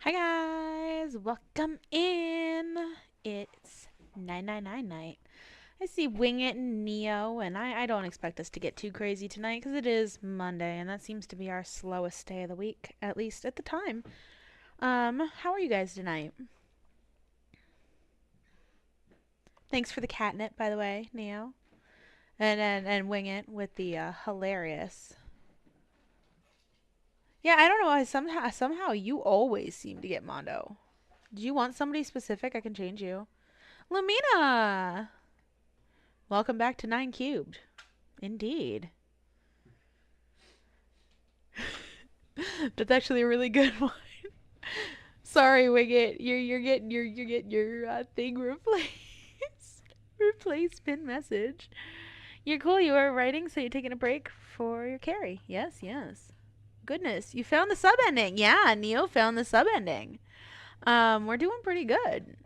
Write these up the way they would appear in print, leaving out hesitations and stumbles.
Hi guys, welcome in. It's 999 night. I see Wing It and Neo, and I don't expect us to get too crazy tonight because it is Monday, and that seems to be our slowest day of the week, at least at the time. How are you guys tonight? Thanks for the catnip, by the way, Neo, and Wing It with the hilarious. Yeah, I don't know why somehow you always seem to get Mondo. Do you want somebody specific? I can change you. Lumina! Welcome back to 9 Cubed. Indeed. That's actually a really good one. Sorry, Wicket. You're getting your thing replaced. Replacement message. You're cool. You are writing, so you're taking a break for your carry. Yes, yes. Goodness, you found the sub ending. Yeah, Neo found the sub ending. We're doing pretty good.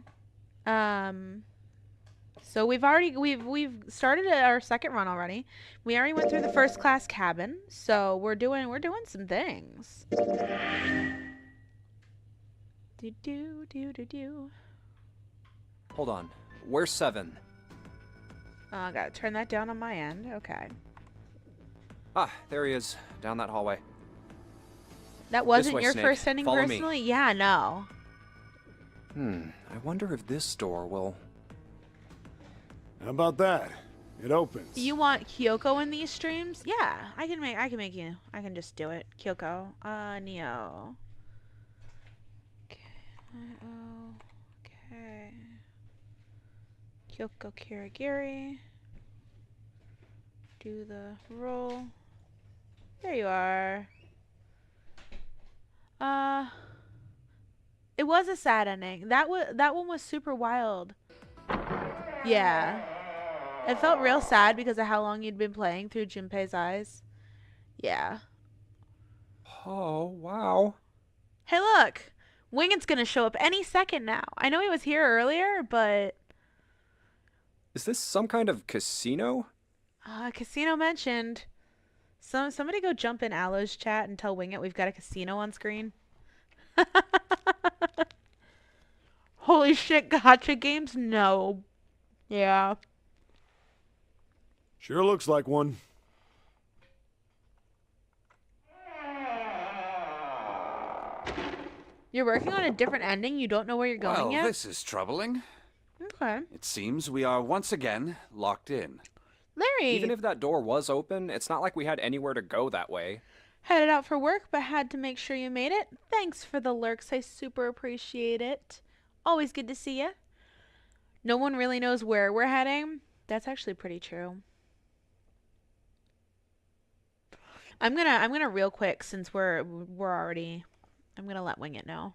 So we've started our second run already. We already went through the first class cabin, so we're doing some things. Do do do do do. Hold on. Where's 7? I gotta turn that down on my end. Okay. Ah, there he is. Down that hallway. That wasn't way, your Snake. first ending Follow me. personally? Yeah, no. I wonder if this door will... How about that? It opens. You want Kyoko in these streams? Yeah, I can make you. I can just do it. Kyoko. Neo. Okay. Okay. Kyoko Kirigiri. Do the roll. There you are. It was a sad ending. That one was super wild. Yeah. It felt real sad because of how long you'd been playing through Junpei's eyes. Yeah. Oh, wow. Hey, look! Wingit's gonna show up any second now. I know he was here earlier, but... Is this some kind of casino? Casino mentioned. Somebody go jump in Aloe's chat and tell Wingit we've got a casino on screen. Holy shit, gacha games? No. Yeah. Sure looks like one. You're working on a different ending? You don't know where you're going yet? This is troubling. Okay. It seems we are once again locked in. Larry! Even if that door was open, it's not like we had anywhere to go that way. Headed out for work, but had to make sure you made it. Thanks for the lurks. I super appreciate it. Always good to see you. No one really knows where we're heading. That's actually pretty true. I'm gonna real quick since we're already. I'm gonna let Wing It know.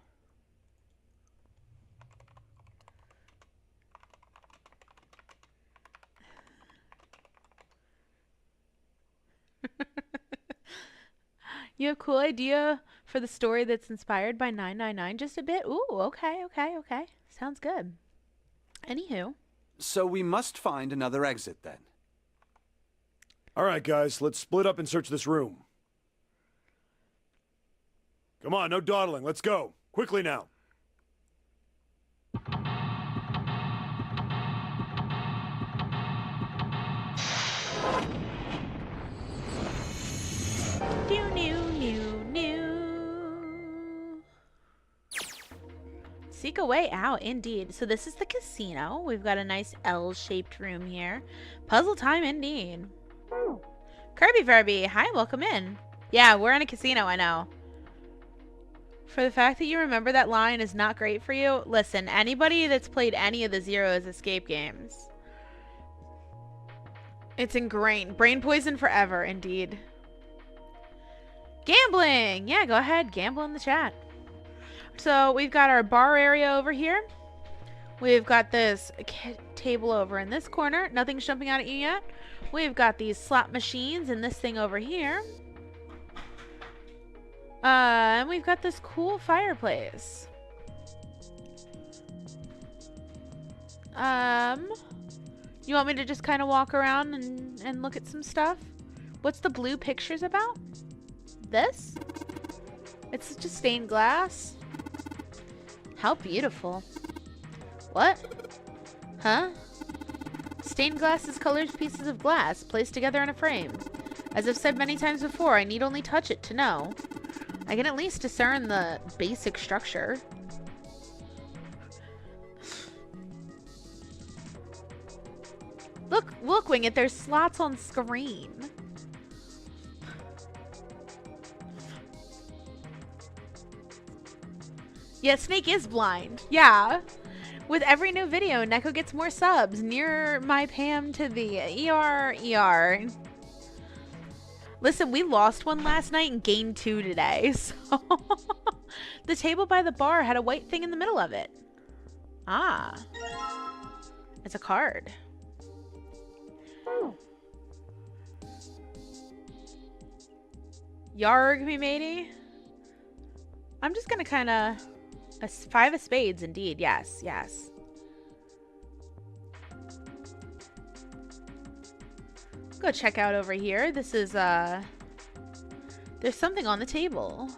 You have a cool idea for the story that's inspired by 999 just a bit? Ooh, okay. Sounds good. Anywho. So we must find another exit then. All right, guys, let's split up and search this room. Come on, no dawdling. Let's go. Quickly now. Seek a way out, indeed. So this is the casino. We've got a nice L-shaped room here. Puzzle time, indeed. Kirby Furby, hi, welcome in. Yeah, we're in a casino, I know. For the fact that you remember that line is not great for you, listen, anybody that's played any of the Zero's escape games, it's ingrained. Brain poison forever, indeed. Gambling! Yeah, go ahead, gamble in the chat. So we've got our bar area over here. We've got this table over in this corner. Nothing's jumping out at you yet. We've got these slot machines and this thing over here. And we've got this cool fireplace. You want me to just kind of walk around and look at some stuff? What's the blue pictures about? This? It's just stained glass. How beautiful. What? Huh? Stained glass is colored pieces of glass placed together in a frame. As I've said many times before, I need only touch it to know. I can at least discern the basic structure. Look, Wingit, there's slots on screen. Yeah, Snake is blind. Yeah. With every new video, Neko gets more subs. Near my Pam to the ER. Listen, we lost one last night and gained 2 today. So the table by the bar had a white thing in the middle of it. Ah. It's a card. Yarg, me matey. I'm just gonna kind of... 5 of spades, indeed. Yes, yes. Go check out over here. This is, there's something on the table.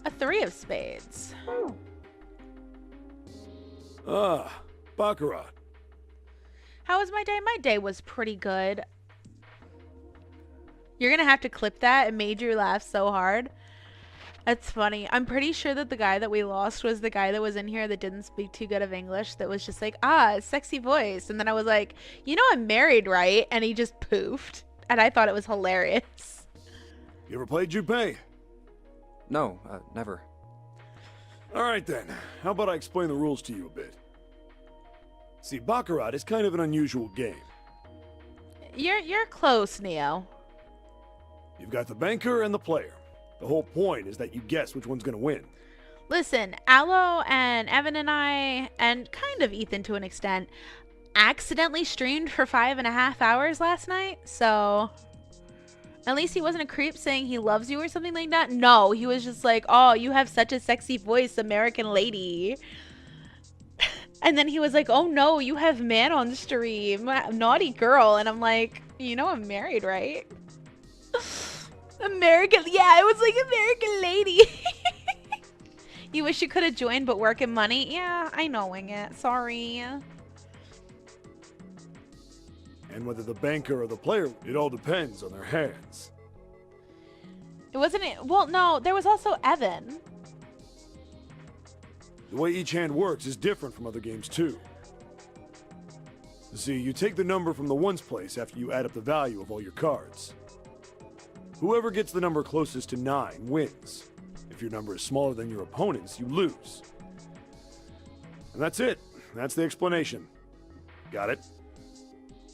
A 3 of spades. Ah, baccarat. How was my day? My day was pretty good. You're gonna have to clip that. It made you laugh so hard. That's funny. I'm pretty sure that the guy that we lost was the guy that was in here that didn't speak too good of English, that was just like, sexy voice. And then I was like, you know I'm married, right? And he just poofed. And I thought it was hilarious. You ever played Junpei? No, never. Alright then, how about I explain the rules to you a bit? See, baccarat is kind of an unusual game. You're close, Neo. You've got the banker and the player. The whole point is that you guess which one's gonna win. Listen, Aloe and Evan and I, and kind of Ethan to an extent, accidentally streamed for 5.5 hours last night, so at least he wasn't a creep saying he loves you or something like that. No, he was just like, oh, you have such a sexy voice, American lady. And then he was like, oh no, you have man on stream, naughty girl. And I'm like, you know I'm married, right? American, yeah, it was like American lady. You wish you could have joined, but work and money. Yeah, I know, Wingit. Sorry. And whether the banker or the player, it all depends on their hands. It wasn't. Well, no, there was also Evan. The way each hand works is different from other games too. See, you take the number from the ones place after you add up the value of all your cards. Whoever gets the number closest to 9 wins. If your number is smaller than your opponent's, you lose. And that's it. That's the explanation. Got it?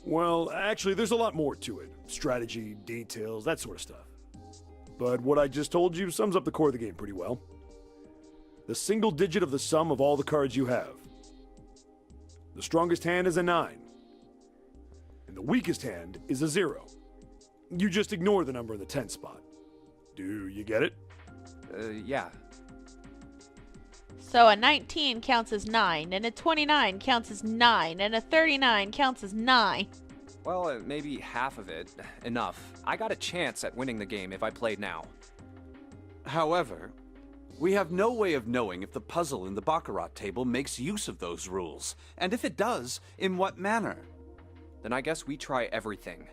Well, actually, there's a lot more to it. Strategy, details, that sort of stuff. But what I just told you sums up the core of the game pretty well. The single digit of the sum of all the cards you have. The strongest hand is a 9. And the weakest hand is a 0. You just ignore the number in the 10 spot. Do you get it? Yeah. So a 19 counts as 9, and a 29 counts as 9, and a 39 counts as 9. Well, maybe half of it. Enough. I got a chance at winning the game if I played now. However, we have no way of knowing if the puzzle in the baccarat table makes use of those rules, and if it does, in what manner. Then I guess we try everything.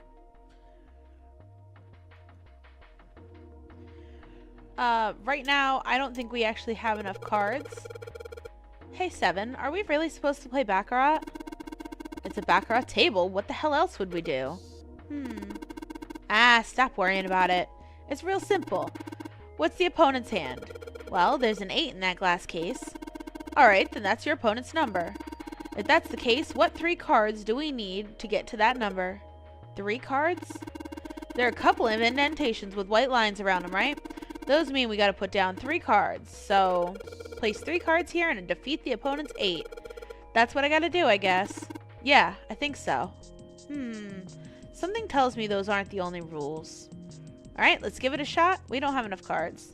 Right now, I don't think we actually have enough cards. Hey, Seven, are we really supposed to play Baccarat? It's a Baccarat table. What the hell else would we do? Stop worrying about it. It's real simple. What's the opponent's hand? Well, there's an 8 in that glass case. Alright, then that's your opponent's number. If that's the case, what 3 cards do we need to get to that number? 3 cards? There are a couple of indentations with white lines around them, right? Those mean we gotta put down 3 cards. So, place 3 cards here and defeat the opponent's 8. That's what I gotta do, I guess. Yeah, I think so. Something tells me those aren't the only rules. Alright, let's give it a shot. We don't have enough cards.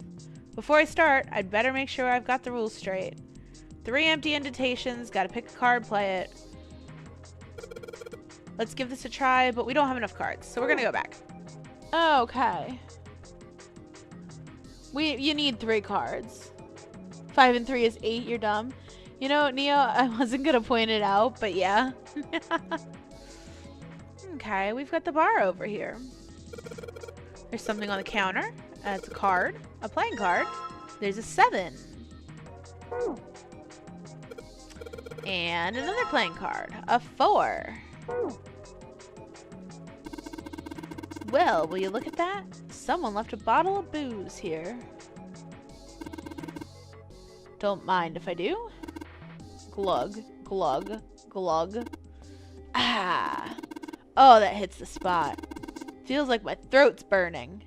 Before I start, I'd better make sure I've got the rules straight. 3 empty indentations, gotta pick a card, play it. Let's give this a try, but we don't have enough cards, so we're gonna go back. Okay. You need 3 cards. 5 and 3 is 8, you're dumb. You know, Neo, I wasn't gonna point it out, but yeah. Okay, we've got the bar over here. There's something on the counter. It's a card. A playing card. There's a 7. And another playing card. A 4. Well, will you look at that? Someone left a bottle of booze here. Don't mind if I do. Glug, glug, glug. Ah. Oh, that hits the spot. Feels like my throat's burning.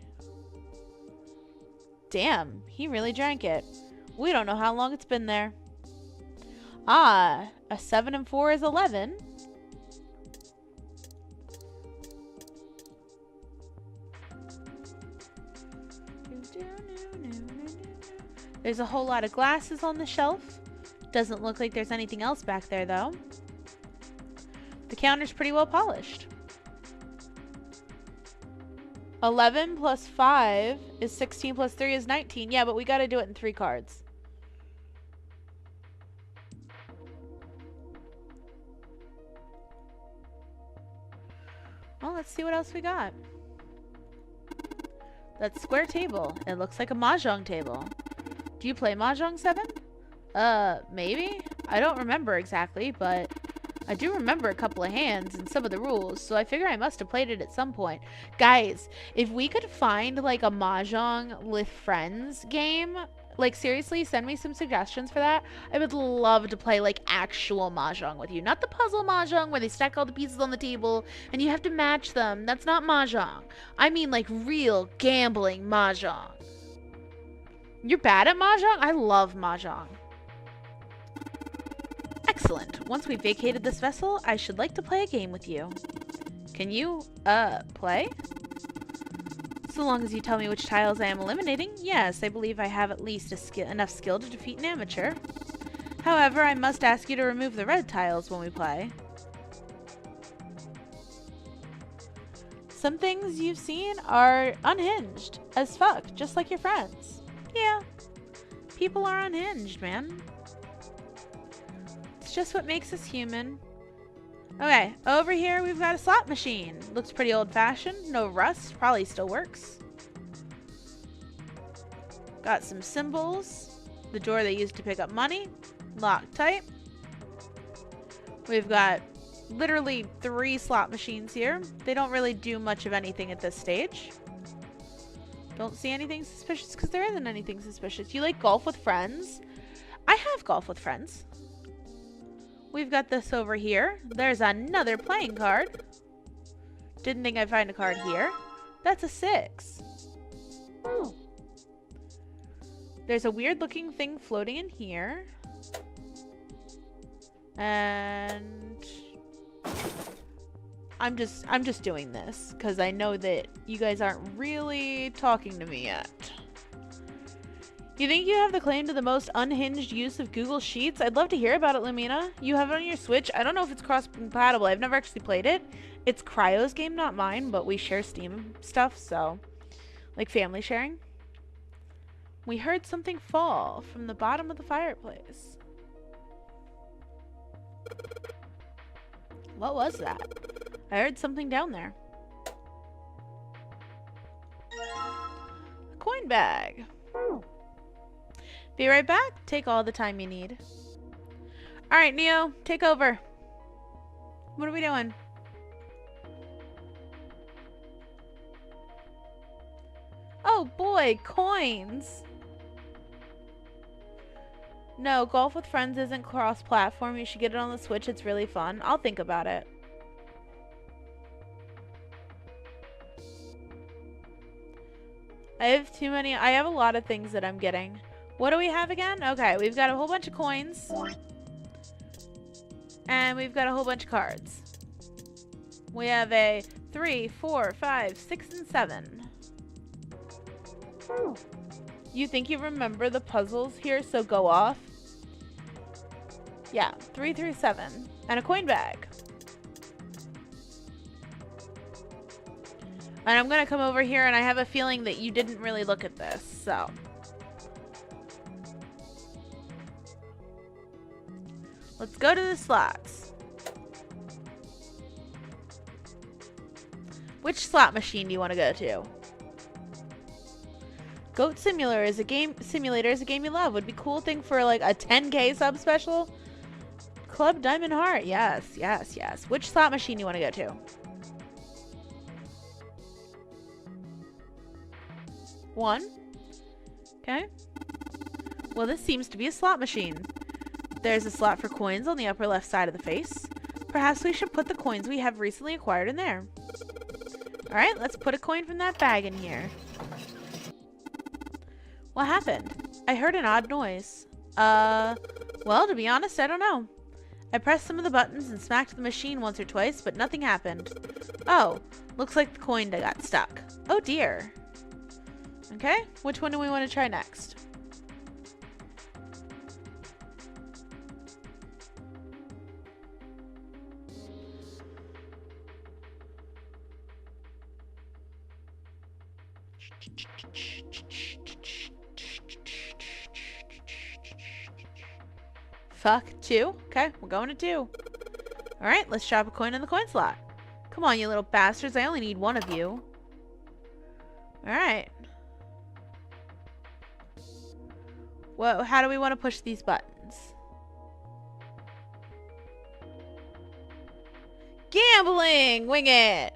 Damn, he really drank it. We don't know how long it's been there. Ah, a 7 and 4 is 11. There's a whole lot of glasses on the shelf. Doesn't look like there's anything else back there, though. The counter's pretty well polished. 11 plus 5 is 16 plus 3 is 19. Yeah, but we gotta do it in 3 cards. Well, let's see what else we got. That square table. It looks like a mahjong table. Do you play mahjong, 7? Maybe? I don't remember exactly, but I do remember a couple of hands and some of the rules, so I figure I must have played it at some point. Guys, if we could find like a mahjong with friends game, like seriously, send me some suggestions for that. I would love to play like actual mahjong with you. Not the puzzle mahjong where they stack all the pieces on the table and you have to match them. That's not mahjong. I mean like real gambling mahjong. You're bad at mahjong? I love mahjong. Excellent. Once we've vacated this vessel, I should like to play a game with you. Can you, play? So long as you tell me which tiles I am eliminating, yes, I believe I have at least enough skill to defeat an amateur. However, I must ask you to remove the red tiles when we play. Some things you've seen are unhinged as fuck, just like your friends. Yeah, people are unhinged, man. It's just what makes us human. Okay, over here we've got a slot machine. Looks pretty old-fashioned, no rust, probably still works. Got some symbols. The door they used to pick up money. Locked tight. We've got literally 3 slot machines here. They don't really do much of anything at this stage. Don't see anything suspicious because there isn't anything suspicious. You like golf with friends? I have golf with friends. We've got this over here. There's another playing card. Didn't think I'd find a card here. That's a 6. There's a weird looking thing floating in here. And I'm just doing this because I know that you guys aren't really talking to me yet. You think you have the claim to the most unhinged use of Google Sheets? I'd love to hear about it, Lumina. You have it on your Switch? I don't know if it's cross-compatible. I've never actually played it. It's Cryo's game, not mine, but we share Steam stuff, so... like family sharing. We heard something fall from the bottom of the fireplace. What was that? I heard something down there. A coin bag. Be right back. Take all the time you need. Alright, Neo, take over. What are we doing? Oh boy, coins. No, golf with friends isn't cross-platform. You should get it on the Switch. It's really fun. I'll think about it. I have a lot of things that I'm getting. What do we have again? Okay, we've got a whole bunch of coins. And we've got a whole bunch of cards. We have a 3, 4, 5, 6, and 7. You think you remember the puzzles here, so go off? Yeah, 3 through 7. And a coin bag. And I'm gonna come over here and I have a feeling that you didn't really look at this, so... go to the slots. Which slot machine do you want to go to? Goat Simulator is a game you love. Would be a cool thing for like a 10K sub special. Club Diamond Heart. Yes, yes, yes. Which slot machine do you want to go to? One. Okay. Well, this seems to be a slot machine. There's a slot for coins on the upper left side of the face. Perhaps we should put the coins we have recently acquired in there. Alright, let's put a coin from that bag in here. What happened? I heard an odd noise. Well, to be honest, I don't know. I pressed some of the buttons and smacked the machine once or twice, but nothing happened. Oh, looks like the coin got stuck. Oh dear. Okay, which one do we want to try next? Fuck, 2? Okay, we're going to 2. Alright, let's drop a coin in the coin slot. Come on, you little bastards, I only need one of you. Alright. Well, how do we want to push these buttons? Gambling! Wing it!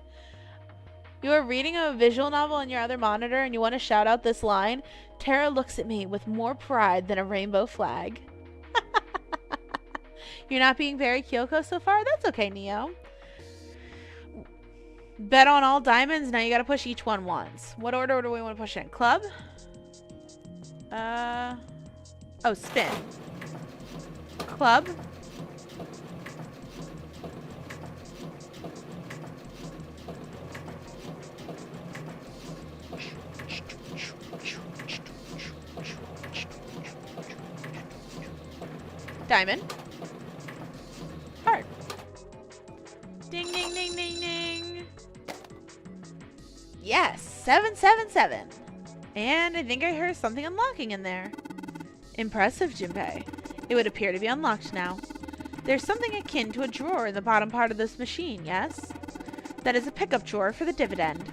You are reading a visual novel on your other monitor and you want to shout out this line? Tara looks at me with more pride than a rainbow flag. You're not being very Kyoko so far? That's okay, Neo. Bet on all diamonds. Now you gotta push each one once. What order do we want to push in? Club? Oh, spin. Club. Diamond. Heart. Ding, ding, ding, ding, ding. Yes, 777. And I think I heard something unlocking in there. Impressive, Junpei. It would appear to be unlocked now. There's something akin to a drawer in the bottom part of this machine, yes? That is a pickup drawer for the dividend.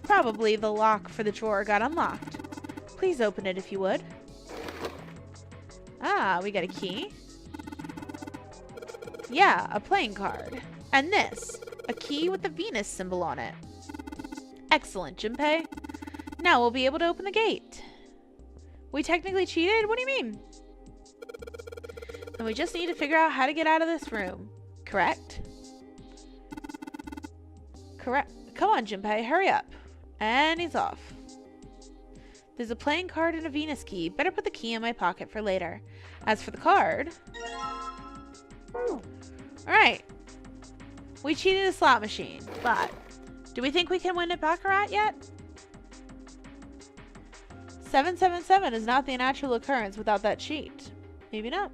Probably the lock for the drawer got unlocked. Please open it if you would. Ah, we got a key. Yeah, a playing card. And this, a key with the Venus symbol on it. Excellent, Junpei. Now we'll be able to open the gate. We technically cheated? What do you mean? And we just need to figure out how to get out of this room. Correct? Correct. Come on, Junpei, hurry up. And he's off. There's a playing card and a Venus key. Better put the key in my pocket for later. As for the card... Alright. We cheated a slot machine, but do we think we can win at Baccarat yet? 777 is not the natural occurrence without that cheat. Maybe not.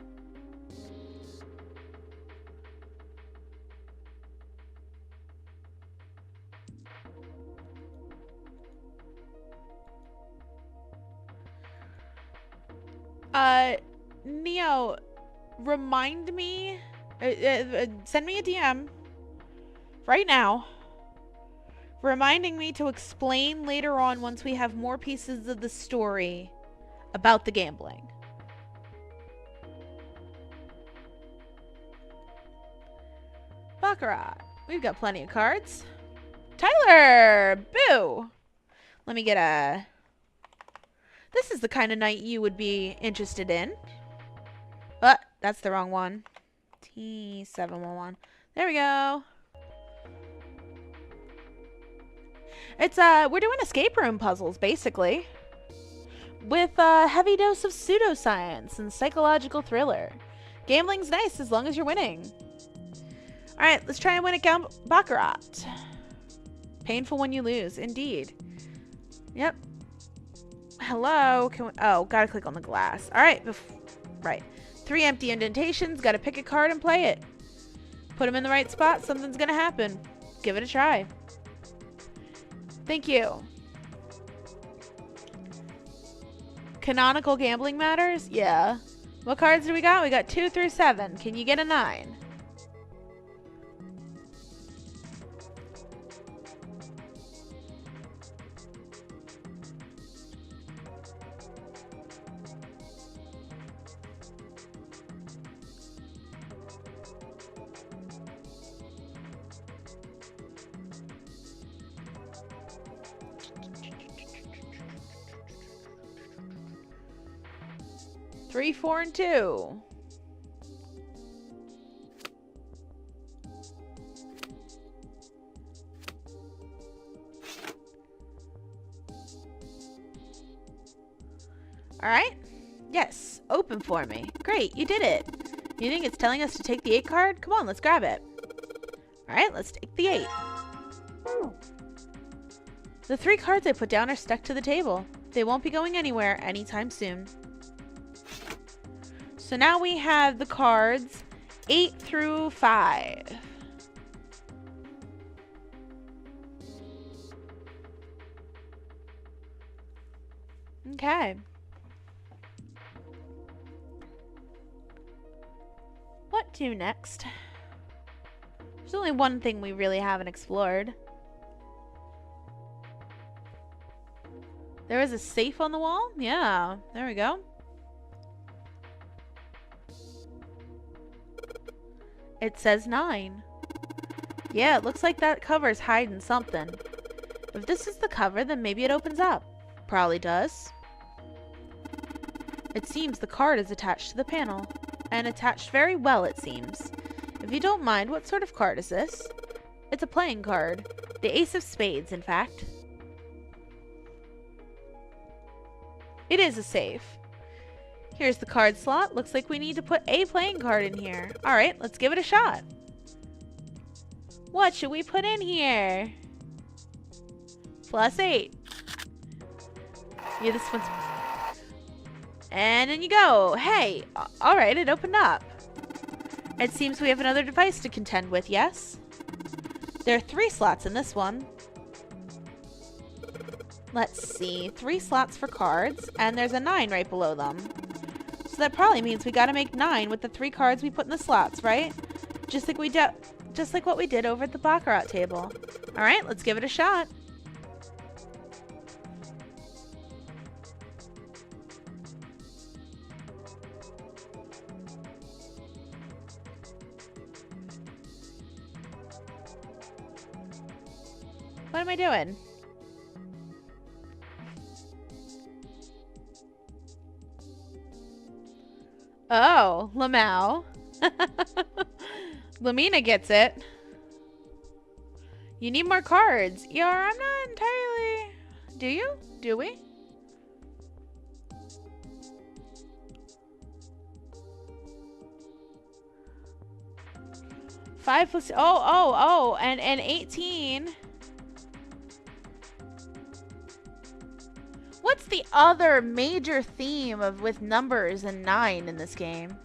Neo, remind me, send me a DM right now, reminding me to explain later on once we have more pieces of the story about the gambling. Baccarat. We've got plenty of cards. Tyler! Boo! Let me get a... This is the kind of night you would be interested in. But that's the wrong one. T711. There we go. It's we're doing escape room puzzles basically, with a heavy dose of pseudoscience and psychological thriller. Gambling's nice as long as you're winning. All right, let's try and win at Baccarat. Painful when you lose, indeed. Yep. Hello. Can we, oh, gotta click on the glass. All right. Right. 3 empty indentations. Gotta pick a card and play it. Put them in the right spot. Something's gonna happen. Give it a try. Thank you. Canonical gambling matters? Yeah. What cards do we got? We got 2 through 7. Can you get a 9? Three, 4, and 2. Alright. Yes. Open for me. Great, you did it. You think it's telling us to take the 8 card? Come on, let's grab it. Alright, let's take the 8. The 3 cards I put down are stuck to the table. They won't be going anywhere anytime soon. So now we have the cards 8 through 5. Okay. What to next? There's only one thing we really haven't explored. There is a safe on the wall? Yeah, there we go. It says 9. Yeah, it looks like that cover's hiding something. If this is the cover, then maybe it opens up. Probably does. It seems the card is attached to the panel. And attached very well, it seems. If you don't mind, what sort of card is this? It's a playing card. The Ace of Spades, in fact. It is a safe. Here's the card slot. Looks like we need to put a playing card in here. Alright, let's give it a shot. What should we put in here? +8. Yeah, this one's... And in you go. Hey, alright, it opened up. It seems we have another device to contend with, yes? There are 3 slots in this one. Let's see. 3 slots for cards, and there's a 9 right below them. So that probably means we gotta make 9 with the 3 cards we put in the slots, right? Just like what we did over at the Baccarat table. Alright, let's give it a shot. What am I doing? Oh, Lamau. Lamina gets it. You need more cards. Yeah, I'm not entirely... Do you? Do we? Five plus... Oh, and 18... What's the other major theme of with numbers and 9 in this game?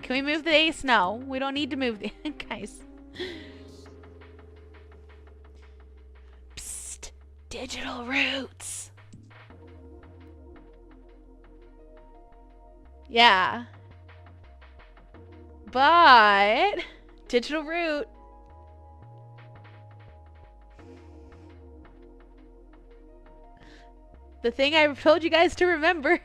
Can we move the ace? No, we don't need to move the... Guys. Psst. Digital roots. Yeah. But... Digital root. The thing I told you guys to remember.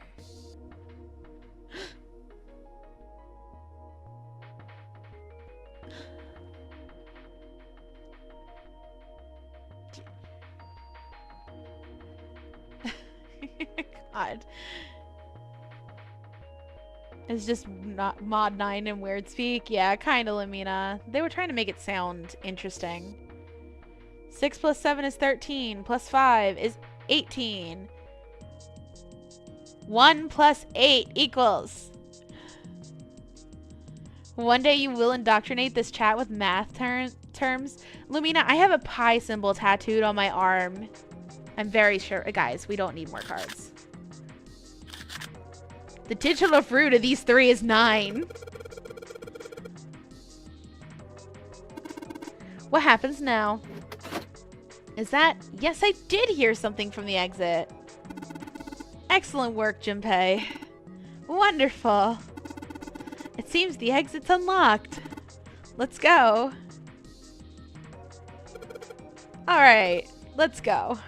God. It's just not mod 9 and weird speak. Yeah, kind of, Lamina. They were trying to make it sound interesting. 6 plus 7 is 13. Plus 5 is 18. 1 plus 8 equals. One day you will indoctrinate this chat with math terms. Lumina, I have a pi symbol tattooed on my arm. I'm very sure. Guys, we don't need more cards. The digital root of these 3 is 9. What happens now? Is that... Yes, I did hear something from the exit. Excellent work, Junpei. Wonderful. It seems the exit's unlocked. Let's go. Alright, let's go.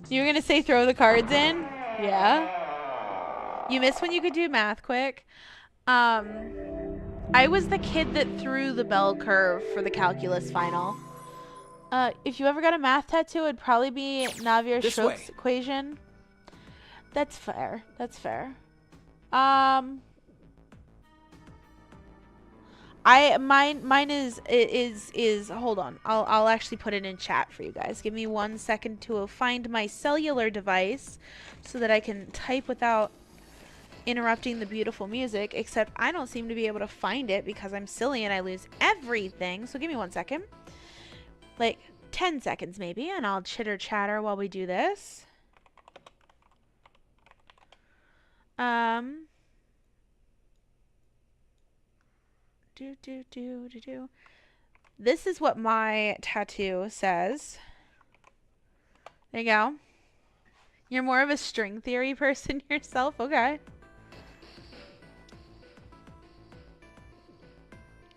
You were gonna say throw the cards in? Yeah. You missed when you could do math quick. I was the kid that threw the bell curve for the calculus final. If you ever got a math tattoo, it'd probably be Navier-Stokes equation. That's fair. That's fair. Mine is hold on. I'll actually put it in chat for you guys. Give me 1 second to find my cellular device so that I can type without interrupting the beautiful music, except I don't seem to be able to find it because I'm silly and I lose everything. So give me 1 second. Like 10 seconds maybe, and I'll chitter chatter while we do this. This is what my tattoo says. There you go. You're more of a string theory person yourself? Okay.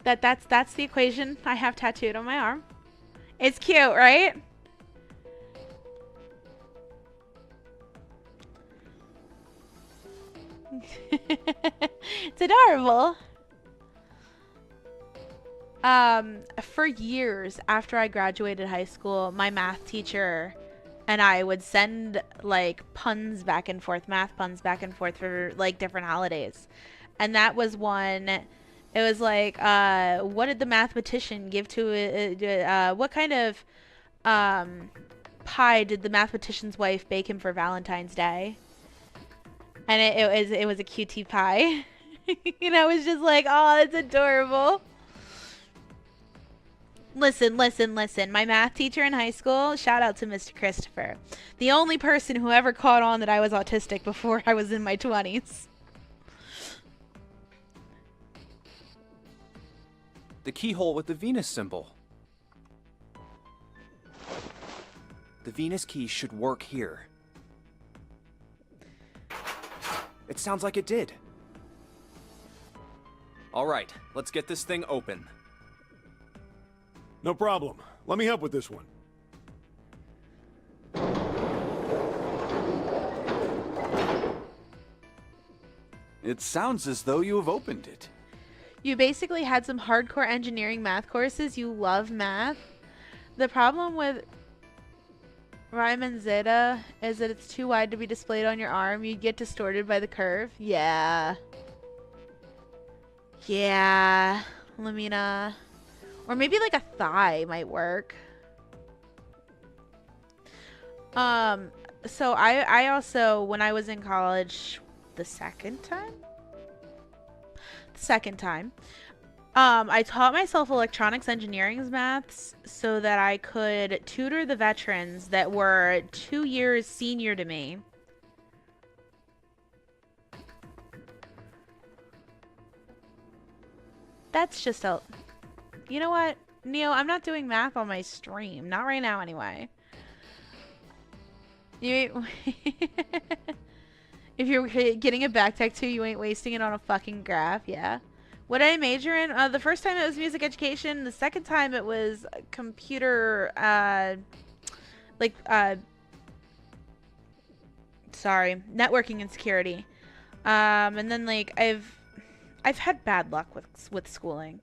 That's the equation I have tattooed on my arm. It's cute, right? It's adorable. For years after I graduated high school, my math teacher and I would send like puns back and forth, math puns back and forth for like different holidays. And that was one. It was like, what did the mathematician give to what kind of pie did the mathematician's wife bake him for Valentine's Day? And it was a QT pie. You know, it was just like, oh, it's adorable. Listen. My math teacher in high school, shout out to Mr. Christopher. The only person who ever caught on that I was autistic before I was in my 20s. The keyhole with the Venus symbol. The Venus key should work here. It sounds like it did. All right, let's get this thing open. No problem. Let me help with this one. It sounds as though you have opened it. You basically had some hardcore engineering math courses. You love math. The problem with Riemann Zeta is that it's too wide to be displayed on your arm. You get distorted by the curve. Yeah. Yeah. Lamina. Or maybe like a thigh might work. So I also, when I was in college the second time, I taught myself electronics engineering maths so that I could tutor the veterans that were 2 years senior to me. That's just a... You know what, Neo? I'm not doing math on my stream. Not right now, anyway. You... If you're getting a back tattoo, you ain't wasting it on a fucking graph. Yeah. What did I major in? The first time it was music education. The second time it was computer, sorry, networking and security. And then like I've had bad luck with schooling.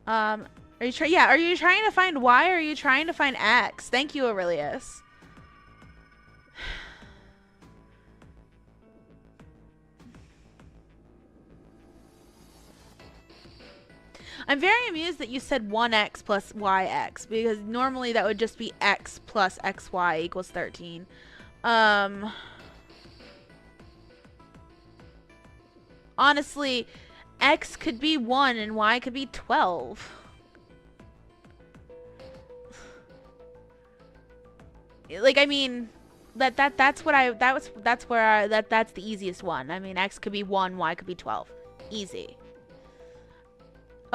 Are you are you trying to find Y or are you trying to find X? Thank you, Aurelius. I'm very amused that you said 1x plus yx, because normally that would just be x plus xy equals 13. Honestly, x could be 1 and y could be 12. Like, I mean, that's the easiest one. I mean, x could be 1, y could be 12. Easy.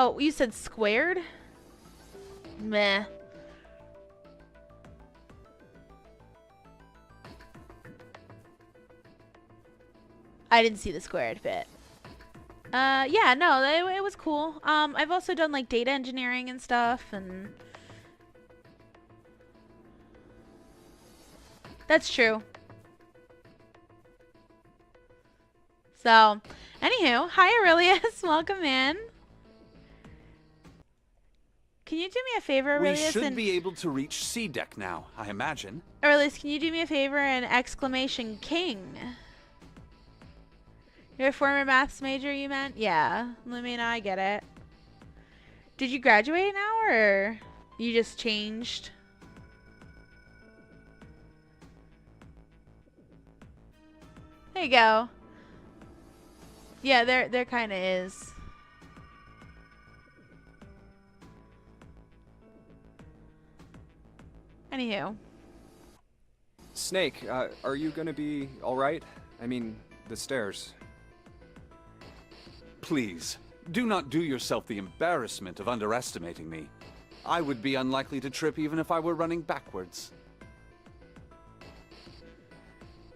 Oh, you said squared? Meh. I didn't see the squared bit. Yeah, no, it was cool. I've also done like data engineering and stuff, and that's true. So, anywho, hi Aurelius, welcome in. Can you do me a favor, We Aurelius? should be able to reach C deck now, I imagine. Aurelius, can you do me a favor and exclamation king? You're a former maths major, you meant? Yeah, I mean, I get it. Did you graduate now, or you just changed? There you go. Yeah, there kind of is. Anywho. Snake, are you gonna be alright? I mean, the stairs. Please, do not do yourself the embarrassment of underestimating me. I would be unlikely to trip even if I were running backwards.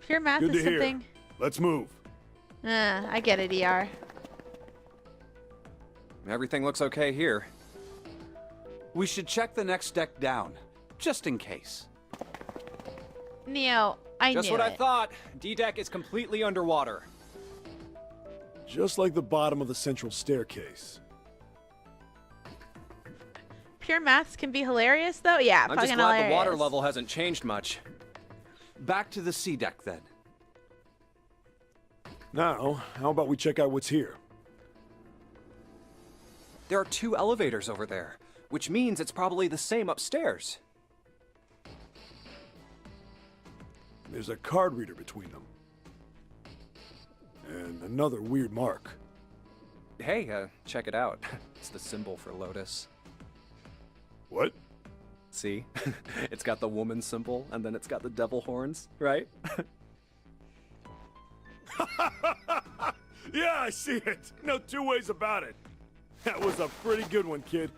Pure math Good is to hear. something. Let's move. I get it, ER. Everything looks okay here. We should check the next deck down, just in case. Neo, I Just knew what I it. thought. D-deck is completely underwater. Just like the bottom of the central staircase. Pure maths can be hilarious, though. Yeah, I'm fucking just glad hilarious. the water level hasn't changed much. Back to the C deck then. Now, how about we check out what's here? There are 2 elevators over there, which means it's probably the same upstairs. There's a card reader between them. And another weird mark. Hey, check it out. It's the symbol for Lotus. What? See? It's got the woman symbol, and then it's got the devil horns, right? Yeah, I see it. No two ways about it. That was a pretty good one, kid.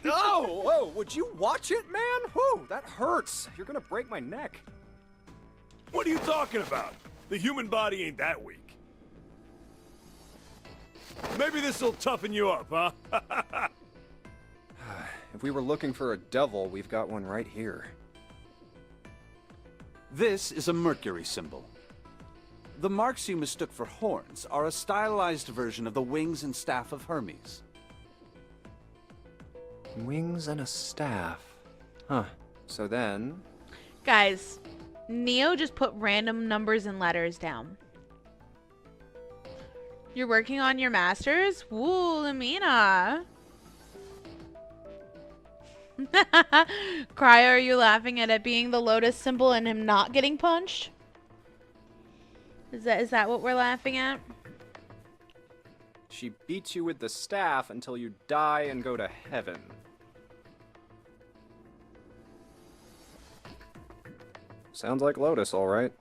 Oh, whoa, would you watch it, man? Whew, that hurts. You're gonna break my neck. What are you talking about? The human body ain't that weak. Maybe this'll toughen you up, huh? If we were looking for a devil, we've got one right here. This is a Mercury symbol. The marks you mistook for horns are a stylized version of the wings and staff of Hermes. Wings and a staff. Huh. So then... Guys, Neo just put random numbers and letters down. You're working on your masters? Woo, Lamina. Cryo, are you laughing at it being the lotus symbol and him not getting punched? Is that what we're laughing at? She beats you with the staff until you die and go to heaven. Sounds like Lotus, all right.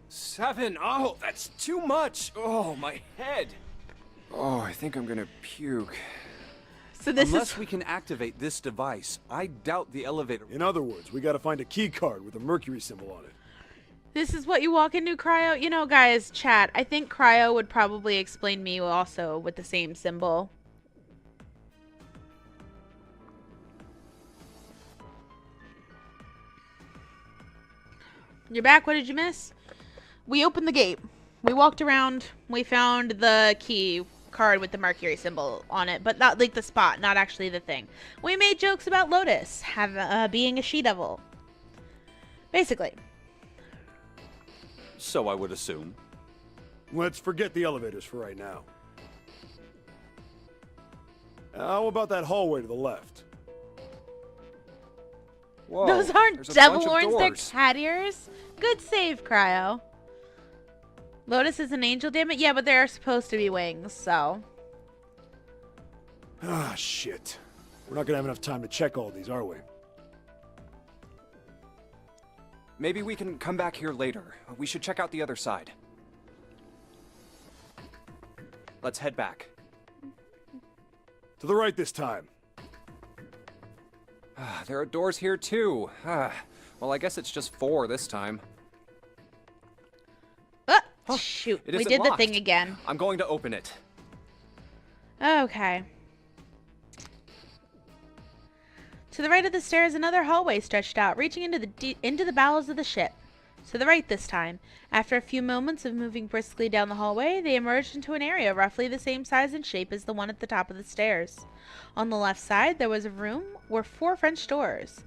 Seven! Oh, that's too much! Oh, my head! Oh, I think I'm gonna puke. So this Unless is we can activate this device, I doubt the elevator... In other words, we gotta find a key card with a Mercury symbol on it. this is what you walk into, Cryo. You know, guys, chat. I think Cryo would probably explain me also with the same symbol. You're back. What did you miss? We opened the gate. We walked around. We found the key card with the Mercury symbol on it, but not like the spot, not actually the thing. We made jokes about Lotus being a she-devil. Basically. So I would assume. Let's forget the elevators for right now. How about that hallway to the left? Whoa, Those aren't there's a devil bunch of horns, they're doors. cat ears. Good save, Cryo. Lotus is an angel, damn it. Yeah, but there are supposed to be wings, so. Ah, shit. We're not gonna have enough time to check all these, are we? Maybe we can come back here later. We should check out the other side. Let's head back. To the right this time. There are doors here too. Well, I guess it's just 4 this time. Shoot, It we isn't did the locked. thing again. I'm going to open it. Okay. To the right of the stairs, another hallway stretched out, reaching into the bowels of the ship. To the right this time. After a few moments of moving briskly down the hallway, they emerged into an area roughly the same size and shape as the one at the top of the stairs. On the left side, there was a room with 4 French doors.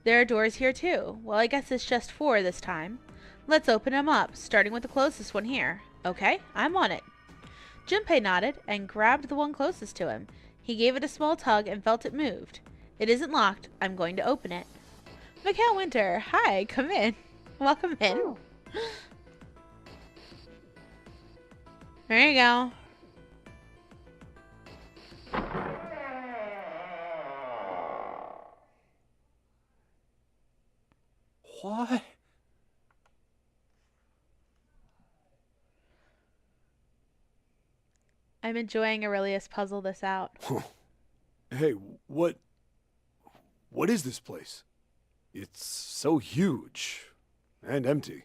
There are doors here too. Well, I guess it's just 4 this time. Let's open them up, starting with the closest one here. Okay, I'm on it. Junpei nodded and grabbed the one closest to him. He gave it a small tug and felt it moved. It isn't locked. I'm going to open it. Mikhail Winter, hi, come in. Welcome in. There you go. What? I'm enjoying Aurelius puzzle this out. Hey, what is this place? It's so huge and empty.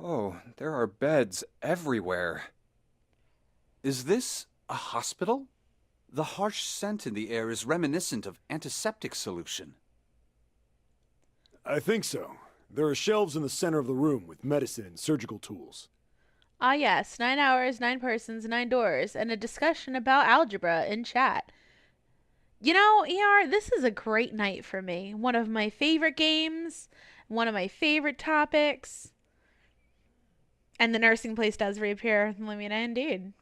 Oh, there are beds everywhere. Is this a hospital? The harsh scent in the air is reminiscent of antiseptic solution. I think so. There are shelves in the center of the room with medicine and surgical tools. Ah yes, 9 hours, 9 persons, 9 doors, and a discussion about algebra in chat. You know, ER, this is a great night for me. One of my favorite games, one of my favorite topics. And the nursing place does reappear. I mean, indeed.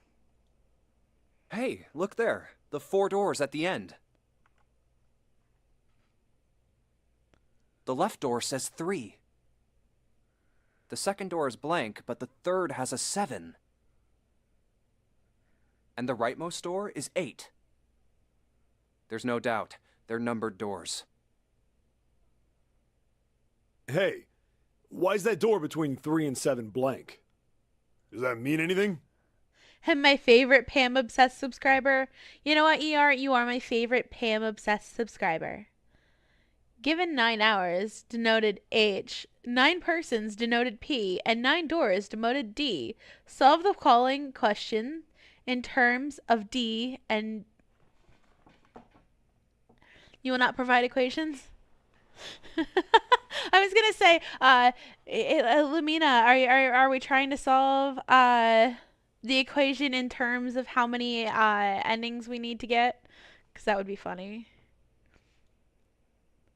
Hey, look there. The 4 doors at the end. The left door says 3. The second door is blank, but the third has a 7. And the rightmost door is 8. There's no doubt. They're numbered doors. Hey, why is that door between 3 and 7 blank? Does that mean anything? And my favorite Pam Obsessed subscriber. You know what, ER? You are my favorite Pam Obsessed subscriber. Given 9 hours denoted H, 9 persons denoted P, and 9 doors denoted D. Solve the following question in terms of D and... You will not provide equations? I was going to say, Lamina, are we trying to solve the equation in terms of how many endings we need to get? Because that would be funny.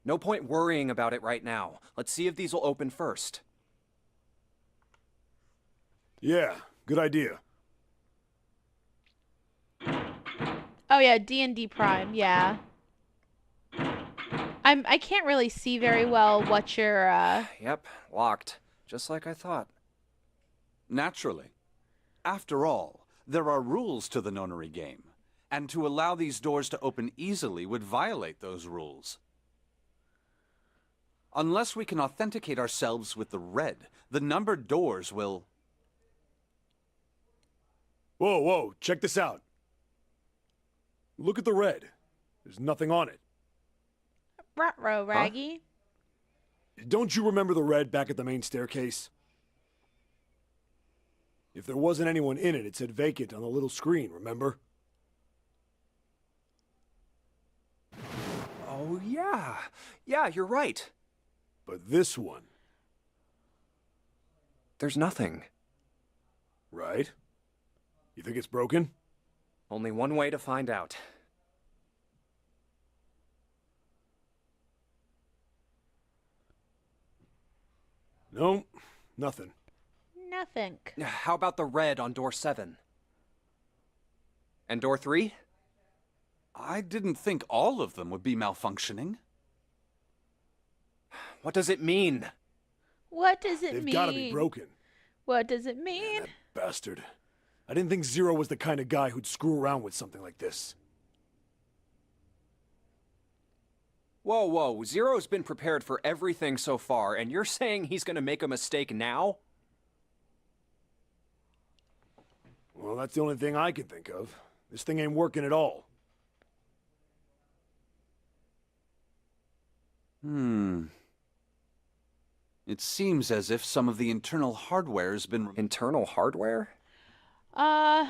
No point worrying about it right now. Let's see if these will open first. Yeah, good idea. Oh yeah, D and D prime, yeah. I can't really see very well what your Yep, locked. Just like I thought. Naturally. After all, there are rules to the nonary game, and to allow these doors to open easily would violate those rules. Unless we can authenticate ourselves with the red, the numbered doors will... Whoa, check this out. Look at the red. There's nothing on it. Ruh-roh, Raggy. Don't you remember the red back at the main staircase? If there wasn't anyone in it, it said vacant on the little screen, remember? Oh, yeah. Yeah, you're right. But this one, There's nothing. right? You think it's broken? Only one way to find out. No, nothing. Nothing. How about the red on door 7? And door 3? I didn't think all of them would be malfunctioning. What does it mean? What does it They've mean? gotta be broken. What does it mean? That bastard. I didn't think Zero was the kind of guy who'd screw around with something like this. Whoa. Zero's been prepared for everything so far, and you're saying he's gonna make a mistake now? Well, that's the only thing I can think of. This thing ain't working at all. It seems as if some of the internal hardware has been... Internal hardware? Uh,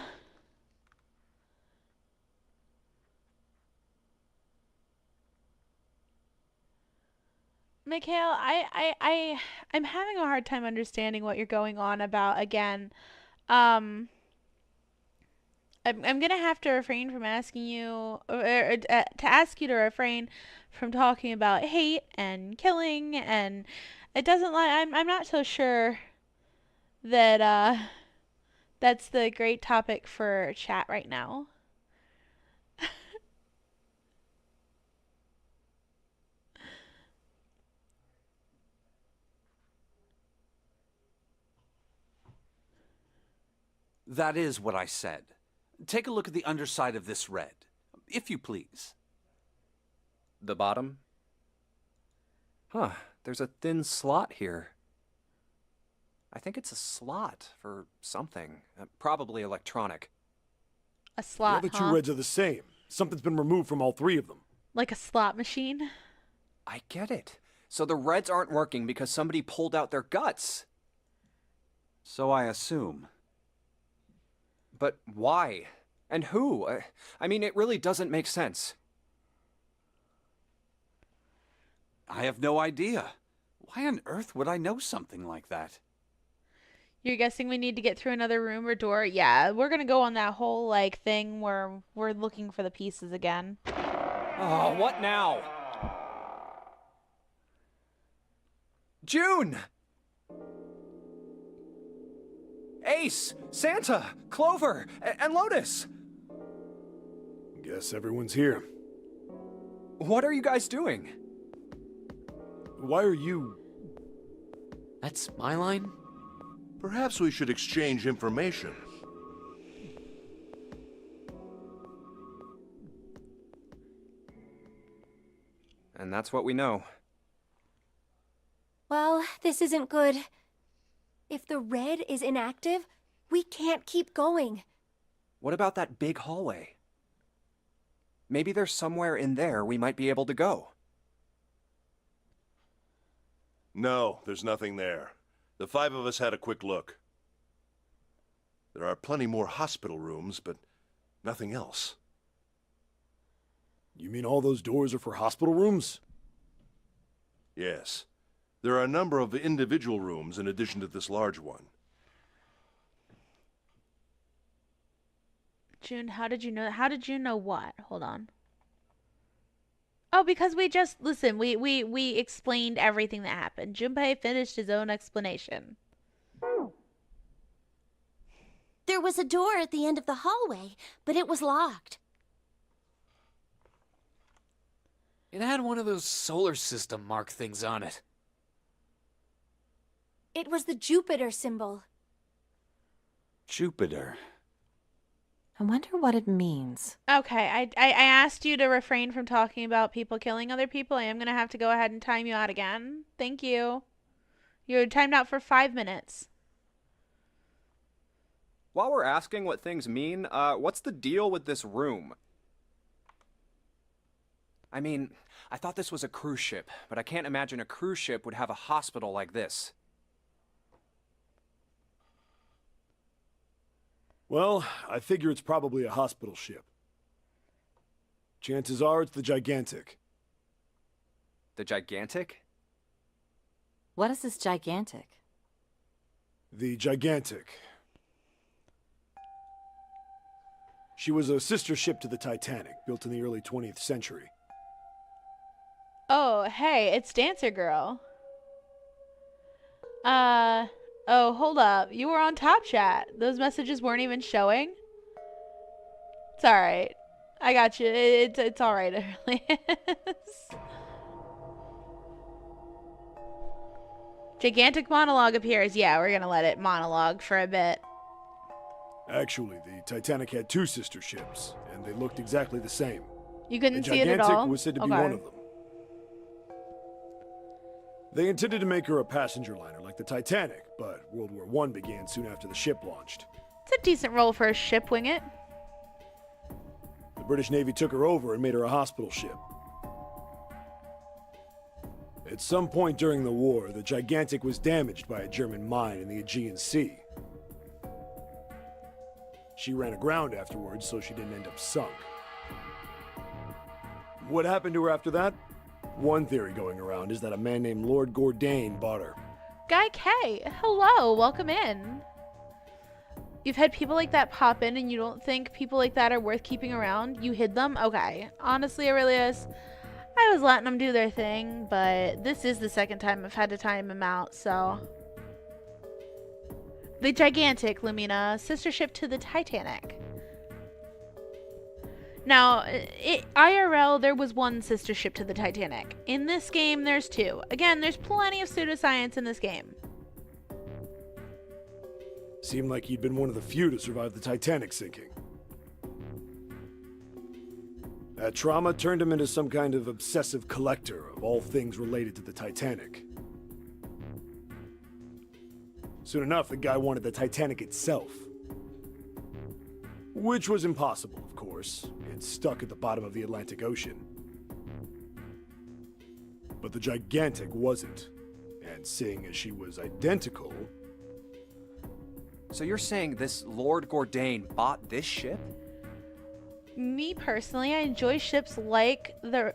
Mikhail, I'm having a hard time understanding what you're going on about again. Um, I'm gonna have to refrain from asking you, to ask you to refrain from talking about hate and killing, and it doesn't like I'm not so sure that that's the great topic for chat right now. That is what I said. Take a look at the underside of this red, if you please. The bottom? Huh, there's a thin slot here. I think it's a slot for something. Probably electronic. A The slot, other two huh? reds are the same. Something's been removed from all three of them. Like a slot machine? I get it. So the reds aren't working because somebody pulled out their guts. So I assume. But why? And who? I mean, it really doesn't make sense. I have no idea. Why on earth would I know something like that? You're guessing we need to get through another room or door? Yeah, we're gonna go on that whole, like, thing where we're looking for the pieces again. Oh, what now? June! Ace, Santa, Clover, and Lotus! Guess everyone's here. What are you guys doing? Why are you... That's my line? Perhaps we should exchange information. And that's what we know. Well, this isn't good. If the red is inactive, we can't keep going. What about that big hallway? Maybe there's somewhere in there we might be able to go. No, there's nothing there. The five of us had a quick look. There are plenty more hospital rooms, but nothing else. You mean all those doors are for hospital rooms? Yes. There are a number of individual rooms in addition to this large one. June, how did you know? How did you know what? Hold on. Oh, because we just listen. We explained everything that happened. Junpei finished his own explanation. There was a door at the end of the hallway, but it was locked. It had one of those solar system mark things on it. It was the Jupiter symbol. Jupiter. I wonder what it means. Okay, I asked you to refrain from talking about people killing other people. I am gonna have to go ahead and time you out again. Thank you. You're timed out for 5 minutes. While we're asking what things mean, what's the deal with this room? I mean, I thought this was a cruise ship, but I can't imagine a cruise ship would have a hospital like this. Well, I figure it's probably a hospital ship. Chances are it's the Gigantic. The Gigantic? What is this gigantic? The Gigantic. She was a sister ship to the Titanic, built in the early 20th century. Oh, hey, it's Dancer Girl. Oh, hold up. You were on Top Chat. Those messages weren't even showing? It's alright. I got you. It's alright, Arliss. Gigantic monologue appears. Yeah, we're gonna let it monologue for a bit. Actually, the Titanic had two sister ships, and they looked exactly the same. You couldn't The see it at Gigantic all? was said to be Okay. one of them. They intended to make her a passenger liner like the Titanic, but World War I began soon after the ship launched. It's a decent role for a ship, Wingit. The British Navy took her over and made her a hospital ship. At some point during the war, the Gigantic was damaged by a German mine in the Aegean Sea. She ran aground afterwards, so she didn't end up sunk. What happened to her after that? One theory going around is that a man named Lord Gordain bought her. Guy K, hello, welcome in. You've had people like that pop in and you don't think people like that are worth keeping around? You hid them? Okay. Honestly, Aurelius, I was letting them do their thing, but this is the second time I've had to time them out, so... The Gigantic, Lumina, sister ship to the Titanic. Now, IRL, there was one sister ship to the Titanic. In this game, there's two. Again, there's plenty of pseudoscience in this game. Seemed like he'd been one of the few to survive the Titanic sinking. That trauma turned him into some kind of obsessive collector of all things related to the Titanic. Soon enough, the guy wanted the Titanic itself. Which was impossible, of course. It's stuck at the bottom of the Atlantic Ocean. But the Gigantic wasn't. And seeing as she was identical... So you're saying this Lord Gordain bought this ship? Me personally, I enjoy ships like the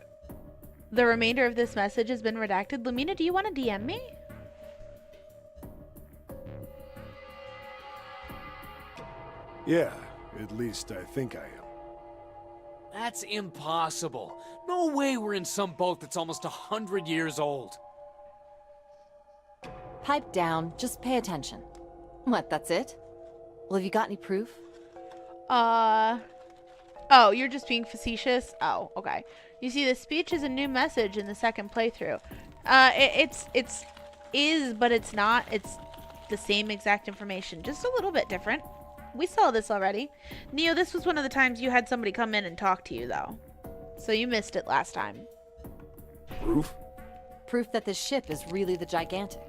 remainder of this message has been redacted. Lumina, do you want to DM me? Yeah, at least I think I am. That's impossible. No way we're in some boat that's almost 100 years old. Pipe down, just pay attention. What, that's it? Well, have you got any proof? Oh, you're just being facetious? Oh, okay. You see, the speech is a new message in the second playthrough. It's but it's not. It's the same exact information, just a little bit different. We saw this already. Neo, this was one of the times you had somebody come in and talk to you, though. So you missed it last time. Proof? Proof that this ship is really the Gigantic.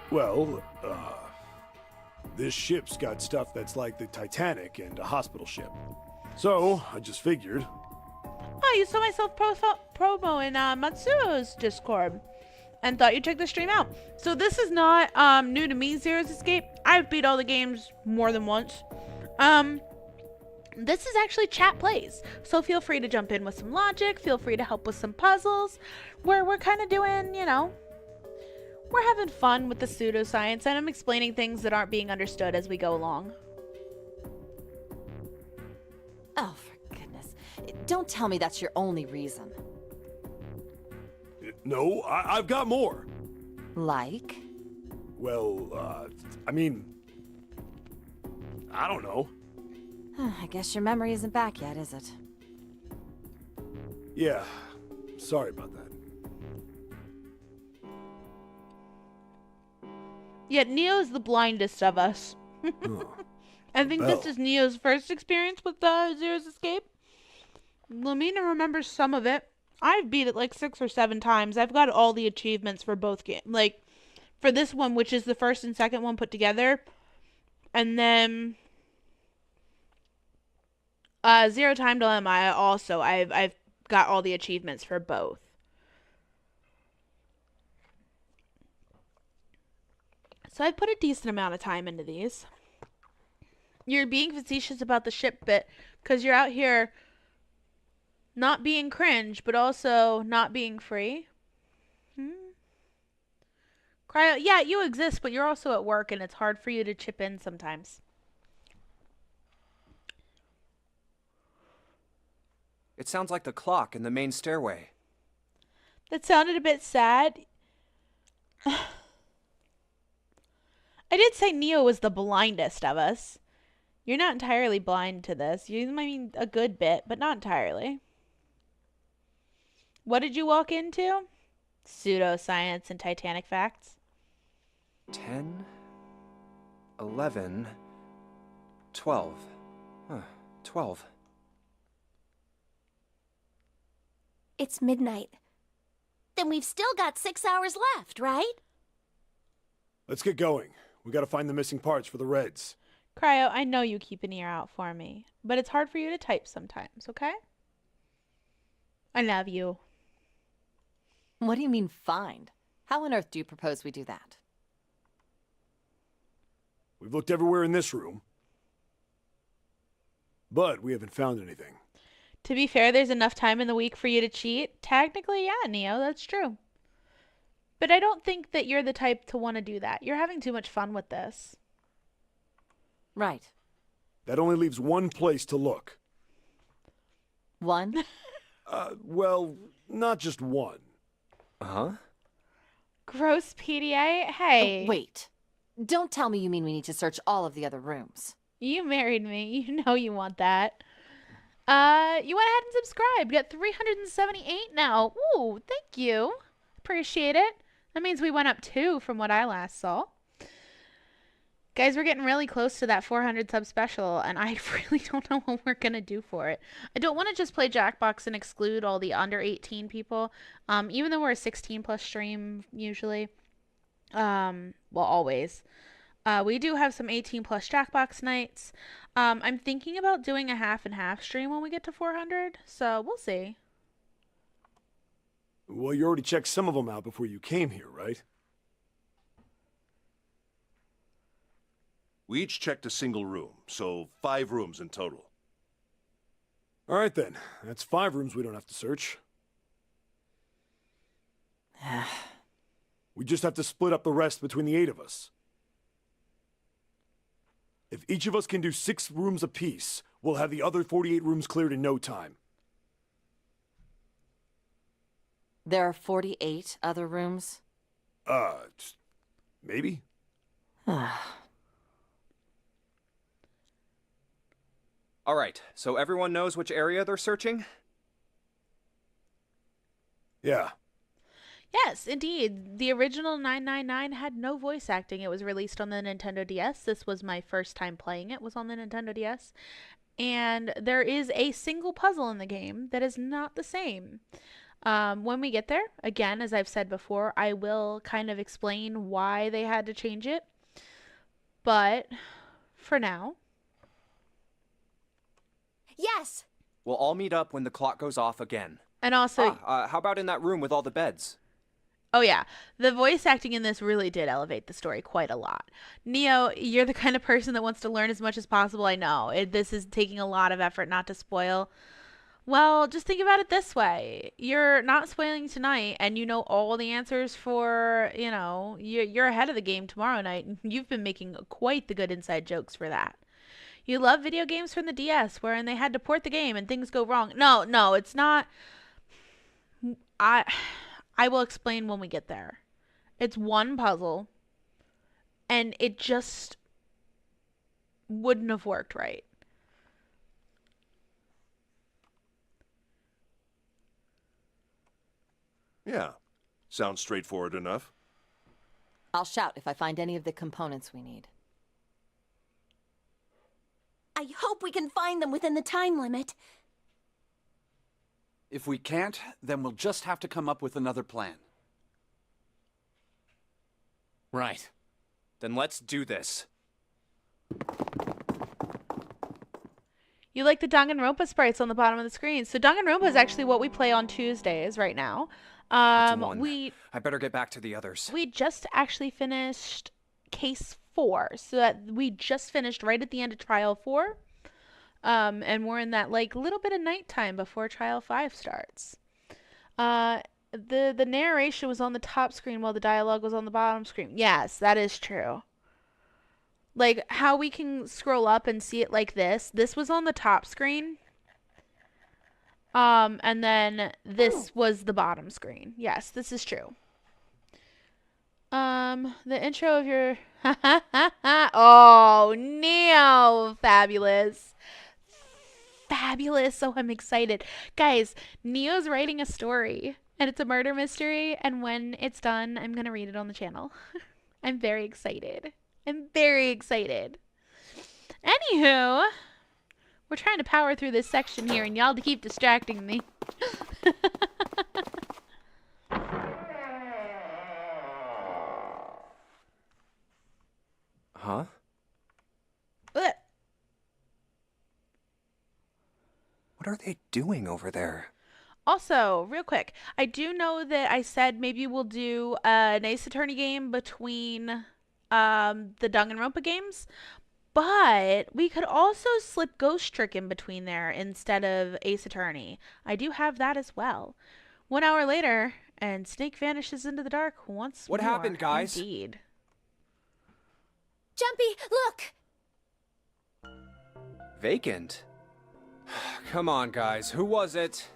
Well, this ship's got stuff that's like the Titanic and a hospital ship. So, I just figured. Oh, you saw myself promo in Matsuo's Discord and thought you'd check the stream out. So this is not new to me, Zero's Escape. I've beat all the games more than once. This is actually chat plays. So feel free to jump in with some logic. Feel free to help with some puzzles. We're kind of doing, you know, we're having fun with the pseudoscience, and I'm explaining things that aren't being understood as we go along. Oh, for goodness. Don't tell me that's your only reason. No, I've got more. Like? Well, I mean... I don't know. I guess your memory isn't back yet, is it? Yeah, sorry about that. Yet Neo's the blindest of us. I think this is Neo's first experience with Zero's Escape. Lamina remembers some of it. I've beat it like 6 or 7 times. I've got all the achievements for both games. Like, for this one, which is the first and second one put together. And then... Zero Time Dilemma, I've got all the achievements for both. So I've put a decent amount of time into these. You're being facetious about the ship bit because you're out here not being cringe, but also not being free. Cryo, yeah, you exist, but you're also at work and it's hard for you to chip in sometimes. It sounds like the clock in the main stairway. That sounded a bit sad. I did say Neo was the blindest of us. You're not entirely blind to this. You mean a good bit, but not entirely. What did you walk into? Pseudoscience and Titanic facts. 10, 11, 12. 12. It's midnight. Then we've still got 6 hours left, right? Let's get going. We gotta find the missing parts for the Reds. Cryo, I know you keep an ear out for me, but it's hard for you to type sometimes, okay? I love you. What do you mean, find? How on earth do you propose we do that? We've looked everywhere in this room, but we haven't found anything. To be fair, there's enough time in the week for you to cheat. Technically, yeah, Neo, that's true. But I don't think that you're the type to want to do that. You're having too much fun with this. Right. That only leaves one place to look. One? Well, not just one. Huh? Gross PDA? Hey. Wait. Don't tell me you mean we need to search all of the other rooms. You married me. You know you want that. You went ahead and subscribed. Got 378 now. Ooh, thank you. Appreciate it. That means we went up 2 from what I last saw. Guys, we're getting really close to that 400 sub special, and I really don't know what we're going to do for it. I don't want to just play Jackbox and exclude all the under 18 people, even though we're a 16 plus stream usually. Well, always. We do have some 18 plus Jackbox nights. I'm thinking about doing a half and half stream when we get to 400, so we'll see. Well, you already checked some of them out before you came here, right? We each checked a single room, so 5 rooms in total. All right then. That's 5 rooms we don't have to search. We just have to split up the rest between the 8 of us. If each of us can do 6 rooms apiece, we'll have the other 48 rooms cleared in no time. There are 48 other rooms? Maybe? All right, so everyone knows which area they're searching? Yeah. Yes, indeed. The original 999 had no voice acting. It was released on the Nintendo DS. This was my first time playing it, was on the Nintendo DS. And there is a single puzzle in the game that is not the same. When we get there, again, as I've said before, I will kind of explain why they had to change it. But for now... Yes! We'll all meet up when the clock goes off again. And also... how about in that room with all the beds? Oh yeah, the voice acting in this really did elevate the story quite a lot. Neo, you're the kind of person that wants to learn as much as possible. I know. This is taking a lot of effort not to spoil. Well, just think about it this way. You're not spoiling tonight, and you know all the answers for, you know, you're ahead of the game tomorrow night. You've been making quite the good inside jokes for that. You love video games from the DS, wherein they had to port the game and things go wrong. No, it's not. I will explain when we get there. It's one puzzle, and it just wouldn't have worked right. Yeah, sounds straightforward enough. I'll shout if I find any of the components we need. I hope we can find them within the time limit. If we can't, then we'll just have to come up with another plan. Right. Then let's do this. You like the Danganronpa sprites on the bottom of the screen. So Danganronpa is actually what we play on Tuesdays right now. That's one. I better get back to the others. We just actually finished case 4. So that we just finished right at the end of trial 4. And we're in that like little bit of nighttime before trial 5 starts. The narration was on the top screen while the dialogue was on the bottom screen. Yes, that is true. Like how we can scroll up and see it like this. This was on the top screen. And then this was the bottom screen. Yes, this is true. The intro of your oh, Neo, fabulous. Fabulous. Oh, I'm excited. Guys, Neo's writing a story and it's a murder mystery, and when it's done, I'm going to read it on the channel. I'm very excited. I'm very excited. Anywho, we're trying to power through this section here, and y'all to keep distracting me. Huh? Ugh. What are they doing over there? Also, real quick, I do know that I said maybe we'll do an Ace Attorney game between the Danganronpa games, but we could also slip Ghost Trick in between there instead of Ace Attorney. I do have that as well. 1 hour later, and Snake vanishes into the dark once What more. happened, guys? Indeed. Jumpy, look! Vacant? Come on, guys. Who was it?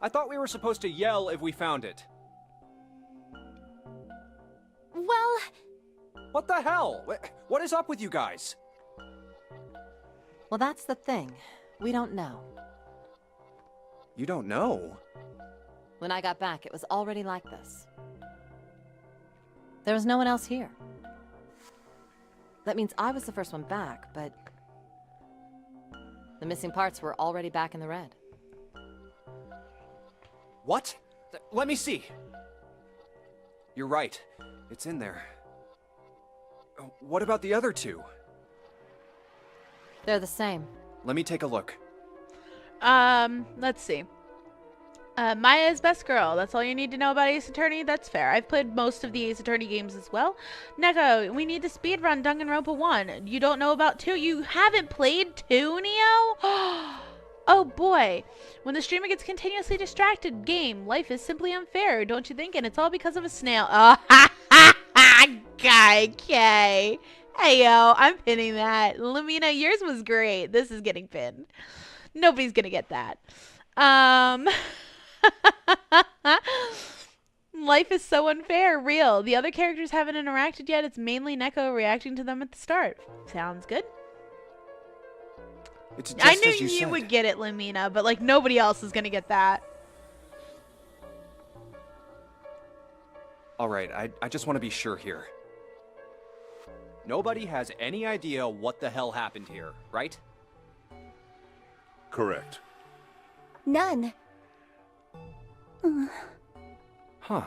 I thought we were supposed to yell if we found it. Well, What the hell? What is up with you guys? Well, that's the thing. We don't know. You don't know? When I got back, it was already like this. There was no one else here. That means I was the first one back, but the missing parts were already back in the red. What? Let me see. You're right. It's in there. What about the other two? They're the same. Let me take a look. Let's see. Maya's best girl. That's all you need to know about Ace Attorney? That's fair. I've played most of the Ace Attorney games as well. Neko, we need to speedrun Danganronpa 1. You don't know about 2? You haven't played 2, Neo? Oh boy. When the streamer gets continuously distracted, game, life is simply unfair, don't you think? And it's all because of a snail. Oh, ha ha ha, Guy K. Hey yo, I'm pinning that. Lumina, yours was great. This is getting pinned. Nobody's gonna get that. Life is so unfair, real. The other characters haven't interacted yet. It's mainly Neko reacting to them at the start. Sounds good. It's just I knew as you you said. would get it, Lumina, but like nobody else is gonna get that. All right, I just want to be sure here. Nobody has any idea what the hell happened here, right? Correct. none. Huh.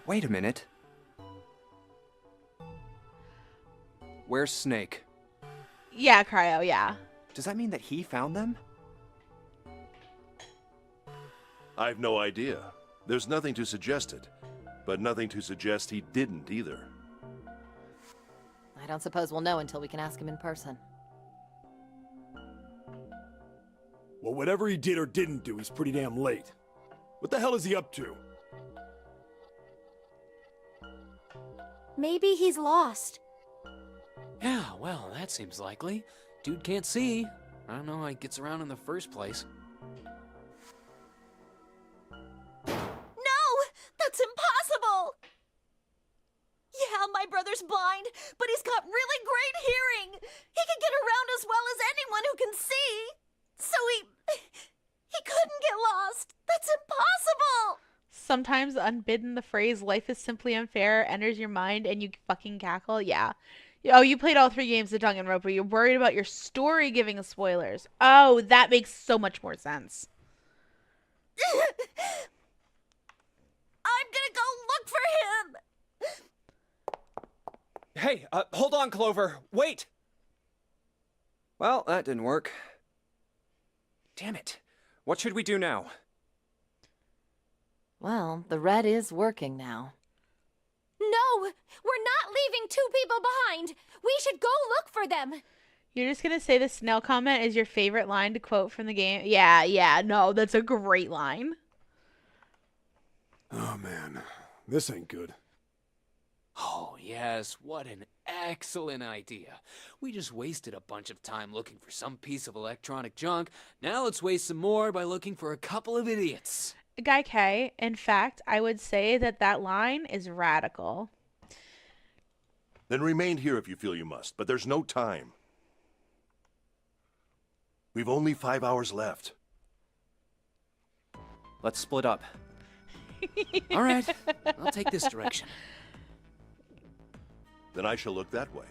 Wait a minute. Where's Snake? Yeah, Cryo, yeah. Does that mean that he found them? I've no idea. There's nothing to suggest it, but nothing to suggest he didn't either. I don't suppose we'll know until we can ask him in person. Well, whatever he did or didn't do, he's pretty damn late. What the hell is he up to? Maybe he's lost. Yeah, well, that seems likely. Dude can't see. I don't know how he gets around in the first place. No! That's impossible! Yeah, my brother's blind, but he's got really great hearing. He can get around as well as anyone who can see. So he couldn't get lost. That's impossible! Sometimes unbidden the phrase life is simply unfair enters your mind and you fucking cackle. Yeah. Oh, you played all 3 games of Danganronpa. You're worried about your story giving us spoilers. Oh, that makes so much more sense. I'm gonna go look for him! Hey, hold on, Clover. Wait! Well, that didn't work. Damn it. What should we do now? Well, the red is working now. No! We're not leaving 2 people behind! We should go look for them! You're just going to say the Snell comment is your favorite line to quote from the game? Yeah, no, that's a great line. Oh man, this ain't good. Oh, yes, what an excellent idea. We just wasted a bunch of time looking for some piece of electronic junk. Now let's waste some more by looking for a couple of idiots. Guy K, in fact, I would say that that line is radical. Then remain here if you feel you must, but there's no time. We've only 5 hours left. Let's split up. All right, I'll take this direction. Then I shall look that way.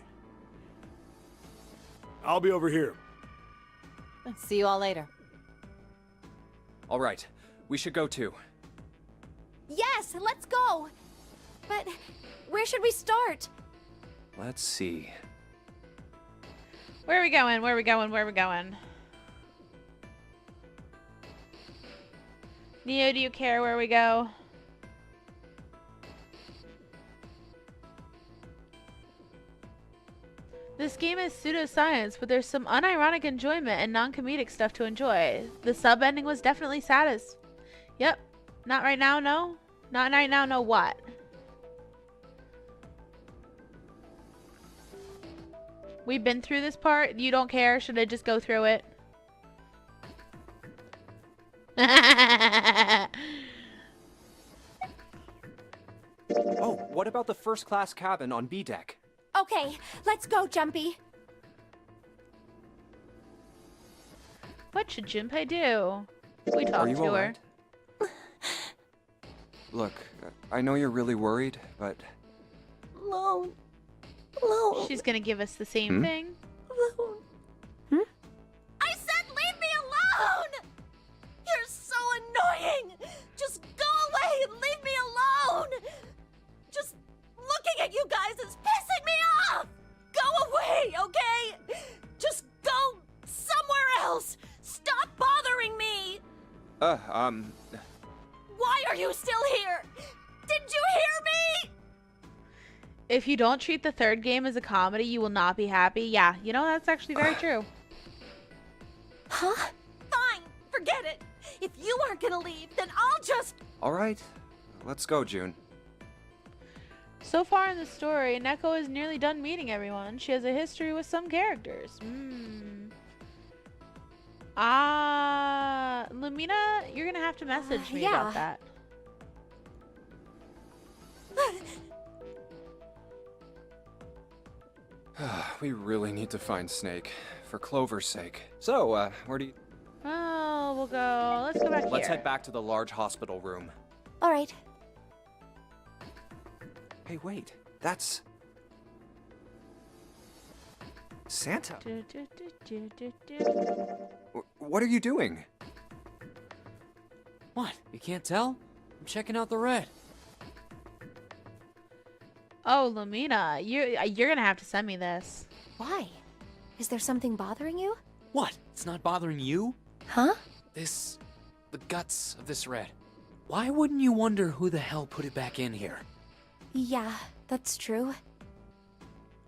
I'll be over here. See you all later. All right, we should go too. Yes, let's go! But where should we start? Let's see. Where are we going? Where are we going? Where are we going? Neo, do you care where we go? This game is pseudoscience, but there's some unironic enjoyment and non-comedic stuff to enjoy. The sub ending was definitely saddest. Yep. Not right now, no? Not right now, no what? We've been through this part. You don't care? Should I just go through it? Oh, what about the first class cabin on B deck? Okay, let's go, Jumpy. What should Junpei do? We Are talked you to all her. right? Look, I know you're really worried, but Alone. She's gonna give us the same thing. Alone. I said leave me alone! You're so annoying! Just go away and leave me alone! Just looking at you guys is pissing me off! Go away, okay? Just go somewhere else! Stop bothering me! Why are you still here? Did you hear me? If you don't treat the third game as a comedy, you will not be happy. Yeah, you know, that's actually very true. Huh? Fine, forget it. If you aren't gonna leave, then I'll just... all right. Let's go, June. So far in the story, Neko is nearly done meeting everyone. She has a history with some characters. Lumina, you're gonna have to message me about that. We really need to find Snake, for Clover's sake. So, where do you... Oh, we'll go. Let's go back here. Let's head back to the large hospital room. All right. Hey, wait. That's... Santa. What are you doing? What? You can't tell? I'm checking out the red. Oh, Lumina, you're gonna have to send me this. Why? Is there something bothering you? What? It's not bothering you? Huh? The guts of this red. Why wouldn't you wonder who the hell put it back in here? Yeah, that's true.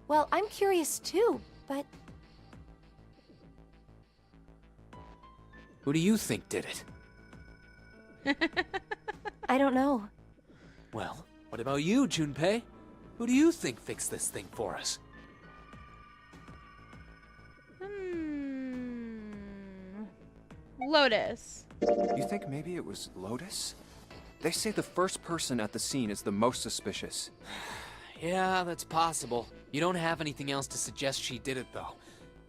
Well, I'm curious too, but... Who do you think did it? I don't know. Well, what about you, Junpei? Who do you think fixed this thing for us? Lotus. You think maybe it was Lotus? They say the first person at the scene is the most suspicious. Yeah, that's possible. You don't have anything else to suggest she did it, though.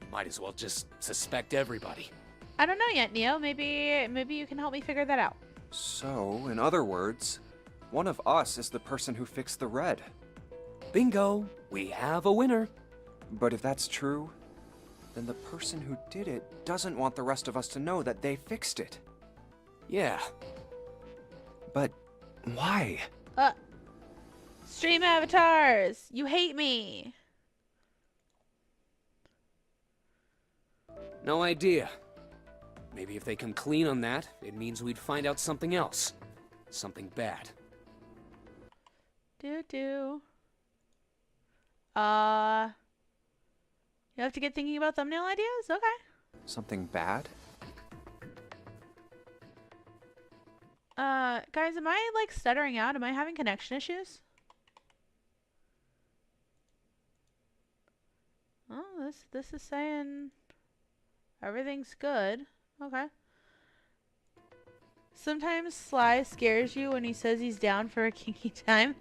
You might as well just suspect everybody. I don't know yet, Neo. Maybe you can help me figure that out. So, in other words, one of us is the person who fixed the red. Bingo! We have a winner. But if that's true, then the person who did it doesn't want the rest of us to know that they fixed it. Yeah. But why? Stream avatars! You hate me! No idea. Maybe if they come clean on that, it means we'd find out something else. Something bad. You have to get thinking about thumbnail ideas? Okay. Something bad? Guys, am I, like, stuttering out? Am I having connection issues? Oh, this is saying everything's good. Okay. Sometimes Sly scares you when he says he's down for a kinky time.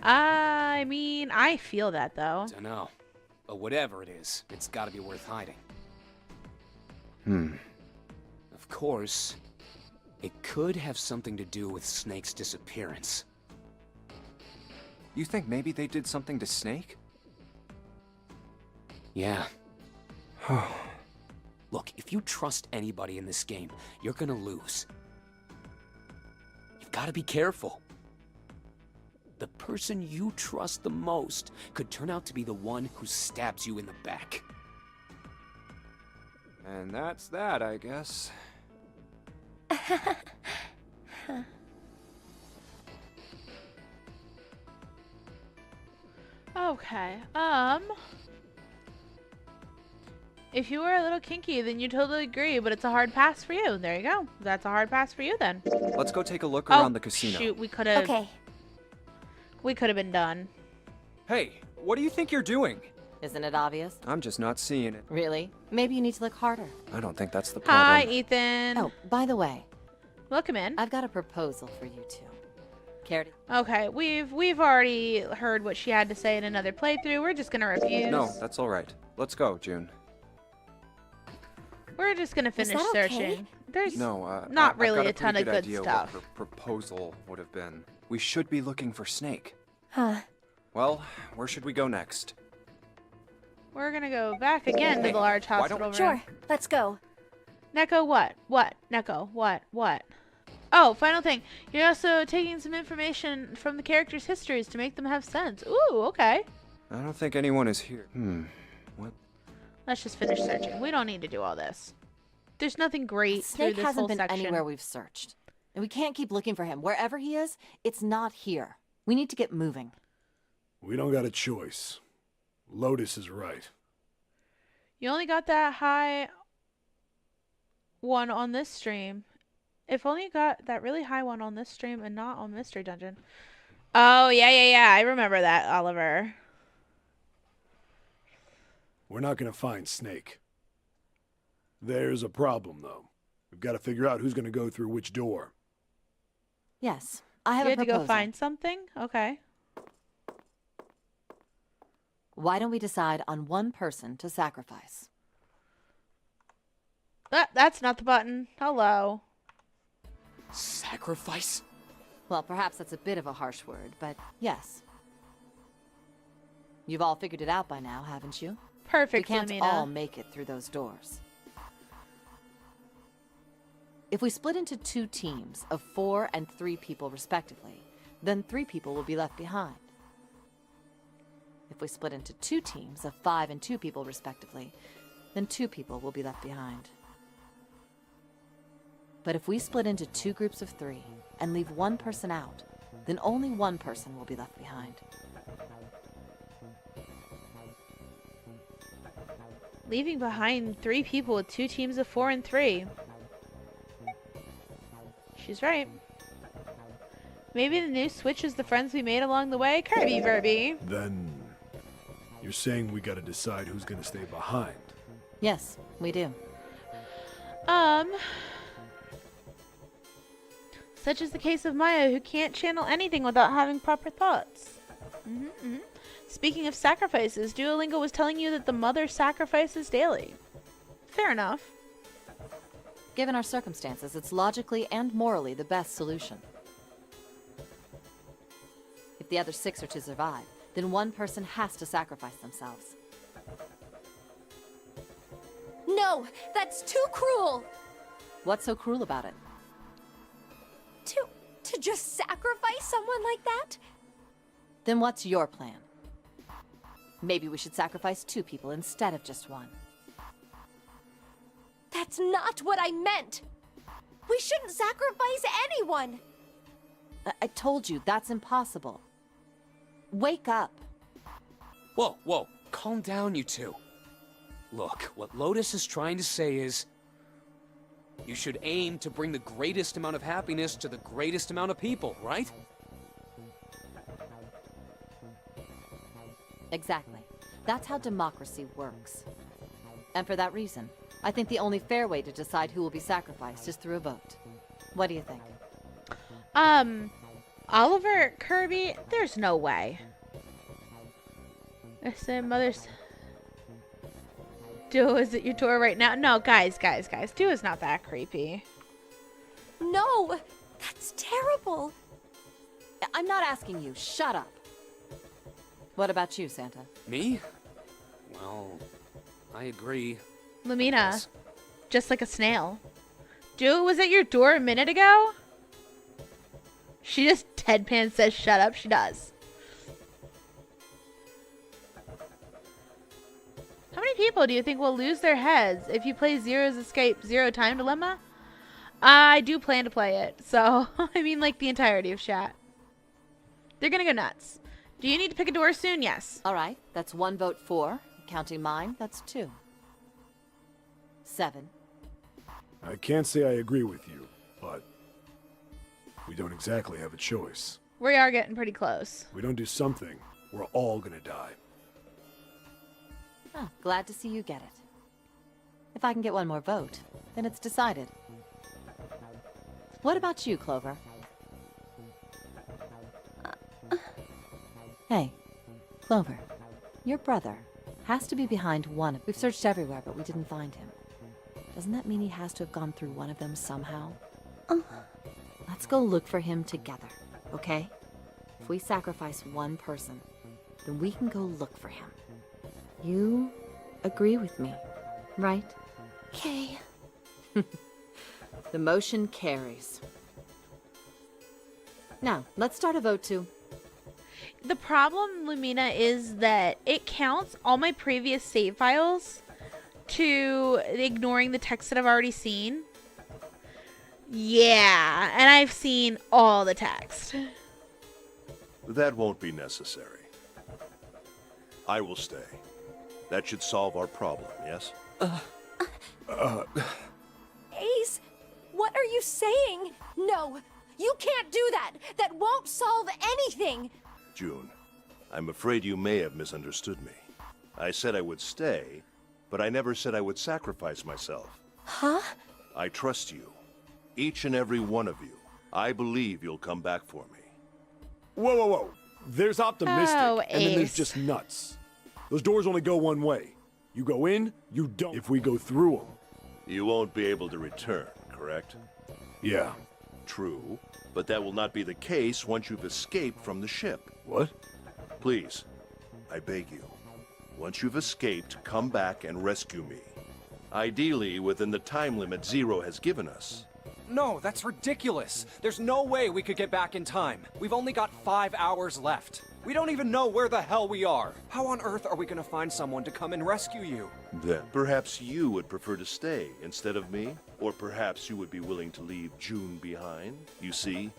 I mean, I feel that, though. Dunno. But whatever it is, it's gotta be worth hiding. Of course, it could have something to do with Snake's disappearance. You think maybe they did something to Snake? Yeah. Look, if you trust anybody in this game, you're gonna lose. You've gotta be careful. The person you trust the most could turn out to be the one who stabs you in the back. And that's that, I guess. Okay. If you were a little kinky, then you totally agree, but it's a hard pass for you. There you go. That's a hard pass for you then. Let's go take a look Oh, around the casino. shoot, we could have Okay. been done. Hey, what do you think you're doing? Isn't it obvious? I'm just not seeing it. Really? Maybe you need to look harder. I don't think that's the Hi, problem. Ethan. Oh, by the way, Welcome in. I've got a proposal for you two. Care to... Okay, we've already heard what she had to say in another playthrough. We're just gonna refuse. No, that's all right. Let's go, June. We're just gonna finish that okay? searching. There's No, not I've really got a ton of pretty good idea stuff. What her proposal would have been. We should be looking for Snake. Huh. Well, where should we go next? We're gonna go back again to Hey, the large why hospital don't- room. Sure, let's go. Neko, what? What? Neko, what? What? Oh, final thing. You're also taking some information from the characters' histories to make them have sense. Ooh, okay. I don't think anyone is here. What? Let's just finish searching. We don't need to do all this. There's nothing great through Snake this hasn't whole been section. anywhere we've searched. And we can't keep looking for him. Wherever he is, it's not here. We need to get moving. We don't got a choice. Lotus is right. You only got that high one on this stream. If only you got that really high one on this stream and not on Mystery Dungeon. Oh, yeah. I remember that, Oliver. We're not gonna find Snake. There's a problem, though. We've got to figure out who's gonna go through which door. Yes, I have You a had to proposal. go find something? Okay. Why don't we decide on one person to sacrifice? That's not the button. Hello. Sacrifice? Well, perhaps that's a bit of a harsh word, but yes. You've all figured it out by now, haven't you? Perfect, We can't Lumina. all make it through those doors. If we split into 2 teams of 4 and 3 people respectively, then 3 people will be left behind. If we split into 2 teams of 5 and 2 people respectively, then 2 people will be left behind. But if we split into 2 groups of 3 and leave 1 person out, then only 1 person will be left behind. Leaving behind 3 people with 2 teams of 4 and 3. She's right. Maybe the new switch is the friends we made along the way. Kirby Verby. Then you're saying we got to decide who's gonna stay behind. Yes, we do. Such is the case of Maya, who can't channel anything without having proper thoughts. Speaking of sacrifices, Duolingo was telling you that the mother sacrifices daily. Fair enough. Given our circumstances, it's logically and morally the best solution. If the other 6 are to survive, then 1 person has to sacrifice themselves. No, that's too cruel. What's so cruel about it? To just sacrifice someone like that? Then what's your plan? Maybe we should sacrifice 2 people instead of just 1. That's not what I meant. We shouldn't sacrifice anyone. I told you, that's impossible. Wake up. Whoa. Calm down, you two. Look, what Lotus is trying to say is... you should aim to bring the greatest amount of happiness to the greatest amount of people, right? Exactly. That's how democracy works. And for that reason, I think the only fair way to decide who will be sacrificed is through a vote. What do you think? Oliver, Kirby, there's no way. I said, mother's... Duo is at your door right now. No, guys. Duo's not that creepy. No, that's terrible. I'm not asking you. Shut up. What about you, Santa? Me? Well, I agree. Lumina, just like a snail. Duo was at your door a minute ago? She just deadpan says shut up. She does. How many people do you think will lose their heads if you play Zero's Escape Zero Time Dilemma? I do plan to play it, so I mean like the entirety of chat. They're gonna go nuts. Do you need to pick a door soon? Yes. All right, that's 1 vote for. Counting mine, that's 2. 7. I can't say I agree with you, but we don't exactly have a choice. We are getting pretty close. If we don't do something, we're all gonna die. Oh, glad to see you get it. If I can get one more vote, then it's decided. What about you, Clover? Hey, Clover, your brother has to be behind one of... We've searched everywhere, but we didn't find him. Doesn't that mean he has to have gone through one of them somehow? Let's go look for him together, okay? If we sacrifice one person, then we can go look for him. You agree with me, right? Okay. The motion carries. Now, let's start a vote to... The problem, Lumina, is that it counts all my previous save files to ignoring the text that I've already seen. Yeah, and I've seen all the text. That won't be necessary. I will stay. That should solve our problem, yes? Ace, what are you saying? No, you can't do that. That won't solve anything. June, I'm afraid you may have misunderstood me. I said I would stay, but I never said I would sacrifice myself. Huh? I trust you. Each and every one of you. I believe you'll come back for me. Whoa, whoa, whoa. There's optimistic, Oh, and then there's Ace. just nuts. Those doors only go one way. You go in, you don't. If we go through them. You won't be able to return, correct? Yeah. True, but that will not be the case once you've escaped from the ship. What? Please, I beg you. Once you've escaped, come back and rescue me. Ideally, within the time limit Zero has given us. No, that's ridiculous. There's no way we could get back in time. We've only got 5 hours left. We don't even know where the hell we are. How on earth are we gonna find someone to come and rescue you? Then perhaps you would prefer to stay instead of me? Or perhaps you would be willing to leave June behind? You see,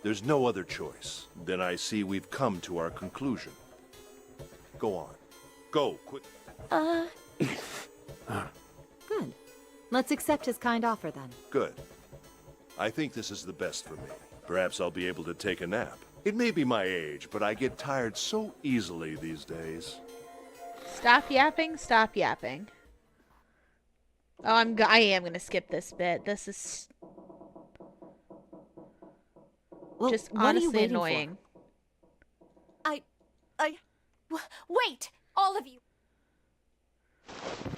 there's no other choice. Then I see we've come to our conclusion. Go on. Go, quick. Good. Let's accept his kind offer, then. Good. I think this is the best for me. Perhaps I'll be able to take a nap. It may be my age, but I get tired so easily these days. Stop yapping, stop yapping. Oh, I am gonna skip this bit. This is Well, just what are you honestly waiting for? annoying. Wait, all of you.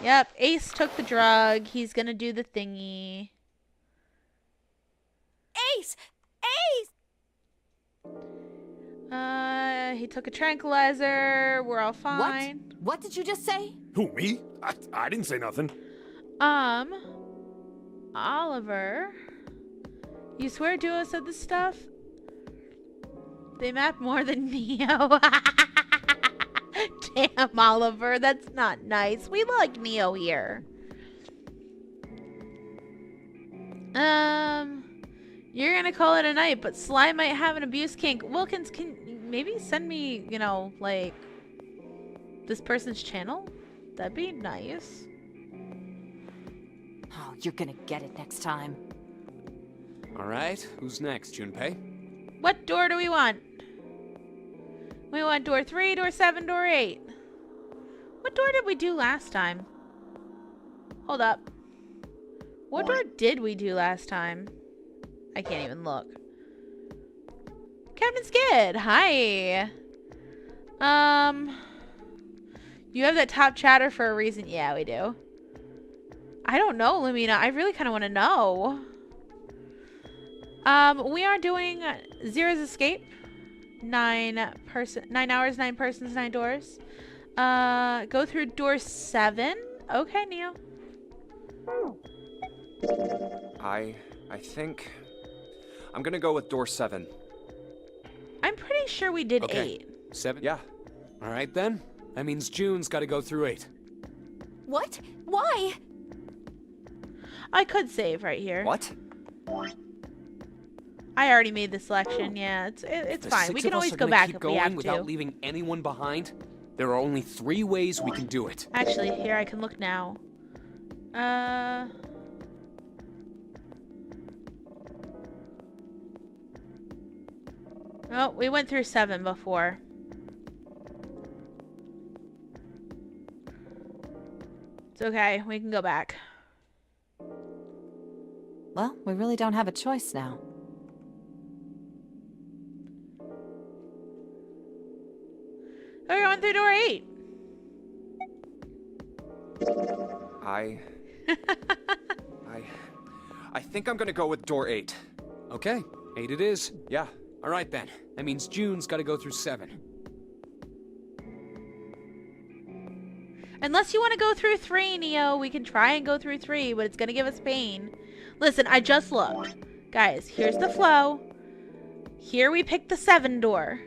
Yep, Ace took the drug. He's gonna do the thingy. Ace! Ace! He took a tranquilizer. We're all fine. What did you just say? Who, me? I didn't say nothing. Oliver. You swear Duo said this stuff? They map more than Neo. Damn, Oliver, that's not nice. We like Neo here. You're gonna call it a night, but Sly might have an abuse kink. Wilkins, can maybe send me, you know, like, this person's channel? That'd be nice. Oh, you're gonna get it next time. All right, who's next, Junpei? What door do we want? We want door 3, door 7, door 8. What door did we do last time? Hold up. What door did we do last time? I can't even look. Captain Skid, hi. You have that top chatter for a reason. Yeah, we do. I don't know, Lumina. I really kind of want to know. We are doing Zero's Escape. 9 hours, 9 persons, 9 doors. Go through door 7. Okay, Neo. I think I'm gonna go with door 7. I'm pretty sure we did Okay. 8. 7? Yeah. All right, then. That means June's got to go through 8. What? Why? I could save right here. What? I already made the selection. Yeah, it's The fine. six We of can us always are go gonna back keep if we going have without to. leaving anyone behind. There are only 3 ways we can do it. Actually, here I can look now. Oh, we went through 7 before. It's okay. We can go back. Well, we really don't have a choice now. We're going through door 8. I think I'm gonna go with door 8. Okay, 8 it is. Yeah. All right then. That means June's got to go through 7. Unless you want to go through 3, Neo, we can try and go through 3, but it's going to give us pain. Listen, I just looked. Guys, here's the flow. Here we picked the 7 door.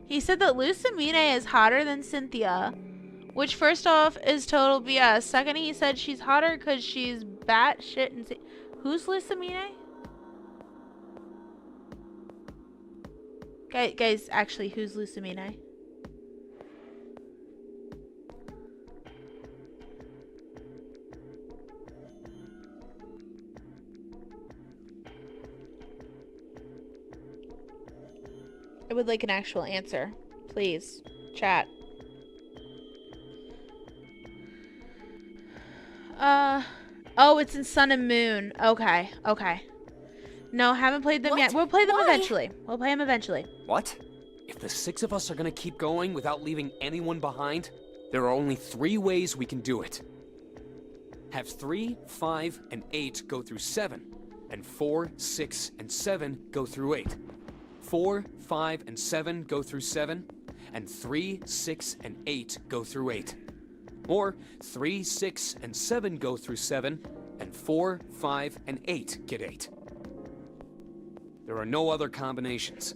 He said that Lusamine is hotter than Cynthia, which first off is total BS. Second, he said she's hotter because she's batshit insane. Who's Lusamine? Guys, actually, who's Lusamine? I would like an actual answer. Please. Chat. Oh, it's in Sun and Moon. Okay, okay. No, haven't played them yet. We'll play them eventually. We'll play them eventually. What? If the 6 of us are gonna keep going without leaving anyone behind, there are only 3 ways we can do it. Have 3, 5, and 8 go through 7, and 4, 6, and 7 go through 8. 4, 5, and 7 go through 7, and 3, 6, and 8 go through 8. Or 3, 6, and 7 go through 7, and 4, 5, and 8 get 8. There are no other combinations.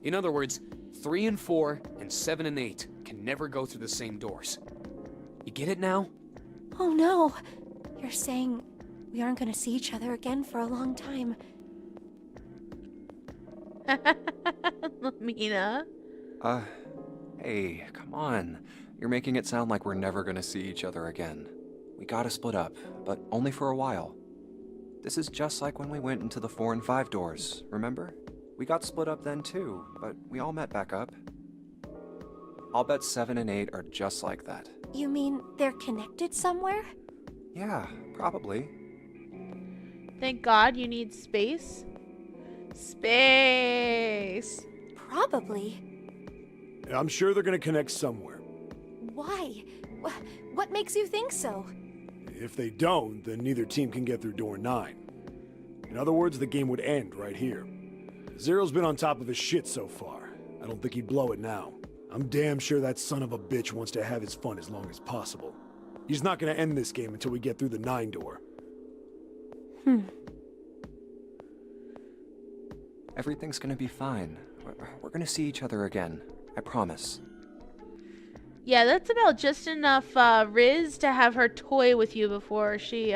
In other words, 3 and 4 and 7 and 8 can never go through the same doors. You get it now? Oh no! You're saying we aren't gonna see each other again for a long time. Mina. Hey, come on. You're making it sound like we're never gonna see each other again. We gotta split up, but only for a while. This is just like when we went into the 4 and 5 doors, remember? We got split up then too, but we all met back up. I'll bet 7 and 8 are just like that. You mean they're connected somewhere? Yeah, probably. Thank God you need space. Space. Probably. I'm sure they're gonna connect somewhere. Why? What makes you think so? If they don't, then neither team can get through door 9. In other words, the game would end right here. Zero's been on top of his shit so far. I don't think he'd blow it now. I'm damn sure that son of a bitch wants to have his fun as long as possible. He's not gonna end this game until we get through the 9 door. Everything's gonna be fine. We're gonna see each other again. I promise. Yeah, that's about just enough Riz to have her toy with you before she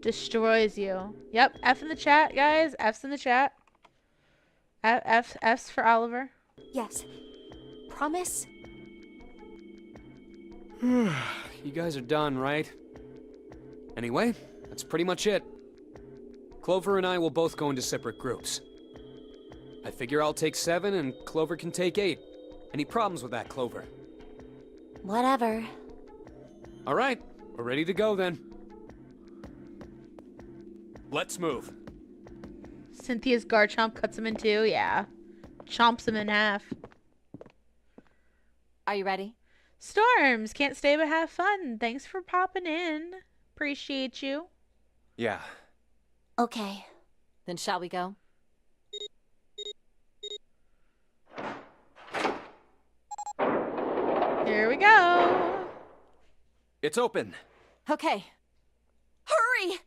destroys you. Yep, F in the chat, guys. F's in the chat. F's for Oliver. Yes. Promise? You guys are done, right? Anyway, that's pretty much it. Clover and I will both go into separate groups. I figure I'll take 7 and Clover can take 8. Any problems with that, Clover? Whatever. All right, we're ready to go then. Let's move. Cynthia's Garchomp cuts him in 2. Yeah. Chomps him in half. Are you ready? Storms, can't stay but have fun. Thanks for popping in. Appreciate you. Yeah. Okay. Then shall we go? Here we go. It's open. Okay. Hurry!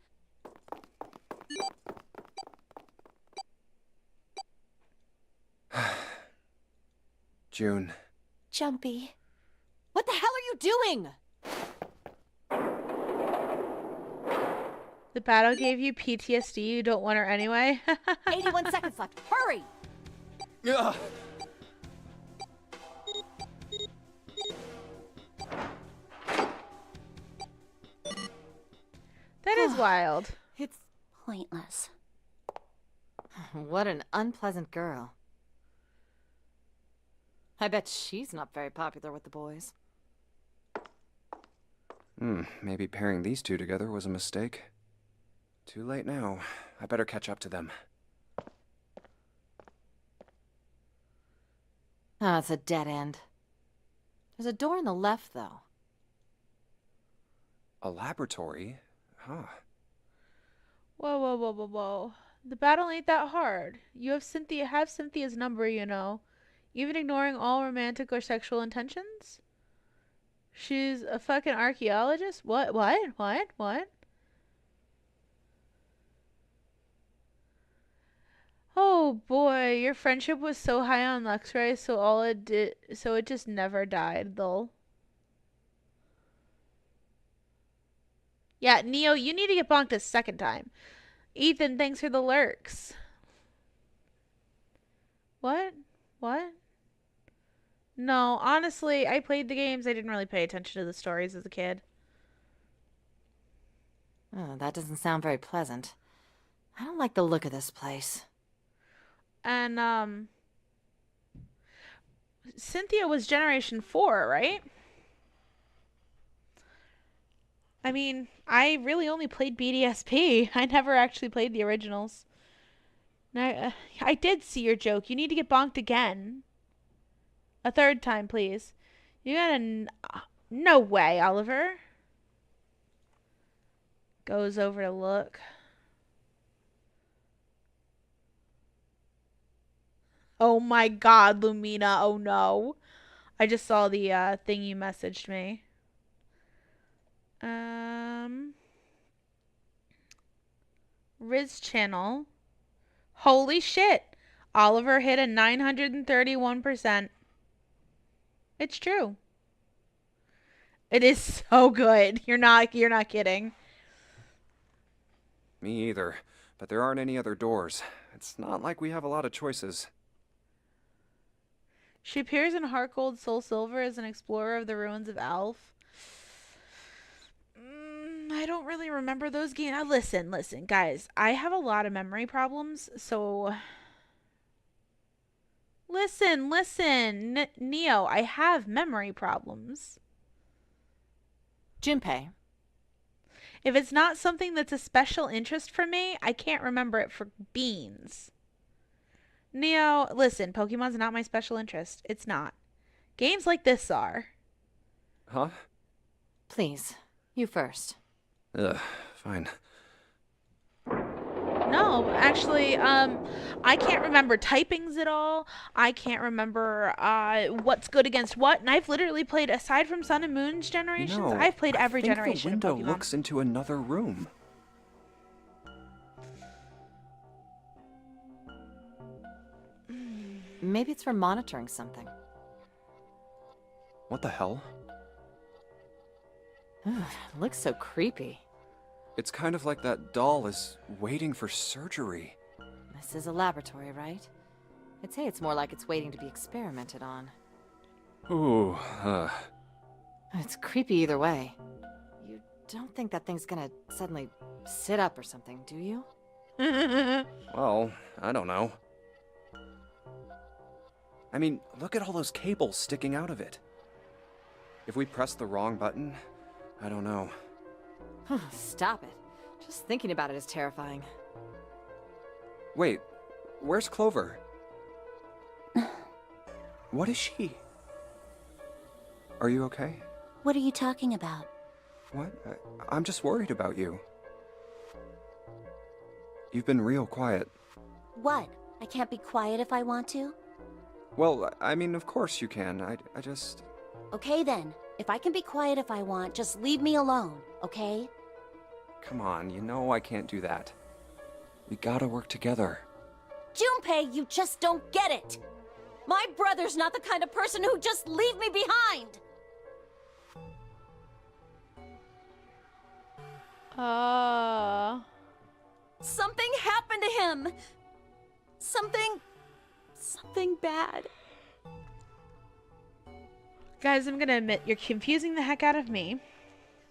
June. Jumpy. What the hell are you doing? The battle gave you PTSD. You don't want her anyway. 81 seconds left. Hurry! Ugh. That is wild. It's... Pointless. What an unpleasant girl. I bet she's not very popular with the boys. Maybe pairing these two together was a mistake. Too late now. I better catch up to them. Ah, it's a dead end. There's a door on the left, though. A laboratory? Huh. Whoa, whoa, whoa, whoa, whoa. The battle ain't that hard. You have Cynthia's number, you know. Even ignoring all romantic or sexual intentions? She's a fucking archaeologist? What? Oh boy, your friendship was so high on Luxray, so it just never died, though. Yeah, Neo, you need to get bonked a second time. Ethan, thanks for the lurks. What? No, honestly, I played the games. I didn't really pay attention to the stories as a kid. Oh, that doesn't sound very pleasant. I don't like the look of this place. And, Cynthia was Generation 4, right? I mean, I really only played BDSP. I never actually played the originals. Now, I did see your joke. You need to get bonked again. A third time, please. You gotta... No way, Oliver. Goes over to look. Oh my god, Lumina. Oh no. I just saw the thing you messaged me. Riz channel. Holy shit. Oliver hit a 931%. It's true. It is so good. You're not kidding. Me either. But there aren't any other doors. It's not like we have a lot of choices. She appears in Heart Gold Soul Silver as an explorer of the ruins of Alf. I don't really remember those games. Listen, guys. I have a lot of memory problems, so... Listen. Neo, I have memory problems. Junpei. If it's not something that's a special interest for me, I can't remember it for beans. Neo, listen, Pokemon's not my special interest. It's not. Games like this are. Huh? Please, you first. Ugh, fine. No, actually, I can't remember typings at all. I can't remember what's good against what. And I've literally played, aside from Sun and Moon's generations, No, I've played every I think generation the of window Pokemon. looks into another room. Maybe it's for monitoring something. What the hell? Looks so creepy. It's kind of like that doll is waiting for surgery. This is a laboratory, right? I'd say it's more like it's waiting to be experimented on. Ooh, It's creepy either way. You don't think that thing's gonna suddenly sit up or something, do you? Well, I don't know. I mean, look at all those cables sticking out of it. If we press the wrong button, I don't know. Stop it. Just thinking about it is terrifying. Wait, where's Clover? What is she? Are you okay? What are you talking about? What? I'm just worried about you. You've been real quiet. What? I can't be quiet if I want to? Well, I mean, of course you can. I just... Okay then. If I can be quiet if I want, just leave me alone, okay? Come on, you know I can't do that. We gotta work together. Junpei, you just don't get it! My brother's not the kind of person who'd just leave me behind! Something happened to him. Something bad. Guys, I'm gonna admit, you're confusing the heck out of me.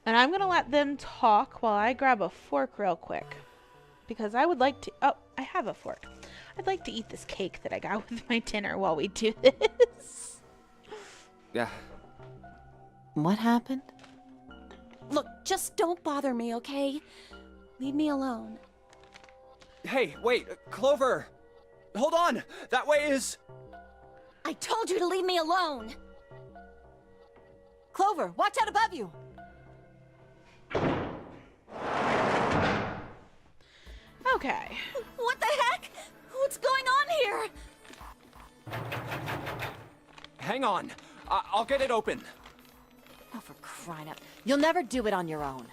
And I'm gonna let them talk while I grab a fork real quick. Because I would like to... Oh, I have a fork. I'd like to eat this cake that I got with my dinner while we do this. Yeah. What happened? Look, just don't bother me, okay? Leave me alone. Hey, wait, Clover! Hold on! That way is... I told you to leave me alone! Clover, watch out above you! Okay. What the heck? What's going on here? Hang on. I'll get it open. Oh, for crying out. You'll never do it on your own.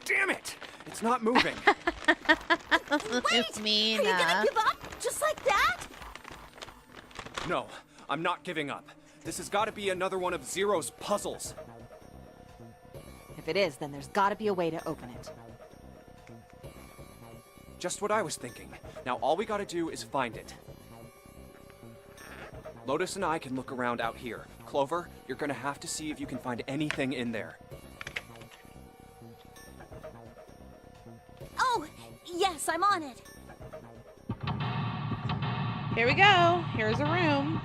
Damn it! It's not moving. It's me, Are you gonna give up? Just like that? No, I'm not giving up. This has got to be another one of Zero's puzzles. If it is, then there's gotta be a way to open it. Just what I was thinking. Now all we gotta do is find it. Lotus and I can look around out here. Clover, you're gonna have to see if you can find anything in there. Oh, yes, I'm on it. Here we go. Here's a room.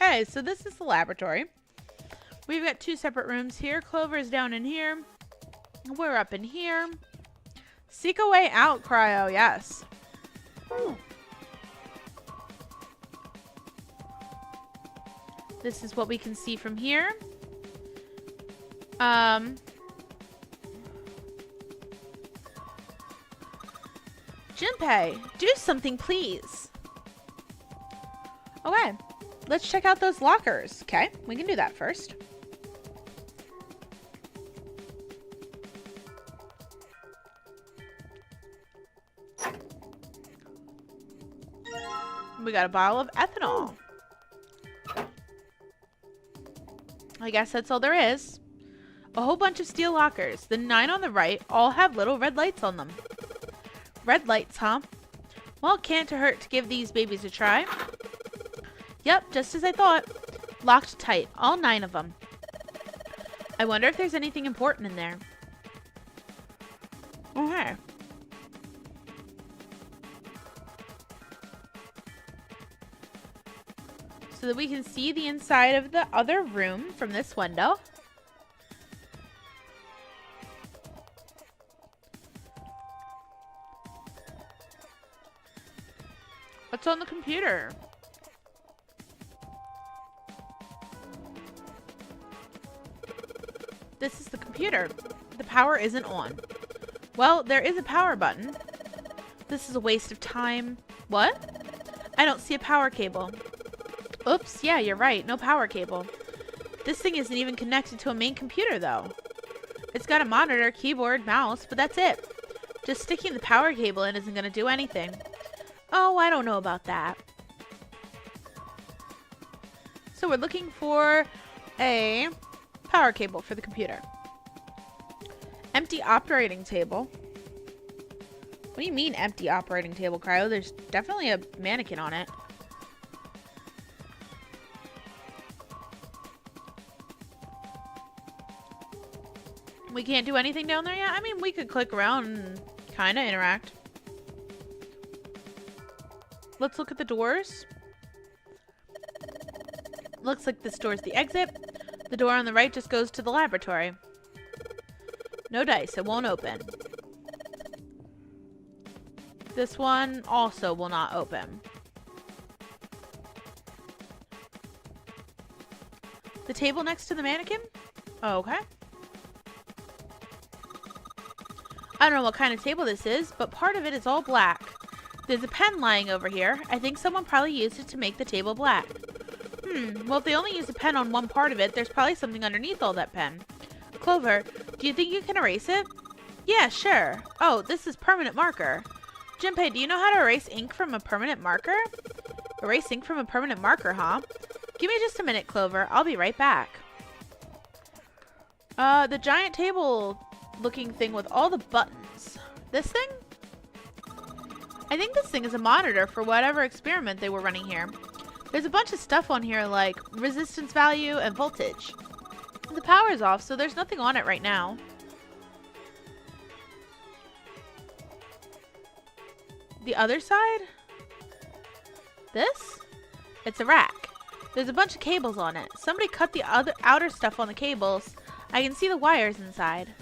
Okay, so this is the laboratory. We've got two separate rooms here. Clover's down in here. We're up in here. Seek a way out, Cryo. Yes. This is what we can see from here. Junpei, do something, please. Okay, let's check out those lockers. Okay, we can do that first. We got a bottle of ethanol. I guess that's all there is. A whole bunch of steel lockers. The 9 on the right all have little red lights on them. Red lights, huh? Well, it can't hurt to give these babies a try. Yep, just as I thought. Locked tight, all 9 of them. I wonder if there's anything important in there. Okay. So that we can see the inside of the other room from this window. What's on the computer? This is the computer. The power isn't on. Well, there is a power button. This is a waste of time. What? I don't see a power cable. Oops, yeah, you're right. No power cable. This thing isn't even connected to a main computer, though. It's got a monitor, keyboard, mouse, but that's it. Just sticking the power cable in isn't going to do anything. Oh, I don't know about that. So we're looking for a power cable for the computer. Empty operating table. What do you mean empty operating table, Cryo? There's definitely a mannequin on it. We can't do anything down there yet? I mean, we could click around and kind of interact. Let's look at the doors. Looks like this door's the exit. The door on the right just goes to the laboratory. No dice, it won't open. This one also will not open. The table next to the mannequin? Oh, okay. I don't know what kind of table this is, but part of it is all black. There's a pen lying over here. I think someone probably used it to make the table black. Well, if they only use a pen on one part of it, there's probably something underneath all that pen. Clover, do you think you can erase it? Yeah, sure. Oh, this is permanent marker. Junpei, do you know how to erase ink from a permanent marker? Erase ink from a permanent marker, huh? Give me just a minute, Clover. I'll be right back. The giant table-looking thing with all the buttons. This thing? I think this thing is a monitor for whatever experiment they were running here. There's a bunch of stuff on here like resistance value and voltage. The power's off, so there's nothing on it right now. The other side? This? It's a rack. There's a bunch of cables on it. Somebody cut the outer stuff on the cables. I can see the wires inside.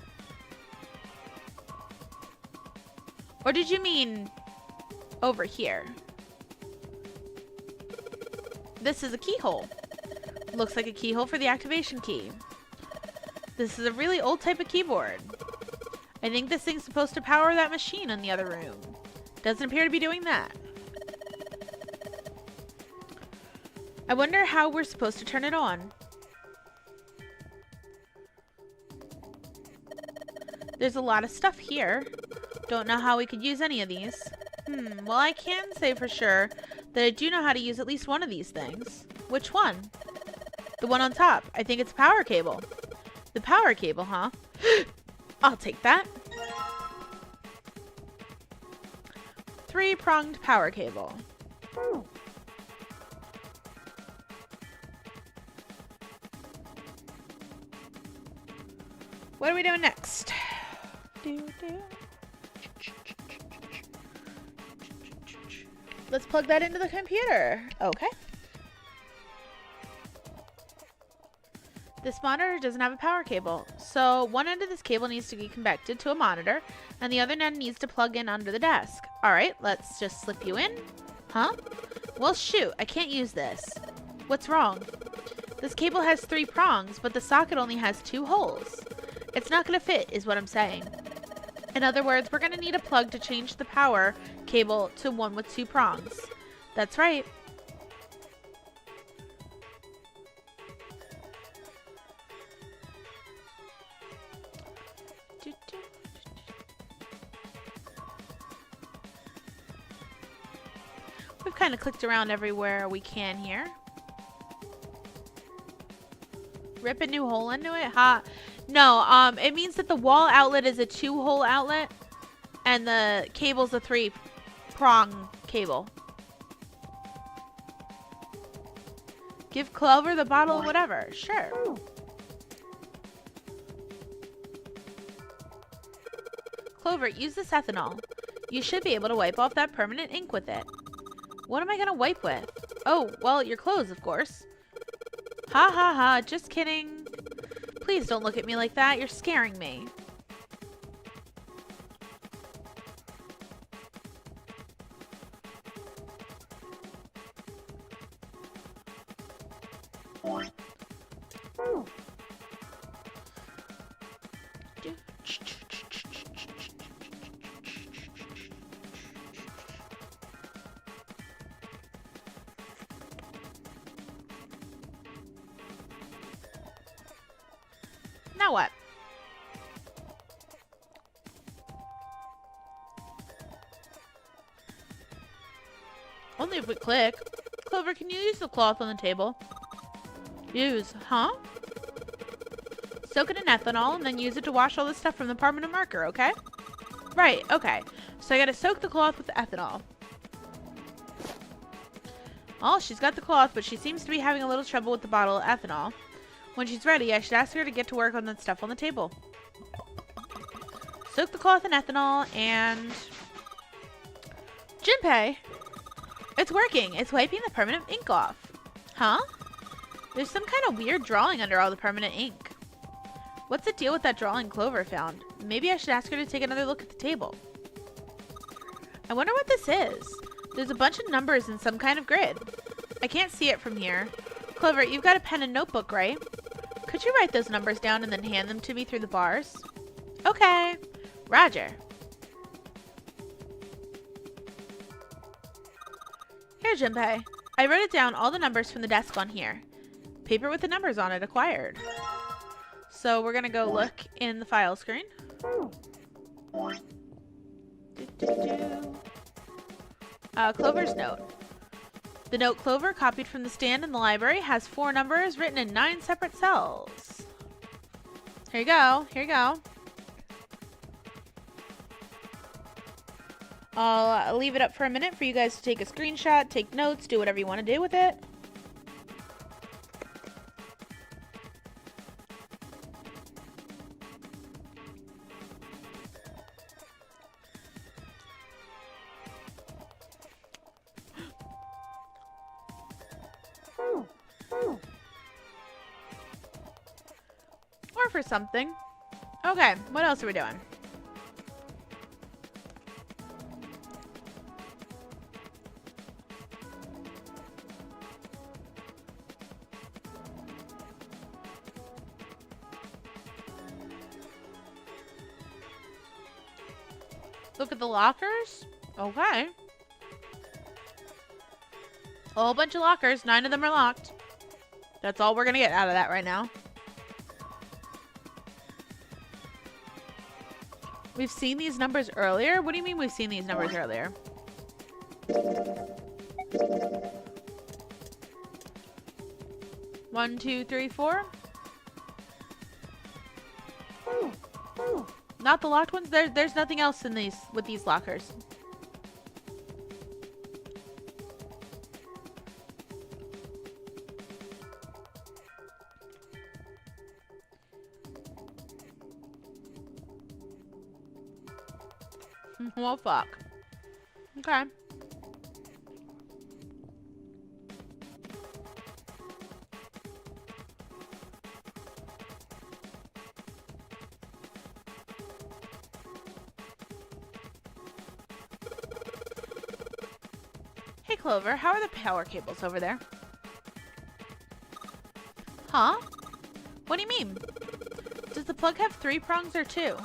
Or did you mean over here? This is a keyhole. Looks like a keyhole for the activation key. This is a really old type of keyboard. I think this thing's supposed to power that machine in the other room. Doesn't appear to be doing that. I wonder how we're supposed to turn it on. There's a lot of stuff here. Don't know how we could use any of these. Well, I can say for sure that I do know how to use at least one of these things. Which one? The one on top. I think it's a power cable. The power cable, huh? I'll take that. 3-pronged power cable. What are we doing next? Let's plug that into the computer. Okay. This monitor doesn't have a power cable, so one end of this cable needs to be connected to a monitor, and the other end needs to plug in under the desk. Alright, let's just slip you in. Huh? Well, shoot, I can't use this. What's wrong? This cable has 3 prongs, but the socket only has 2 holes. It's not going to fit, is what I'm saying. In other words, we're going to need a plug to change the power cable to one with 2 prongs. That's right. We've kind of clicked around everywhere we can here. Rip a new hole into it? Ha. No, it means that the wall outlet is a 2-hole outlet and the cable's a 3-prong cable. Give Clover the bottle of whatever. Sure. Clover, use this ethanol. You should be able to wipe off that permanent ink with it. What am I gonna wipe with? Oh, well, your clothes, of course. Ha ha ha, just kidding. Please don't look at me like that. You're scaring me. Now what? Only if we click. Clover, can you use the cloth on the table? Use, huh? Soak it in ethanol and then use it to wash all the stuff from the permanent marker, okay? Right, okay. So I gotta soak the cloth with ethanol. Oh, she's got the cloth, but she seems to be having a little trouble with the bottle of ethanol. When she's ready, I should ask her to get to work on that stuff on the table. Soak the cloth in ethanol and... Junpei! It's working! It's wiping the permanent ink off. Huh? There's some kind of weird drawing under all the permanent ink. What's the deal with that drawing Clover found? Maybe I should ask her to take another look at the table. I wonder what this is. There's a bunch of numbers in some kind of grid. I can't see it from here. Clover, you've got a pen and notebook, right? Could you write those numbers down and then hand them to me through the bars? Okay. Roger. Here, Junpei. I wrote it down, all the numbers from the desk on here. Paper with the numbers on it acquired. So we're gonna go look in the file screen. Clover's note. The note Clover copied from the stand in the library has 4 numbers written in 9 separate cells. Here you go. Here you go. I'll leave it up for a minute for you guys to take a screenshot, take notes, do whatever you want to do with it. Or for something. Okay, what else are we doing? Look at the lockers. Okay. A whole bunch of lockers. 9 of them are locked. That's all we're gonna get out of that right now. We've seen these numbers earlier? What do you mean we've seen these numbers earlier? One, two, three, 4. Not the locked ones. There's nothing else in these with these lockers. Well, fuck. Okay. Hey, Clover, how are the power cables over there? Huh? What do you mean? Does the plug have 3 prongs or 2?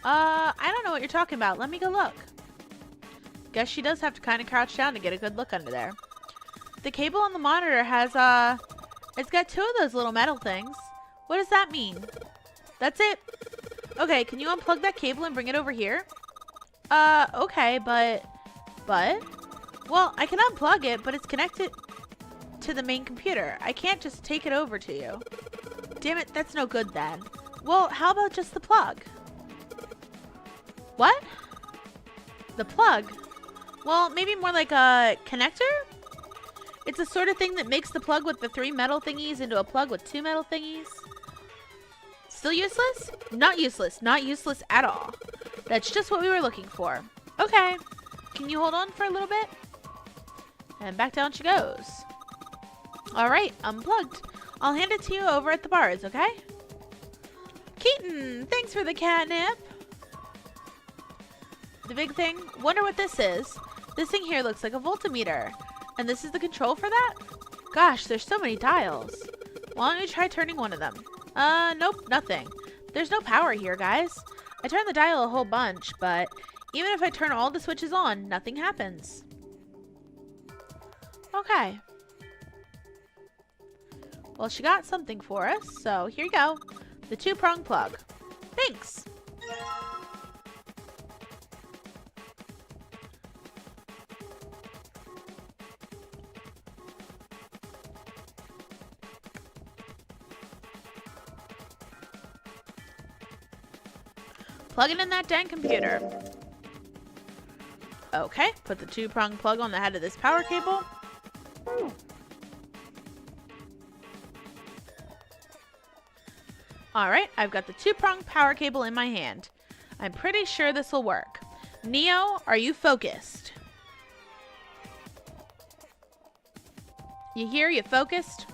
I don't know what you're talking about. Let me go look. Guess she does have to kind of crouch down to get a good look under there. The cable on the monitor has, it's got 2 of those little metal things. What does that mean? That's it? Okay, can you unplug that cable and bring it over here? Okay, but? Well, I can unplug it, but it's connected to the main computer. I can't just take it over to you. Damn it, that's no good then. Well, how about just the plug? What? The plug? Well, maybe more like a connector? It's the sort of thing that makes the plug with the 3 metal thingies into a plug with 2 metal thingies. Still useless? Not useless. Not useless at all. That's just what we were looking for. Okay. Can you hold on for a little bit? And back down she goes. Alright, unplugged. I'll hand it to you over at the bars, okay? Keaton, thanks for the catnip. The big thing? Wonder what this is. This thing here looks like a voltmeter. And this is the control for that? Gosh, there's so many dials. Why don't you try turning one of them? Nope, nothing. There's no power here, guys. I turned the dial a whole bunch, but even if I turn all the switches on, nothing happens. Okay. Well, she got something for us, so here you go. The 2-prong plug. Thanks. Plug it in that dang computer. Okay, put the 2-prong plug on the head of this power cable. Alright, I've got the 2-prong power cable in my hand. I'm pretty sure this will work. Neo, are you focused? You here? You focused?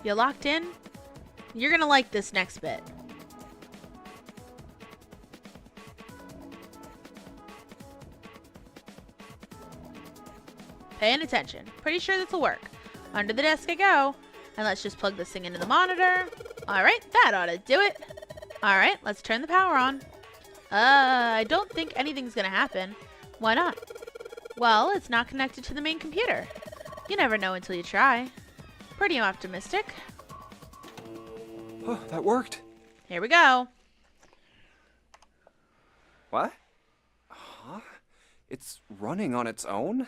You locked in? You're gonna like this next bit. Paying attention. Pretty sure this will work. Under the desk I go. And let's just plug this thing into the monitor. Alright, that ought to do it. Alright, let's turn the power on. I don't think anything's gonna happen. Why not? Well, it's not connected to the main computer. You never know until you try. Pretty optimistic. Oh, that worked. Here we go. What? Huh? It's running on its own?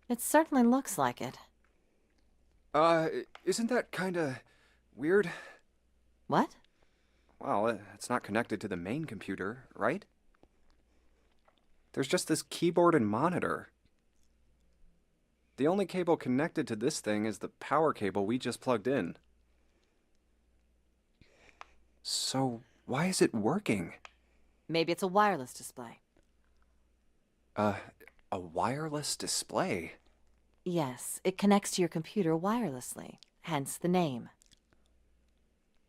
It certainly looks like it. Isn't that kinda weird? What? Well, it's not connected to the main computer, right? There's just this keyboard and monitor. The only cable connected to this thing is the power cable we just plugged in. So, why is it working? Maybe it's a wireless display. A wireless display? Yes, it connects to your computer wirelessly, hence the name.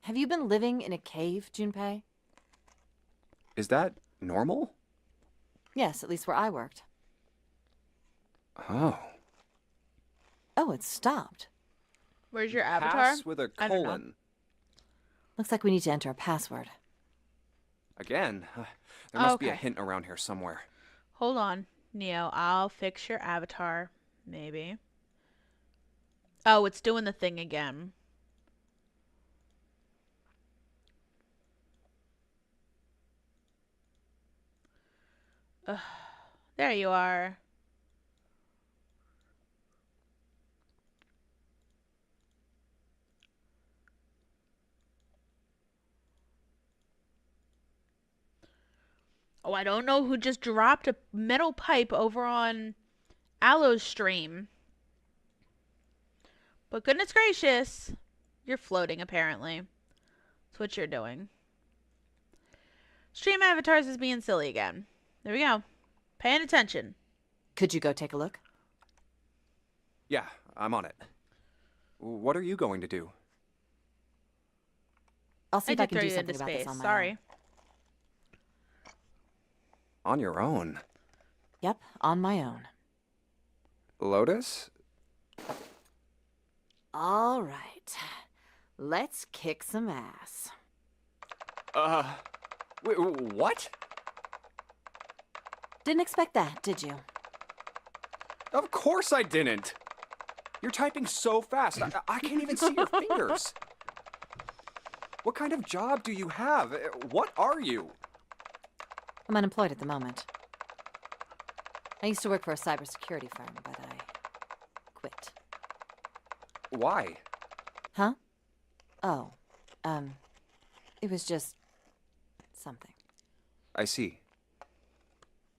Have you been living in a cave, Junpei? Is that normal? Yes, at least where I worked. Oh. Oh, it stopped. Where's your avatar? Pass with a I don't know. colon. Looks like we need to enter a password. Again? There must be a Okay. hint around here somewhere. Hold on, Neo. I'll fix your avatar. Maybe. Oh, it's doing the thing again. Ugh. There you are. Oh, I don't know who just dropped a metal pipe over on Aloe's stream. But goodness gracious, you're floating apparently. That's what you're doing. Stream avatars is being silly again. There we go. Paying attention. Could you go take a look? Yeah, I'm on it. What are you going to do? I'll see I if I did can throw do you something into about space. this on my Sorry. own. On your own? Yep, on my own. Lotus? All right. Let's kick some ass. Wait, what? Didn't expect that, did you? Of course I didn't. You're typing so fast. I can't even see your fingers. What kind of job do you have? What are you? I'm unemployed at the moment. I used to work for a cybersecurity firm, but I quit. Why? Huh? Oh, it was just something. I see.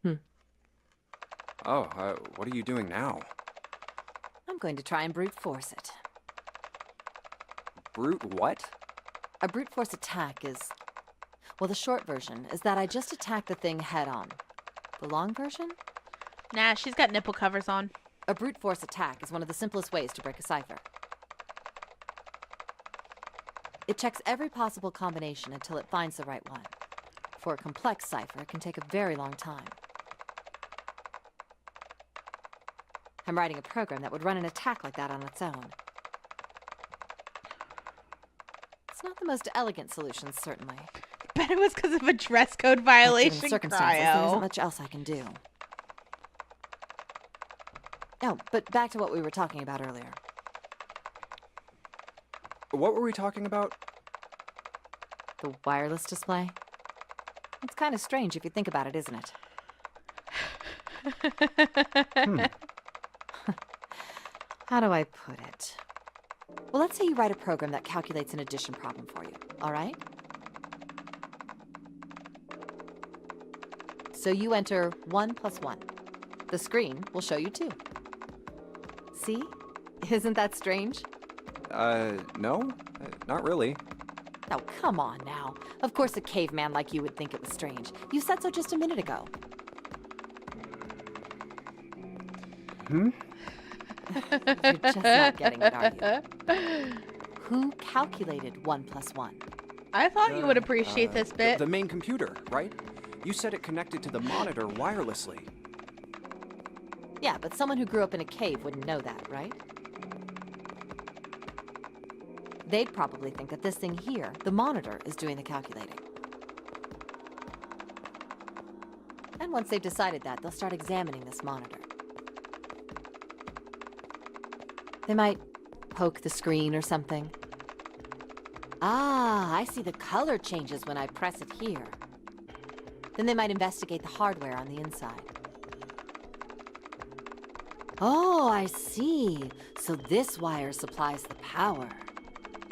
Hmm. Oh, what are you doing now? I'm going to try and brute force it. Brute what? A brute force attack is... Well, the short version is that I just attack the thing head on. The long version? Nah, she's got nipple covers on. A brute force attack is one of the simplest ways to break a cipher. It checks every possible combination until it finds the right one. For a complex cipher, it can take a very long time. I'm writing a program that would run an attack like that on its own. It's not the most elegant solution, certainly. Bet it was because of a dress code But violation, given the circumstances, there isn't cryo. much else I can do. Oh, but back to what we were talking about earlier. What were we talking about? The wireless display? It's kind of strange if you think about it, isn't it? How do I put it? Well, let's say you write a program that calculates an addition problem for you, all right? So you enter 1 plus 1. The screen will show you 2. See? Isn't that strange? No? Not really. Oh, come on now. Of course a caveman like you would think it was strange. You said so just a minute ago. Hmm? You're just not getting it, are you? Who calculated 1 plus 1? I thought you would appreciate this bit. The main computer, right? You said it connected to the monitor wirelessly. Yeah, but someone who grew up in a cave wouldn't know that, right? They'd probably think that this thing here, the monitor, is doing the calculating. And once they've decided that, they'll start examining this monitor. They might poke the screen or something. Ah, I see the color changes when I press it here. Then they might investigate the hardware on the inside. Oh, I see. So this wire supplies the power.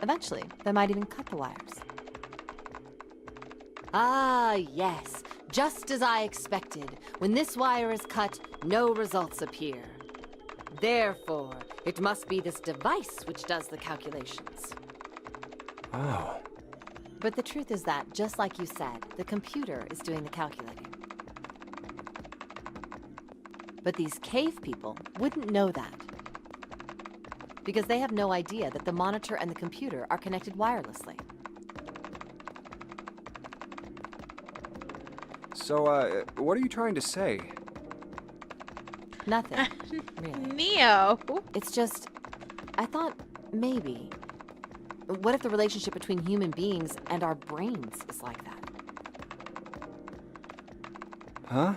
Eventually, they might even cut the wires. Ah, yes. Just as I expected. When this wire is cut, no results appear. Therefore, it must be this device which does the calculations. Oh. But the truth is that, just like you said, the computer is doing the calculating. But these cave people wouldn't know that. Because they have no idea that the monitor and the computer are connected wirelessly. So, what are you trying to say? Nothing, really. Neo. It's just, I thought maybe. What if the relationship between human beings and our brains is like that? Huh?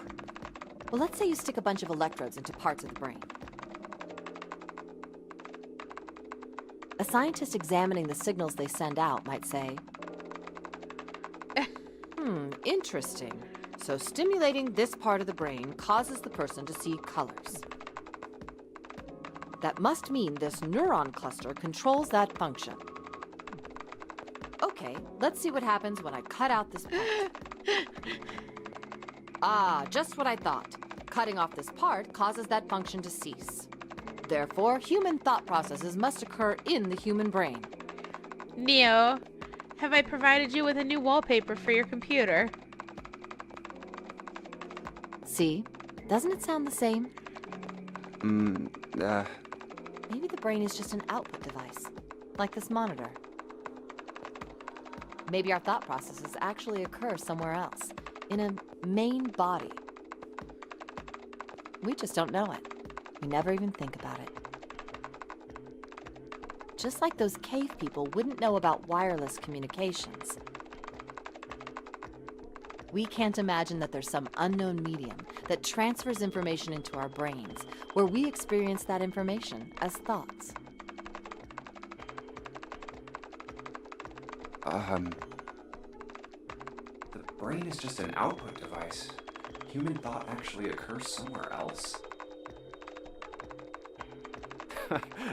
Well, let's say you stick a bunch of electrodes into parts of the brain. A scientist examining the signals they send out might say, interesting. So stimulating this part of the brain causes the person to see colors. That must mean this neuron cluster controls that function. Okay, let's see what happens when I cut out this part. Ah, just what I thought. Cutting off this part causes that function to cease. Therefore, human thought processes must occur in the human brain. Neo, have I provided you with a new wallpaper for your computer? See? Doesn't it sound the same? Maybe the brain is just an output device, like this monitor. Maybe our thought processes actually occur somewhere else, in a main body. We just don't know it. We never even think about it. Just like those cave people wouldn't know about wireless communications. We can't imagine that there's some unknown medium that transfers information into our brains, where we experience that information as thoughts. The brain is just an output device. Human thought actually occurs somewhere else.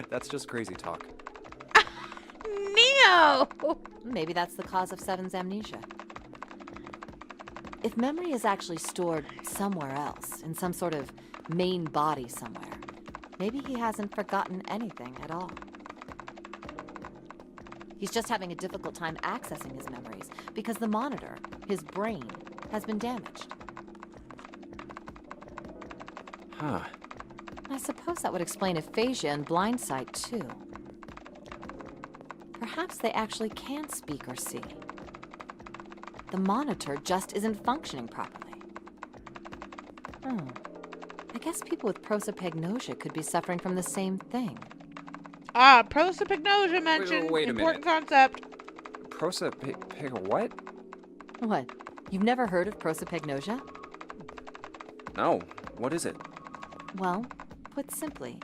That's just crazy talk. Neo! Maybe that's the cause of Seven's amnesia. If memory is actually stored somewhere else, in some sort of main body somewhere, maybe he hasn't forgotten anything at all. He's just having a difficult time accessing his memories because the monitor, his brain, has been damaged. Huh. I suppose that would explain aphasia and blind sight, too. Perhaps they actually can speak or see. The monitor just isn't functioning properly. I guess people with prosopagnosia could be suffering from the same thing. Ah, prosopagnosia mentioned. Wait a Important minute. concept. What? What? You've never heard of prosopagnosia? No. What is it? Well, put simply,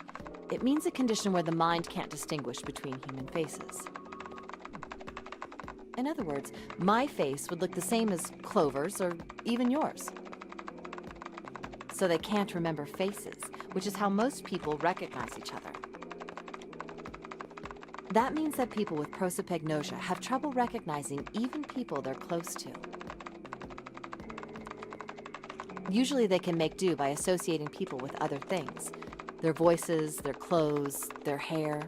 it means a condition where the mind can't distinguish between human faces. In other words, my face would look the same as Clover's or even yours. So they can't remember faces, which is how most people recognize each other. That means that people with prosopagnosia have trouble recognizing even people they're close to. Usually they can make do by associating people with other things. Their voices, their clothes, their hair.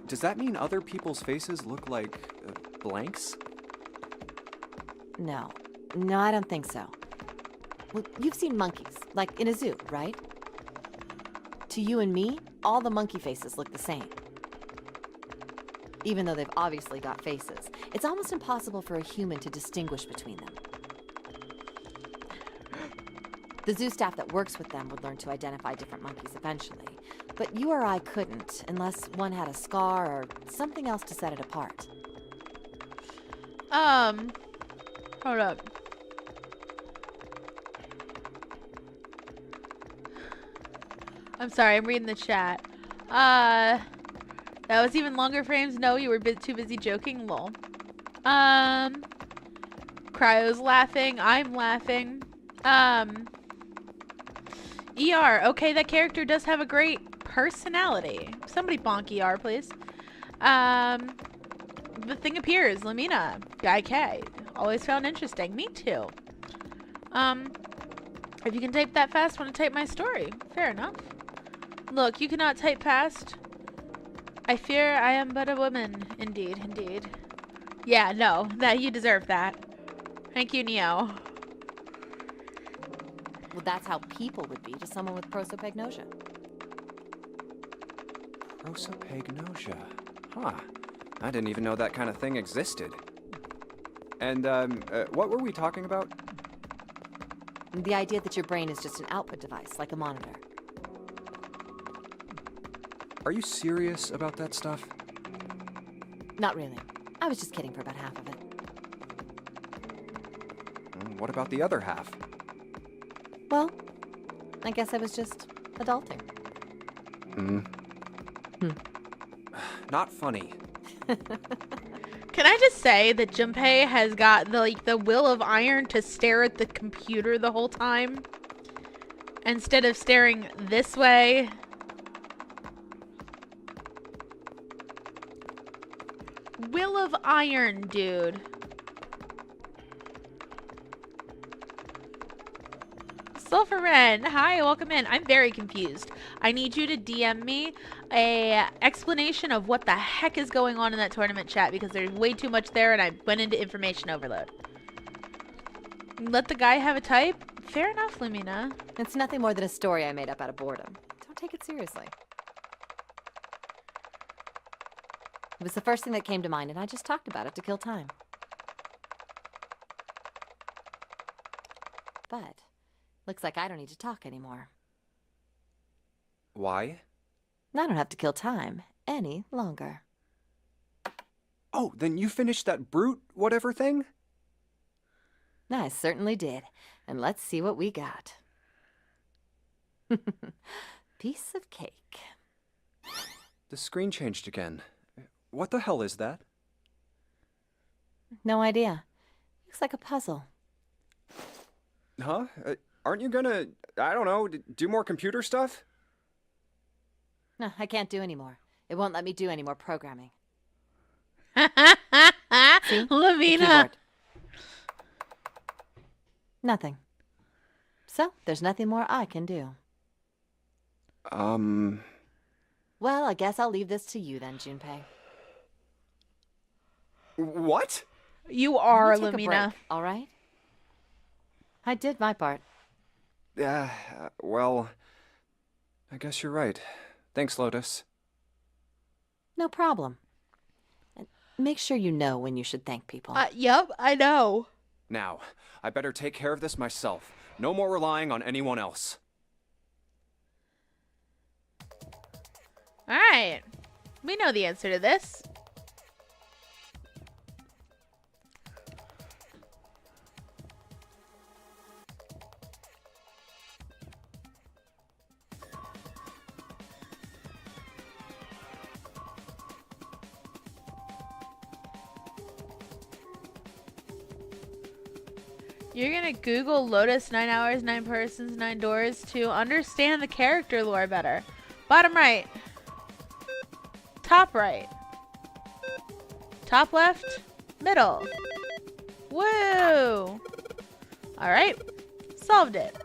Does that mean other people's faces look like blanks? No, I don't think so. Well, you've seen monkeys, like in a zoo, right? To you and me, all the monkey faces look the same. Even though they've obviously got faces, it's almost impossible for a human to distinguish between them. The zoo staff that works with them would learn to identify different monkeys eventually, but you or I couldn't unless one had a scar or something else to set it apart. Hold up. I'm sorry, I'm reading the chat. That was even longer frames. No, you were too busy joking. Lol. Cryo's laughing. I'm laughing. ER. Okay, that character does have a great personality. Somebody bonk ER, please. The thing appears. Lamina. Guy K. Always found interesting. Me too. If you can type that fast, want to type my story. Fair enough. Look, you cannot type fast. I fear I am but a woman. Indeed, indeed. Yeah, no. That you deserve that. Thank you, Neo. Well, that's how people would be to someone with prosopagnosia. Prosopagnosia. Huh. I didn't even know that kind of thing existed. And, what were we talking about? The idea that your brain is just an output device, like a monitor. Are you serious about that stuff? Not really. I was just kidding for about half of it. What about the other half? Well, I guess I was just adulting. Not funny. Can I just say that Junpei has got the will of iron to stare at the computer the whole time? Instead of staring this way. Will of iron, dude. Sulfur Ren, hi, welcome in. I'm very confused. I need you to DM me a explanation of what the heck is going on in that tournament chat because there's way too much there and I went into information overload. Let the guy have a type? Fair enough, Lumina. It's nothing more than a story I made up out of boredom. Don't take it seriously. It was the first thing that came to mind and I just talked about it to kill time. But looks like I don't need to talk anymore. Why? I don't have to kill time any longer. Oh, then you finished that brute whatever thing? I certainly did. And let's see what we got. Piece of cake. The screen changed again. What the hell is that? No idea. Looks like a puzzle. Huh? Aren't you gonna, I don't know, do more computer stuff? No, I can't do anymore. It won't let me do any more programming. See? Lamina. Keyboard. Nothing. So, there's nothing more I can do. Well, I guess I'll leave this to you then, Junpei. What? You are, Take a Lumina. break, all right? I did my part. Well, I guess you're right. Thanks, Lotus. No problem. And make sure you know when you should thank people. Yep, I know. Now, I better take care of this myself. No more relying on anyone else. Alright. We know the answer to this. You're gonna Google Lotus 9 hours, 9 persons, 9 doors to understand the character lore better. Bottom right. Top right. Top left. Middle. Woo! Alright. Solved it.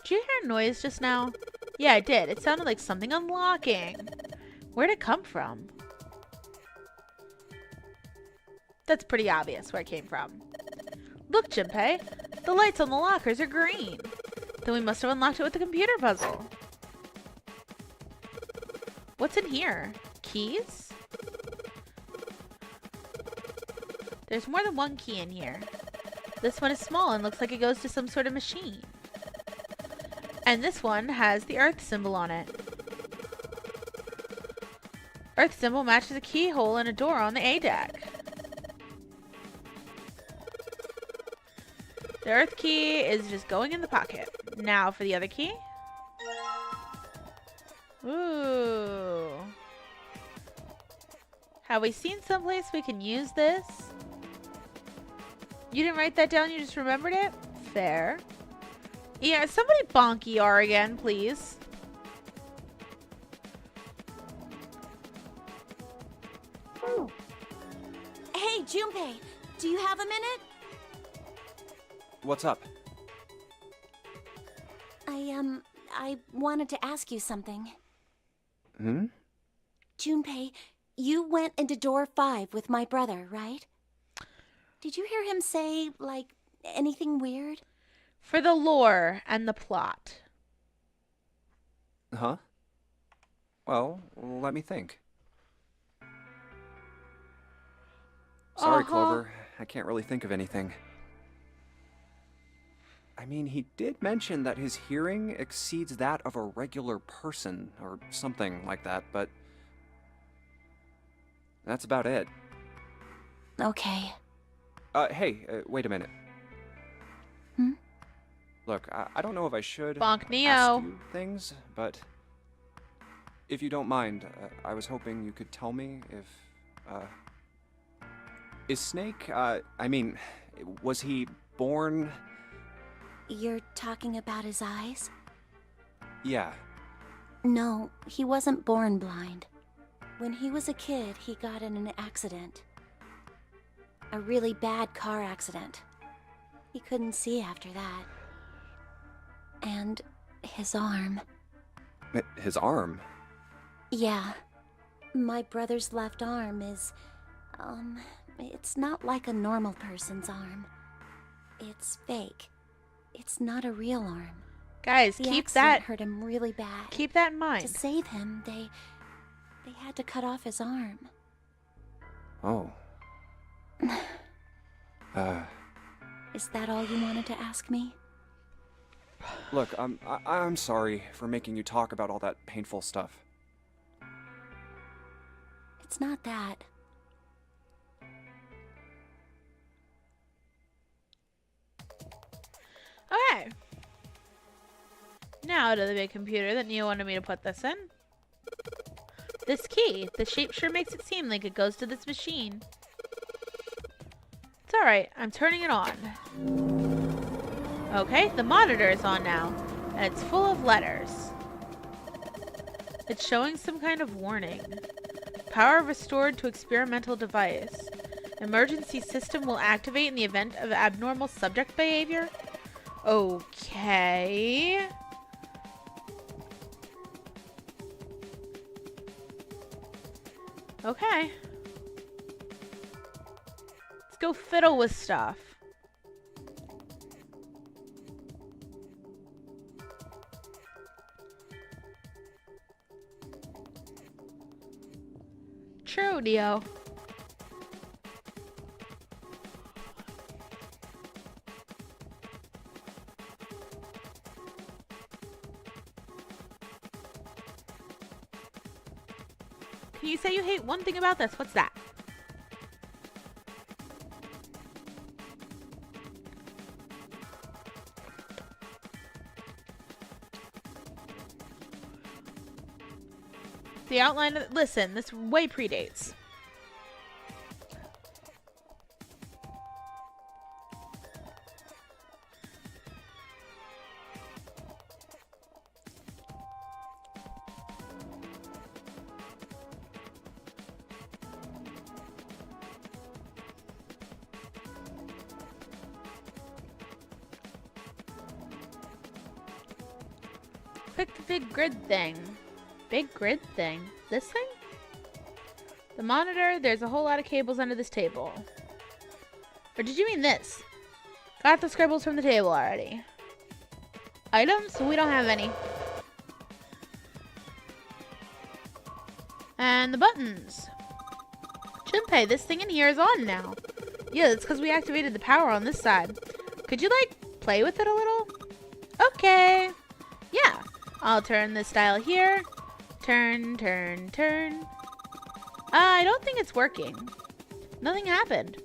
Did you hear a noise just now? Yeah, I did. It sounded like something unlocking. Where'd it come from? That's pretty obvious where it came from. Look, Junpei. The lights on the lockers are green. Then we must have unlocked it with the computer puzzle. What's in here? Keys? There's more than one key in here. This one is small and looks like it goes to some sort of machine. And this one has the Earth symbol on it. Earth symbol matches a keyhole in a door on the A deck. The Earth key is just going in the pocket. Now for the other key. Ooh. Have we seen someplace we can use this? You didn't write that down, you just remembered it? Fair. Yeah, somebody bonk ER again, please. Hey, Junpei, do you have a minute? What's up? I wanted to ask you something. Hmm? Junpei, you went into door 5 with my brother, right? Did you hear him say, like, anything weird? For the lore and the plot. Huh? Well, let me think. Sorry, Clover. I can't really think of anything. I mean, he did mention that his hearing exceeds that of a regular person, or something like that, but that's about it. Okay. Hey, wait a minute. Hmm? Look, I don't know if I should Bonk Neo. ask you things, but if you don't mind, I was hoping you could tell me if, is Snake, I mean, was he born... You're talking about his eyes? Yeah. No, he wasn't born blind. When he was a kid, he got in an accident. A really bad car accident. He couldn't see after that. And his arm. His arm? Yeah. My brother's left arm is, it's not like a normal person's arm. It's fake. It's not a real arm. Guys, The keep accident that hurt him really bad. keep that in To mind. save him, they had to cut off his arm. Oh. Is that all you wanted to ask me? Look, I'm sorry for making you talk about all that painful stuff. It's not that. Okay. Now to the big computer that Neo wanted me to put this in. This key. The shape sure makes it seem like it goes to this machine. It's alright. I'm turning it on. Okay, the monitor is on now. And it's full of letters. It's showing some kind of warning. Power restored to experimental device. Emergency system will activate in the event of abnormal subject behavior. Okay. Okay. Let's go fiddle with stuff. True, Neo. Can you say you hate one thing about this? What's that? The outline of... Listen, this way predates. Click the big grid thing. Big grid thing? This thing? The monitor, there's a whole lot of cables under this table. Or did you mean this? Got the scribbles from the table already. Items? We don't have any. And the buttons. Junpei, this thing in here is on now. Yeah, that's because we activated the power on this side. Could you, like, play with it a little? Okay. Yeah. I'll turn this dial here. Turn, turn, turn. I don't think it's working. Nothing happened.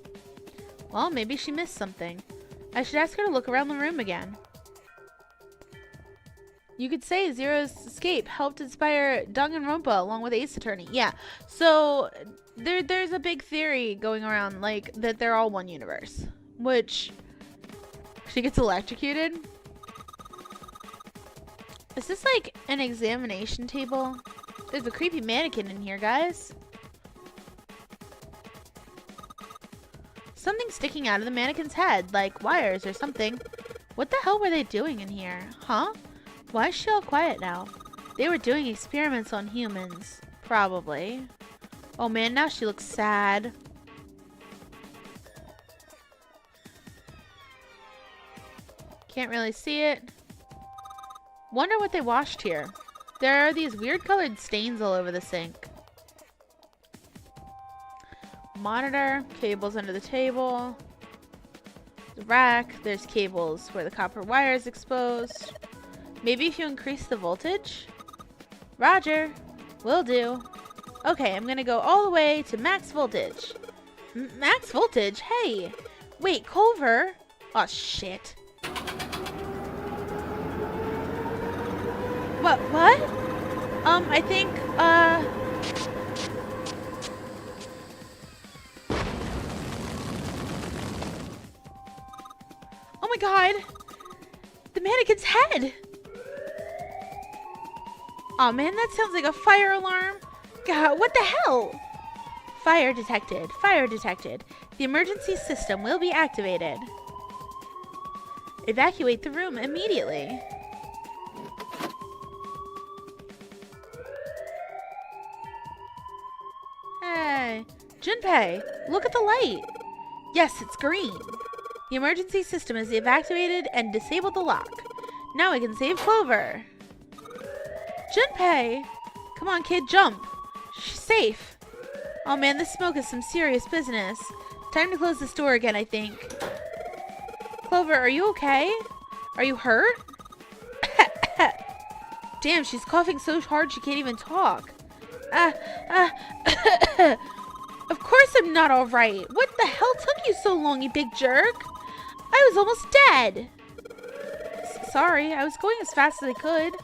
Well, maybe she missed something. I should ask her to look around the room again. You could say Zero's escape helped inspire Danganronpa along with Ace Attorney. Yeah. So there's a big theory going around like that they're all one universe, which she gets electrocuted. Is this like an examination table? There's a creepy mannequin in here, guys. Something sticking out of the mannequin's head, like wires or something. What the hell were they doing in here? Huh? Why is she all quiet now? They were doing experiments on humans. Probably. Oh man, now she looks sad. Can't really see it. Wonder what they washed here. There are these weird colored stains all over the sink. Monitor, cables under the table. The rack, there's cables where the copper wire is exposed. Maybe if you increase the voltage? Roger. Will do. Okay, I'm gonna go all the way to max voltage. Max voltage? Hey! Wait, Culver? Oh, shit. What? I think, oh my god! The mannequin's head! Oh man, that sounds like a fire alarm. God, what the hell? Fire detected. Fire detected. The emergency system will be activated. Evacuate the room immediately. Hey, Junpei, look at the light. Yes, it's green. The emergency system is evacuated and disabled the lock. Now we can save Clover. Junpei! Come on, kid, jump. She's safe. Oh man, this smoke is some serious business. Time to close this door again, I think. Clover, are you okay? Are you hurt? Damn, she's coughing so hard she can't even talk. Of course I'm not alright. What the hell took you so long, you big jerk? I was almost dead. Sorry, I was going as fast as I could.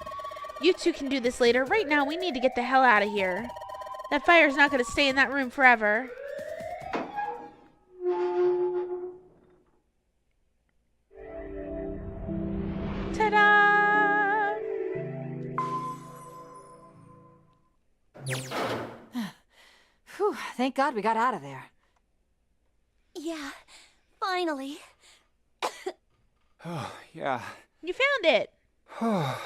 You two can do this later. Right now, we need to get the hell out of here. That fire's not going to stay in that room forever. Ta-da! Whew, thank God we got out of there. Yeah, finally. Oh, yeah. You found it. All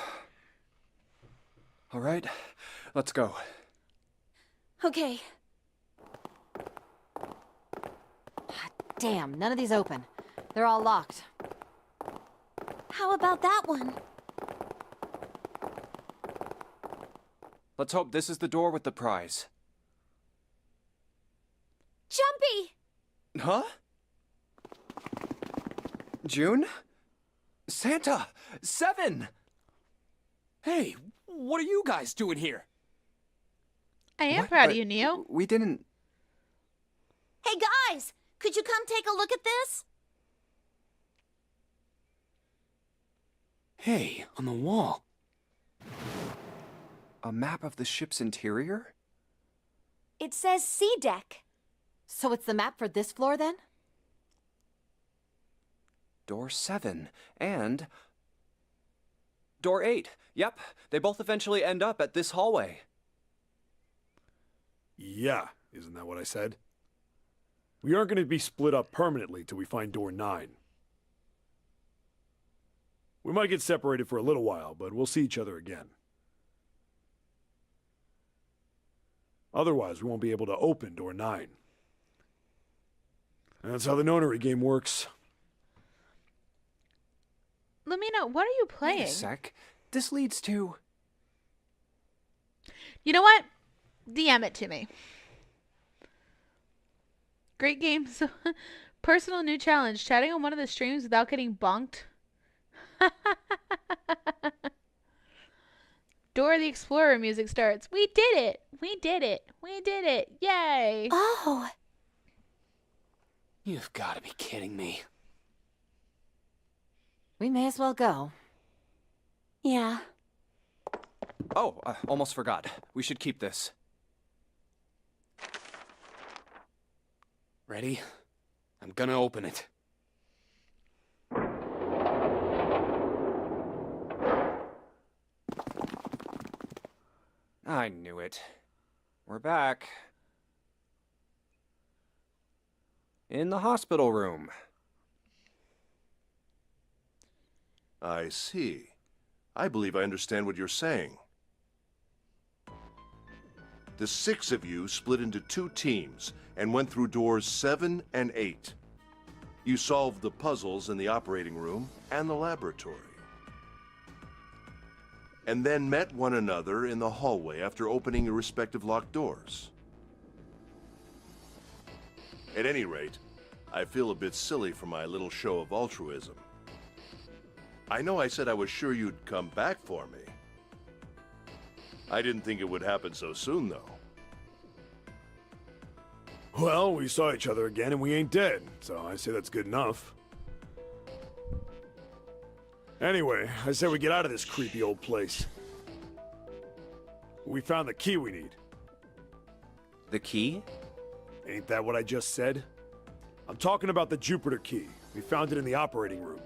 right, let's go. Okay. Damn, none of these open. They're all locked. How about that one? Let's hope this is the door with the prize. Jumpy! Huh? June? Santa! 7! Hey, what are you guys doing here? I am What? proud of But you, Neo. We didn't... Hey guys, could you come take a look at this? Hey, on the wall. A map of the ship's interior? It says C deck. So it's the map for this floor then? Door 7. And... Door 8. Yep, they both eventually end up at this hallway. Yeah, isn't that what I said? We aren't going to be split up permanently till we find door 9. We might get separated for a little while, but we'll see each other again. Otherwise, we won't be able to open door 9. That's how the nonary game works. Lumina, what are you playing? Wait a sec. This leads to... You know what? DM it to me. Great game. So, personal new challenge. Chatting on one of the streams without getting bonked. Dora the Explorer music starts. We did it. We did it. We did it. Yay. Oh, You've got to be kidding me. We may as well go. yeah. Oh, almost forgot. We should keep this. Ready? I'm gonna open it. I knew it. We're back. In the hospital room. I see. I believe I understand what you're saying. The 6 of you split into 2 teams and went through doors 7 and 8. You solved the puzzles in the operating room and the laboratory. And then met one another in the hallway after opening your respective locked doors. At any rate, I feel a bit silly for my little show of altruism. I know I said I was sure you'd come back for me. I didn't think it would happen so soon, though. Well, we saw each other again and we ain't dead, so I say that's good enough. Anyway, I say we get out of this creepy old place. We found the key we need. The key? Ain't that what I just said? I'm talking about the Jupiter key. We found it in the operating room.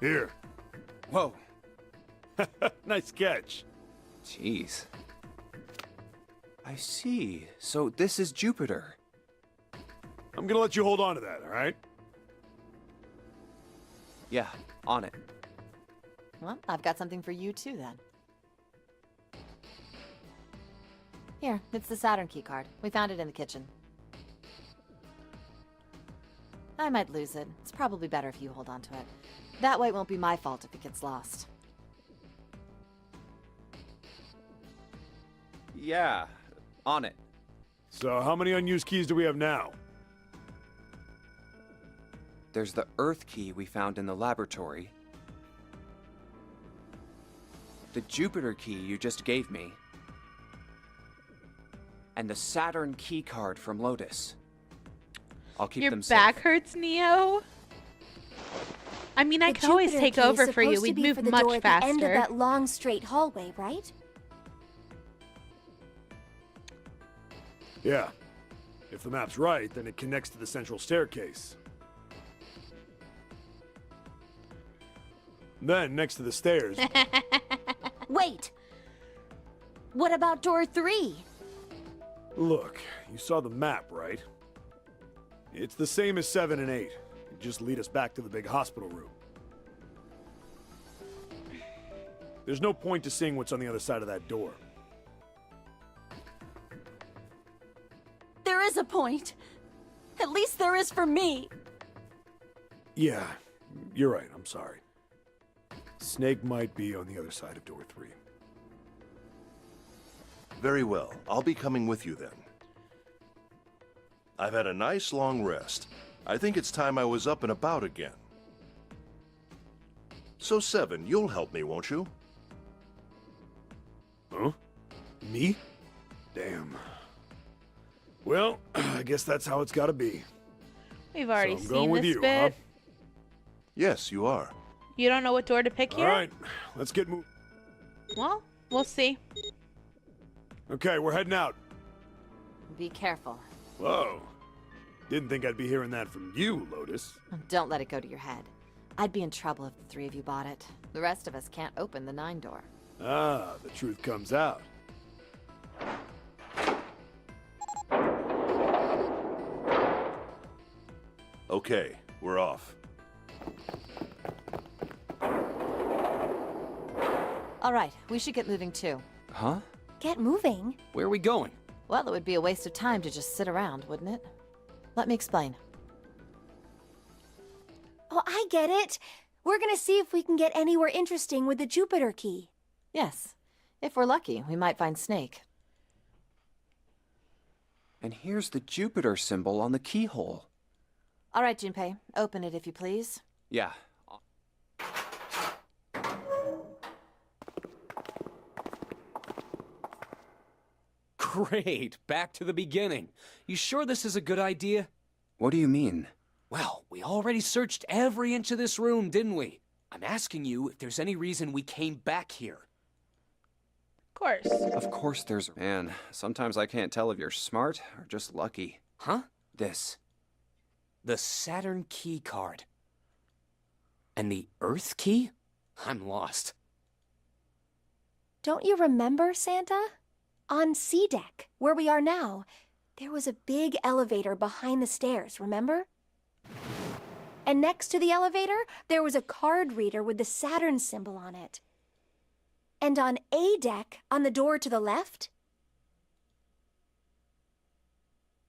Here. Whoa. Nice catch. Jeez. I see. So this is Jupiter. I'm gonna let you hold on to that, alright? Yeah, on it. Well, I've got something for you too, then. Here, it's the Saturn keycard. We found it in the kitchen. I might lose it. It's probably better if you hold on to it. That way it won't be my fault if it gets lost. Yeah, on it. So how many unused keys do we have now? There's the Earth key we found in the laboratory. The Jupiter key you just gave me. And the Saturn key card from Lotus. I'll keep Your them back safe. hurts, Neo? I mean, I The could always Jupiter take key is over for you. supposed to We'd be move for the much door at the end of faster. that long, straight hallway, right? Yeah. If the map's right, then it connects to the central staircase. Then, next to the stairs... Wait! What about door 3? Look, you saw the map, right? It's the same as 7 and 8. It just lead us back to the big hospital room. There's no point to seeing what's on the other side of that door. There is a point. At least there is for me. Yeah, you're right, I'm sorry. Snake might be on the other side of door 3. Very well. I'll be coming with you then. I've had a nice long rest. I think it's time I was up and about again. So 7, you'll help me, won't you? Huh? Me? Damn. Well, I guess that's how it's gotta be. We've already So I'm going seen with this you, bit. huh? Yes, you are. You don't know what door to pick here? Alright, let's get moving. Well, we'll see. Okay, we're heading out. Be careful. Whoa. Didn't think I'd be hearing that from you, Lotus. Don't let it go to your head. I'd be in trouble if the 3 of you bought it. The rest of us can't open the 9 door. Ah, the truth comes out. Okay, we're off. All right, we should get moving too. Huh? Get moving. Where are we going? Well, it would be a waste of time to just sit around, wouldn't it? Let me explain. Oh, I get it. We're gonna see if we can get anywhere interesting with the Jupiter key. Yes. If we're lucky, we might find Snake. And here's the Jupiter symbol on the keyhole. All right, Junpei, open it if you please. Yeah. Great, back to the beginning. You sure this is a good idea? What do you mean? Well, we already searched every inch of this room, didn't we? I'm asking you if there's any reason we came back here. Of course. Of course there's... Man, sometimes I can't tell if you're smart or just lucky. Huh? This. The Saturn key card. And the Earth key? I'm lost. Don't you remember, Santa? On C deck, where we are now, there was a big elevator behind the stairs, remember? And next to the elevator, there was a card reader with the Saturn symbol on it. And on A deck, on the door to the left,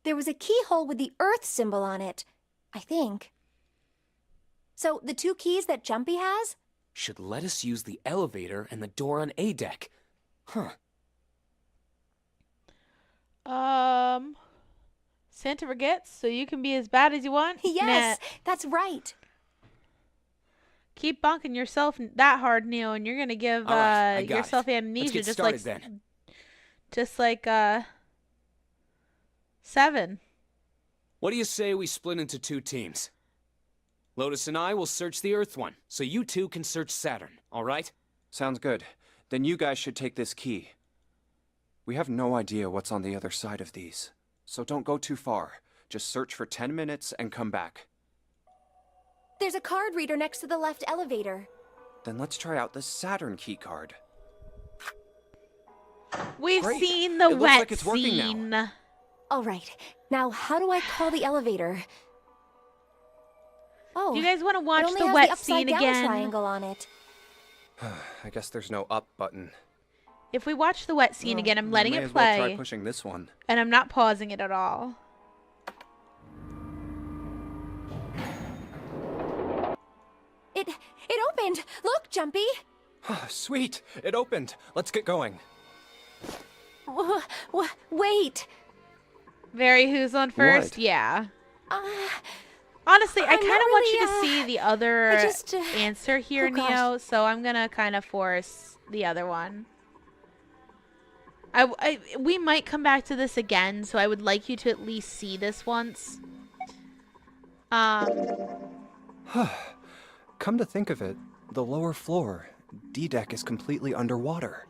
there was a keyhole with the Earth symbol on it, I think. So the two keys that Jumpy has? Should let us use the elevator and the door on A deck. Huh. Santa forgets, so you can be as bad as you want? Yes, Nah. that's right. Keep bonking yourself that hard, Neo, and you're gonna give All right, I got yourself it. amnesia Let's get just started like then. just like 7. What do you say we split into 2 teams? Lotus and I will search the Earth one, so you 2 can search Saturn, all right? Sounds good. Then you guys should take this key. We have no idea what's on the other side of these. So don't go too far. Just search for 10 minutes and come back. There's a card reader next to the left elevator. Then let's try out the Saturn key card. We've Great. seen the It looks wet like it's working now. scene. All right, now how do I call the elevator? Oh, Do you guys want to it watch only the has wet the scene upside down again? triangle on it. I guess there's no up button. If we watch the wet scene again, I'm letting May it as well try play, pushing this one. and I'm not pausing it at all. It opened. Look, Jumpy. Sweet! It opened. Let's get going. Wait. Very who's on first? What? Yeah. Uh, Honestly, I I'm kind of not want you really, to see the other I just, answer here, oh gosh. Neo, so I'm gonna kind of force the other one. We might come back to this again, so I would like you to at least see this once. Come to think of it, the lower floor, D-deck, is completely underwater.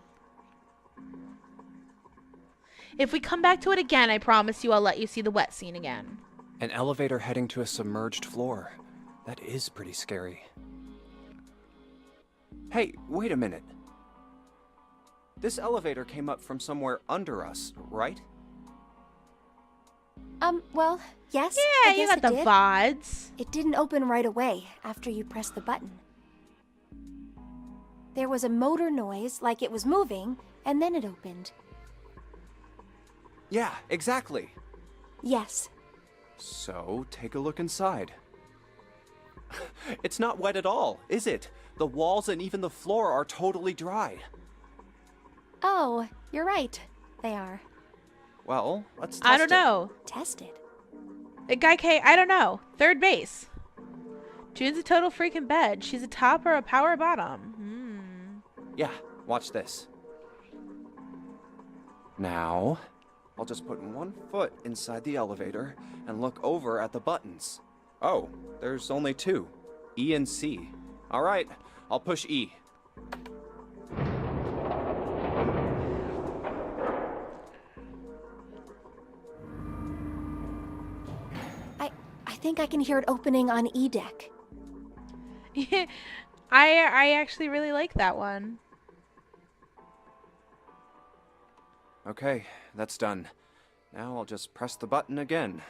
If we come back to it again, I promise you I'll let you see the wet scene again. An elevator heading to a submerged floor. That is pretty scary. Hey, wait a minute. This elevator came up from somewhere under us, right? Well, yes. Yeah, I you guess got it the did. VODs. It didn't open right away after you pressed the button. There was a motor noise, like it was moving, and then it opened. Yeah, exactly. Yes. So, take a look inside. It's not wet at all, is it? The walls and even the floor are totally dry. Oh, you're right. They are. Well, let's test I don't it. know. Tested. Guy K, I don't know. Third base. June's a total freaking bed. She's a top or a power bottom. Yeah, watch this. Now, I'll just put one foot inside the elevator and look over at the buttons. Oh, there's only 2. E and C. All right, I'll push E. I think I can hear it opening on E deck. I actually really like that one. Okay, that's done. Now I'll just press the button again.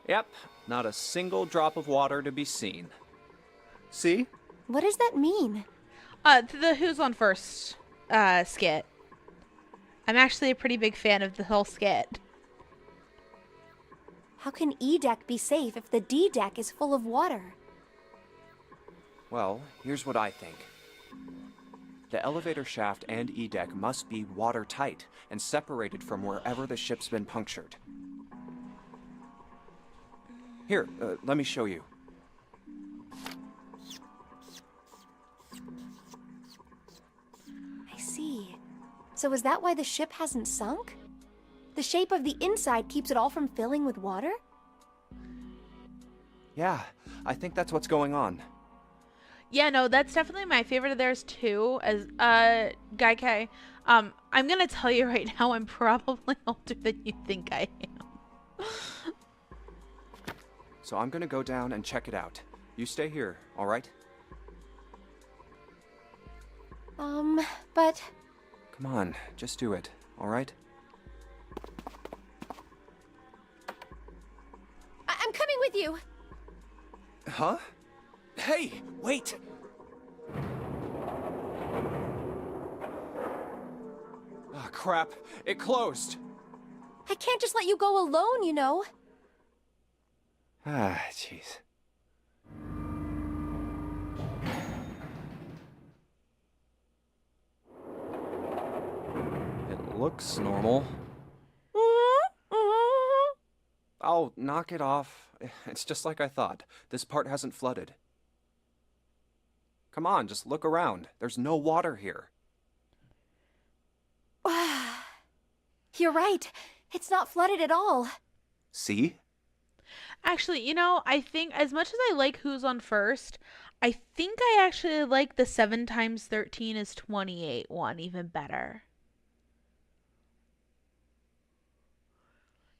Yep, not a single drop of water to be seen. See? What does that mean? To the Who's on First skit. I'm actually a pretty big fan of the whole skit. How can E deck be safe if the D deck is full of water? Well, here's what I think. The elevator shaft and E-deck must be watertight and separated from wherever the ship's been punctured. Here, let me show you. I see. So is that why the ship hasn't sunk? The shape of the inside keeps it all from filling with water? Yeah, I think that's what's going on. Yeah, no, that's definitely my favorite of theirs too. As Guy K, I'm gonna tell you right now, I'm probably older than you think I am. So I'm gonna go down and check it out. You stay here, all right? But Come on, just do it, all right? I'm coming with you. Huh? Hey, wait! Ah, crap. It closed. I can't just let you go alone, you know. Ah, jeez. It looks normal. Oh, knock it off. It's just like I thought. This part hasn't flooded. Come on, just look around. There's no water here. You're right. It's not flooded at all. See? Actually, you know, I think as much as I like Who's on First, I think I actually like the 7 times 13 is 28 one even better.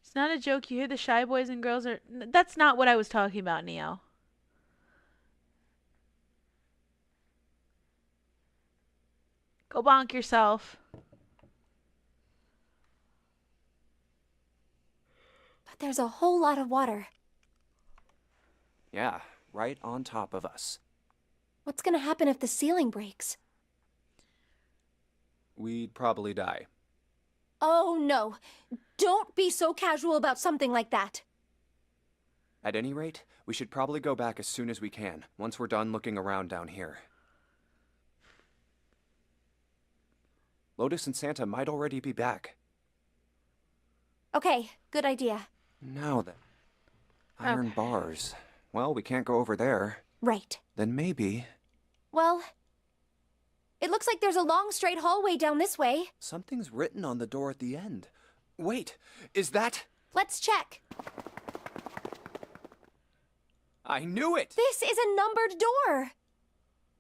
It's not a joke. You hear the shy boys and girls are... That's not what I was talking about, Neo. Go bonk yourself. But there's a whole lot of water. Yeah, right on top of us. What's gonna happen if the ceiling breaks? We'd probably die. Oh, no. Don't be so casual about something like that. At any rate, we should probably go back as soon as we can, once we're done looking around down here. Lotus and Santa might already be back. Okay, good idea. Now then. Iron bars. Well, we can't go over there. Right. Then maybe... Well, it looks like there's a long straight hallway down this way. something's written on the door at the end. Wait, is that... Let's check. I knew it! This is a numbered door.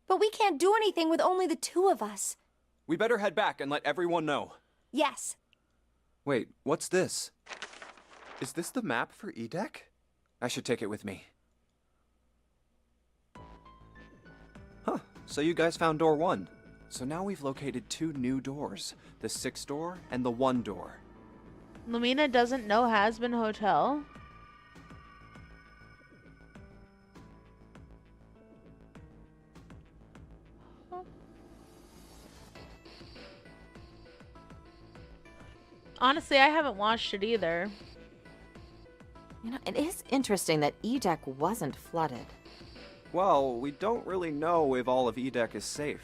But we can't do anything with only the two of us. We better head back and let everyone know. Yes. Wait, what's this? Is this the map for Edek? I should take it with me. Huh, so you guys found door 1. So now we've located 2 new doors. The 6 door and the 1 door. Lumina doesn't know Has-Been Hotel. Honestly, I haven't watched it either. You know, it is interesting that Edek wasn't flooded. Well, we don't really know if all of Edek is safe.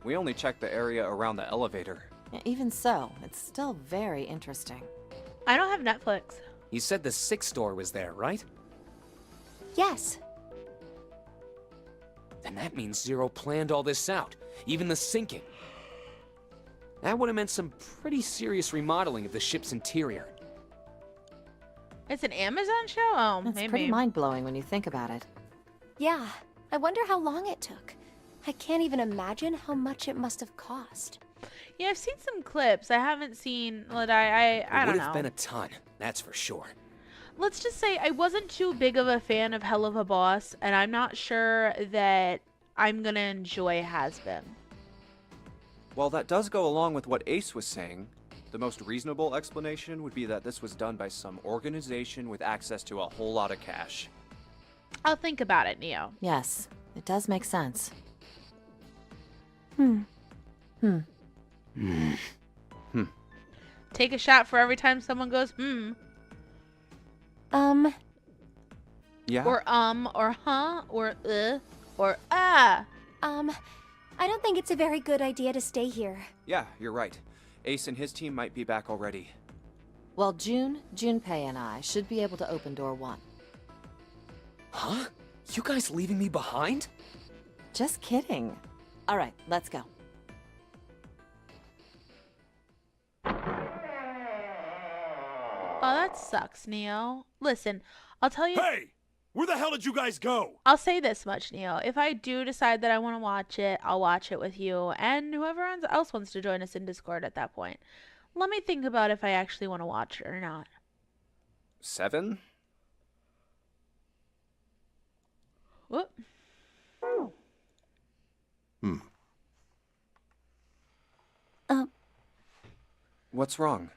We only checked the area around the elevator. Yeah, even so, it's still very interesting. I don't have Netflix. You said the 6th door was there, right? Yes. Then that means Zero planned all this out, even the sinking. That would have meant some pretty serious remodeling of the ship's interior. It's an Amazon show? Oh, It's maybe. pretty mind-blowing when you think about it. Yeah. I wonder how long it took. I can't even imagine how much it must have cost. Yeah, I've seen some clips. I haven't seen... I don't It would know. have been a ton, that's for sure. Let's just say I wasn't too big of a fan of Hell of a Boss, and I'm not sure that I'm gonna enjoy Has-Been. Well, that does go along with what Ace was saying. The most reasonable explanation would be that this was done by some organization with access to a whole lot of cash. I'll think about it, Neo. Yes, it does make sense. Take a shot for every time someone goes, Yeah? or huh, or or ah. I don't think it's a very good idea to stay here. Yeah, you're right. Ace and his team might be back already. Well, Junpei and I should be able to open door 1. Huh? You guys leaving me behind? Just kidding. All right, let's go. Oh, that sucks, Neo. Listen, I'll tell you. Hey! Where the hell did you guys go? I'll say this much, Neo. If I do decide that I want to watch it, I'll watch it with you and whoever else wants to join us in Discord at that point. Let me think about if I actually want to watch it or not. 7? Whoop. What's wrong?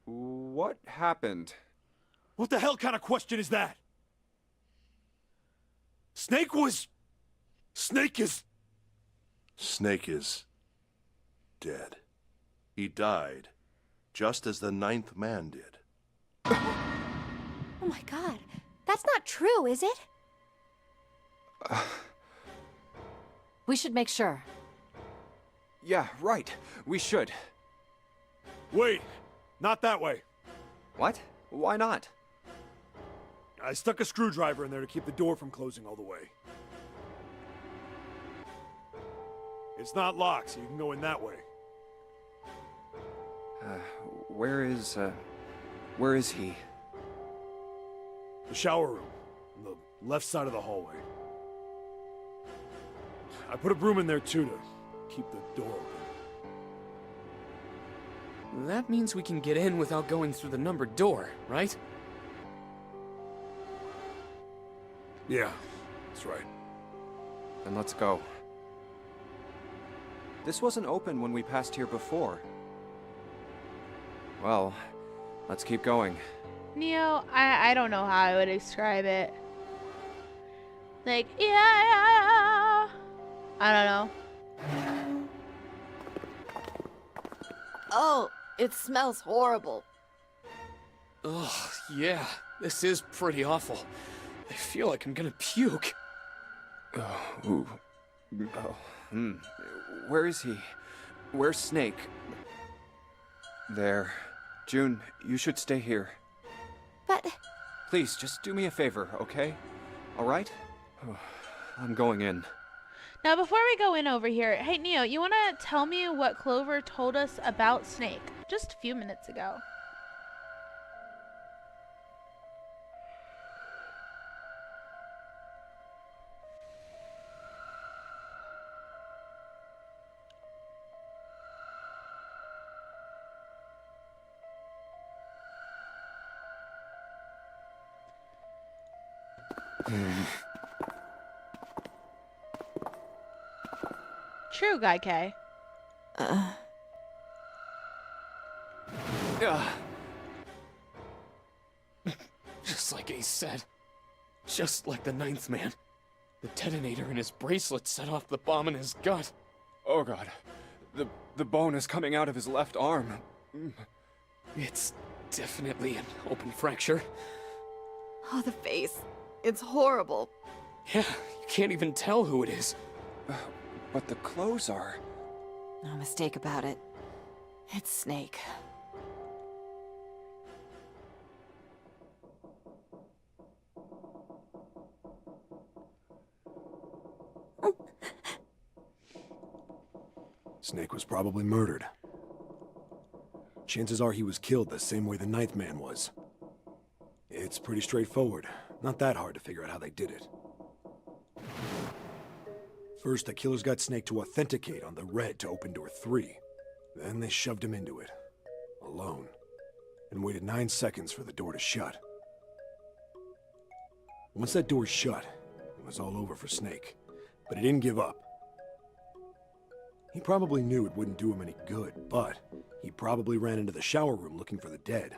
What happened? What the hell kind of question is that? Snake is... Snake is dead. He died, just as the 9th man did. Oh my god. That's not true, is it? We should make sure. Yeah, right. We should. Wait, not that way. What? Why not? I stuck a screwdriver in there to keep the door from closing all the way. It's not locked, so you can go in that way. Where is he? The shower room, on the left side of the hallway. I put a broom in there too to keep the door open. That means we can get in without going through the numbered door, right? Yeah, that's right. Then let's go. This wasn't open when we passed here before. Well, let's keep going. Neo, I don't know how I would describe it. Like, yeah. I don't know. Oh, it smells horrible. Ugh, yeah, this is pretty awful. I feel like I'm gonna puke. Where is he? Where's Snake? There. June, you should stay here. But... Please, just do me a favor, okay? Alright? I'm going in. Now, before we go in over here, hey, Neo, you want to tell me what Clover told us about Snake just a few minutes ago? True, Guy K. Just like Ace said. Just like the 9th man. The detonator in his bracelet set off the bomb in his gut. Oh god. The bone is coming out of his left arm. It's definitely an open fracture. Oh, the face. It's horrible. Yeah, you can't even tell who it is. But the clothes are... No mistake about it. It's Snake. Snake was probably murdered. Chances are he was killed the same way the 9th man was. It's pretty straightforward. Not that hard to figure out how they did it. First, the killers got Snake to authenticate on the red to open door 3. Then they shoved him into it, alone, and waited 9 seconds for the door to shut. Once that door shut, it was all over for Snake, but he didn't give up. He probably knew it wouldn't do him any good, but he probably ran into the shower room looking for the dead.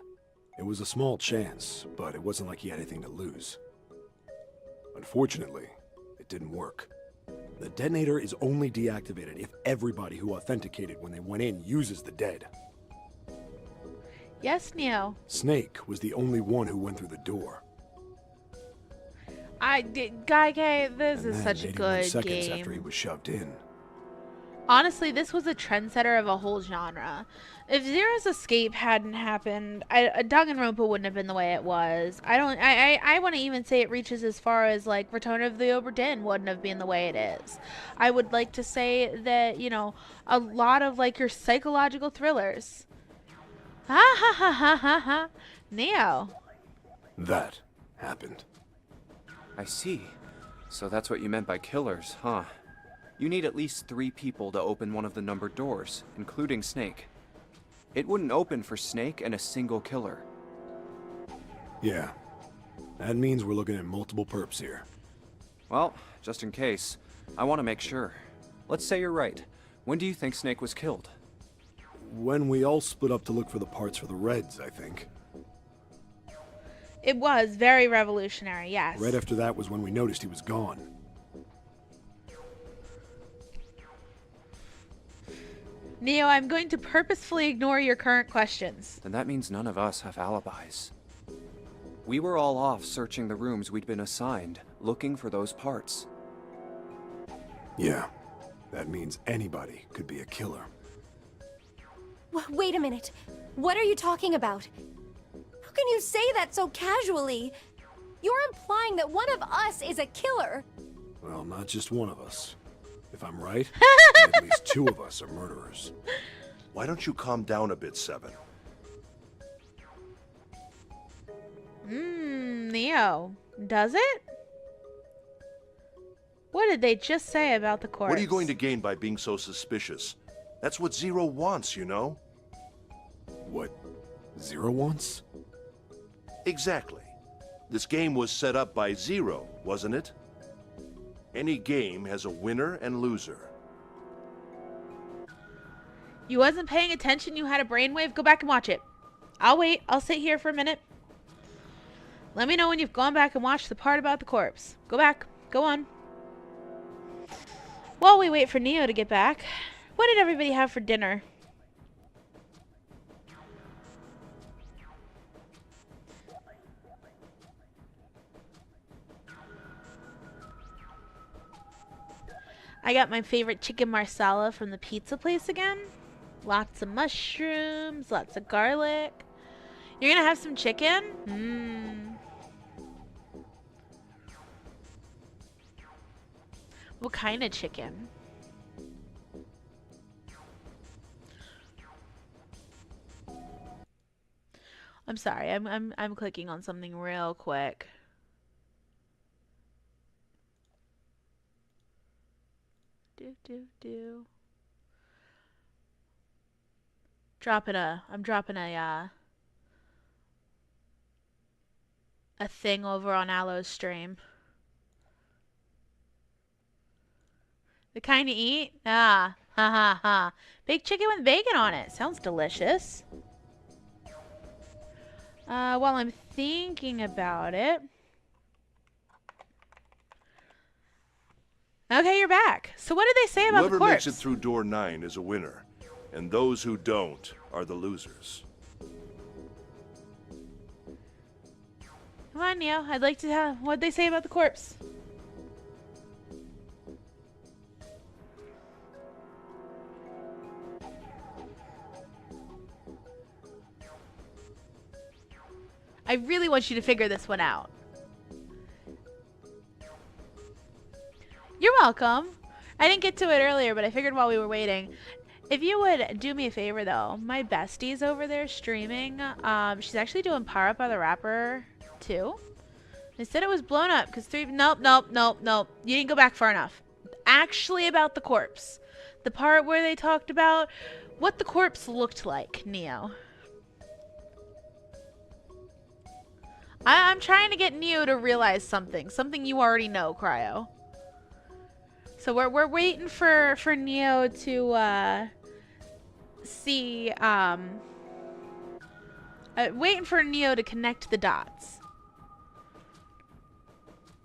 It was a small chance, but it wasn't like he had anything to lose. Unfortunately, it didn't work. The detonator is only deactivated if everybody who authenticated when they went in uses the dead. Yes, Neo. Snake was the only one who went through the door. Guy K, this And is then, such a 81 good seconds after he game. was shoved in. Honestly, this was a trendsetter of a whole genre. If Zero's escape hadn't happened, Danganronpa wouldn't have been the way it was. I want to even say it reaches as far as, like, Return of the Obra Dinn wouldn't have been the way it is. I would like to say that, you know, a lot of, like, your psychological thrillers Ha ha ha ha ha ha. Neo. That happened. I see. So that's what you meant by killers, huh? You need at least 3 people to open one of the numbered doors, including Snake. It wouldn't open for Snake and a single killer. Yeah. That means we're looking at multiple perps here. Well, just in case, I want to make sure. Let's say you're right. When do you think Snake was killed? When we all split up to look for the parts for the Reds, I think. It was very revolutionary, yes. Right after that was when we noticed he was gone. Neo, I'm going to purposefully ignore your current questions. Then that means none of us have alibis. We were all off searching the rooms we'd been assigned, looking for those parts. Yeah. That means anybody could be a killer. Wait a minute. What are you talking about? How can you say that so casually? You're implying that one of us is a killer. Well, not just one of us. If I'm right, then at least 2 of us are murderers. Why don't you calm down a bit, Seven? Neo. Does it? What did they just say about the corpse? What are you going to gain by being so suspicious? That's what Zero wants, you know? What Zero wants? Exactly. This game was set up by Zero, wasn't it? Any game has a winner and loser. You wasn't paying attention, you had a brainwave? Go back and watch it. I'll wait. I'll sit here for a minute. Let me know when you've gone back and watched the part about the corpse. Go back. Go on. While we wait for Neo to get back, what did everybody have for dinner? I got my favorite chicken marsala from the pizza place again. Lots of mushrooms, lots of garlic. You're gonna have some chicken? What kind of chicken? I'm sorry. I'm clicking on something real quick. I'm dropping a thing over on Aloe's stream. The kind to eat? Ah, ha ha ha. Baked chicken with bacon on it. Sounds delicious. While I'm thinking about it. Okay, you're back. So what did they say about the Whoever corpse? makes it through door 9 is a winner, and those who don't are the losers. Come on, Neo. I'd like to have... What'd they say about the corpse? I really want you to figure this one out. You're welcome. I didn't get to it earlier, but I figured while we were waiting. If you would do me a favor, though, my bestie's over there streaming. She's actually doing Power Up by the Rapper, too. They said it was blown up because Nope. You didn't go back far enough. Actually about the corpse. The part where they talked about what the corpse looked like, Neo. I'm trying to get Neo to realize something. Something you already know, Cryo. So we're waiting for Neo to see waiting for Neo to connect the dots.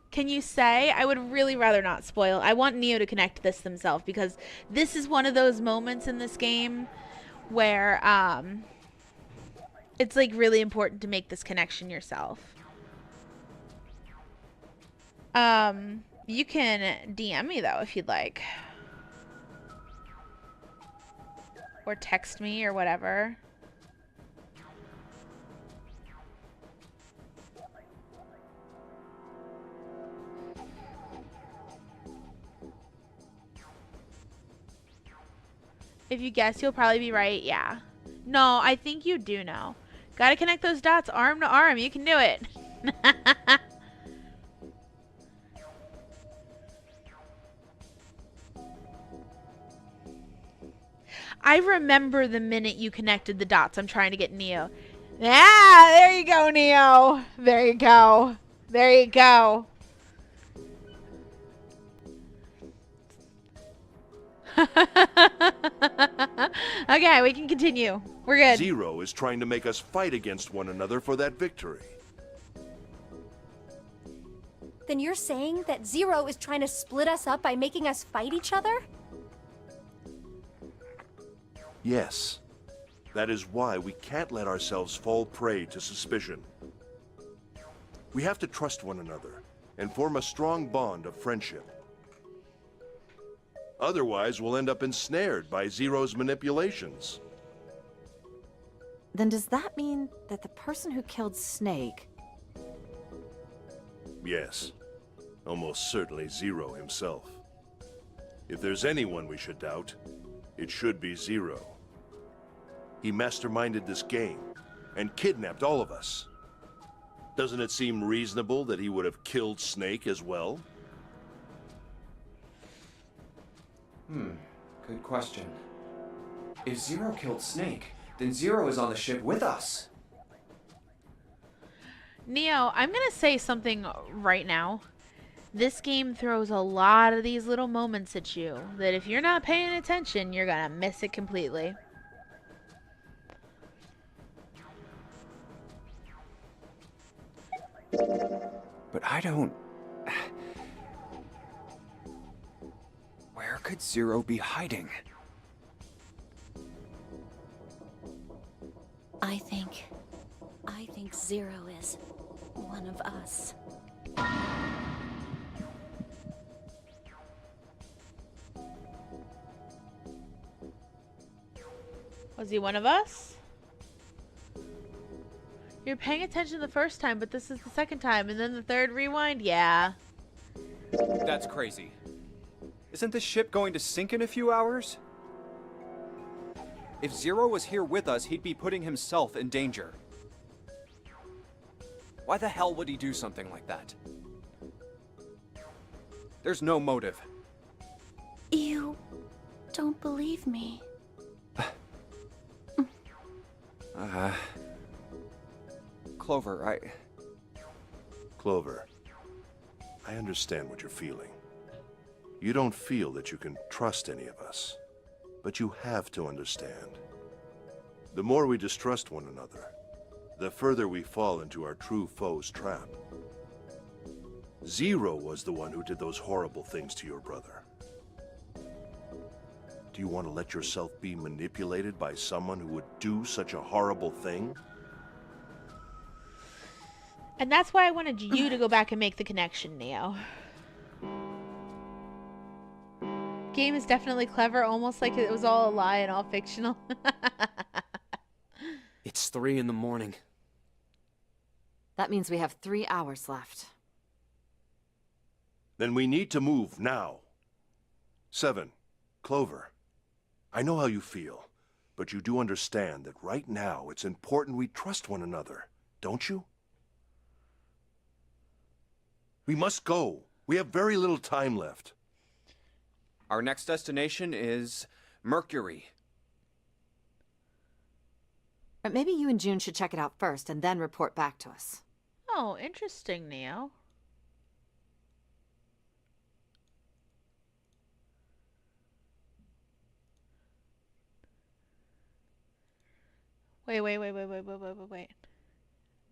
Can you say? I would really rather not spoil. I want Neo to connect this themselves because this is one of those moments in this game where it's like really important to make this connection yourself. You can DM me though if you'd like. Or text me or whatever. If you guess, you'll probably be right. Yeah. No, I think you do know. Gotta connect those dots arm to arm. You can do it. I remember the minute you connected the dots. I'm trying to get Neo. Yeah, there you go, Neo. There you go. There you go. Okay, we can continue. We're good. Zero is trying to make us fight against one another for that victory. Then you're saying that Zero is trying to split us up by making us fight each other? Yes. That is why we can't let ourselves fall prey to suspicion. We have to trust one another and form a strong bond of friendship. Otherwise, we'll end up ensnared by Zero's manipulations. Then does that mean that the person who killed Snake... Yes. Almost certainly Zero himself. If there's anyone we should doubt, it should be Zero. He masterminded this game and kidnapped all of us. Doesn't it seem reasonable that he would have killed Snake as well? Good question. If Zero killed Snake, then Zero is on the ship with us. Neo, I'm going to say something right now. This game throws a lot of these little moments at you that if you're not paying attention, you're going to miss it completely. But I don't... Where could Zero be hiding? I think Zero is one of us. Was he one of us? You're paying attention the first time, but this is the second time, and then the third rewind? Yeah. That's crazy. Isn't this ship going to sink in a few hours? If Zero was here with us, he'd be putting himself in danger. Why the hell would he do something like that? There's no motive. You don't believe me. Clover, Clover, I understand what you're feeling. You don't feel that you can trust any of us, but you have to understand. The more we distrust one another, the further we fall into our true foe's trap. Zero was the one who did those horrible things to your brother. Do you want to let yourself be manipulated by someone who would do such a horrible thing? And that's why I wanted you to go back and make the connection, Neo. Game is definitely clever, almost like it was all a lie and all fictional. It's 3 in the morning. That means we have 3 hours left. Then we need to move now. 7, Clover, I know how you feel, but you do understand that right now it's important we trust one another, don't you? We must go. We have very little time left. Our next destination is Mercury. But maybe you and June should check it out first and then report back to us. Oh, interesting, Neo. Wait.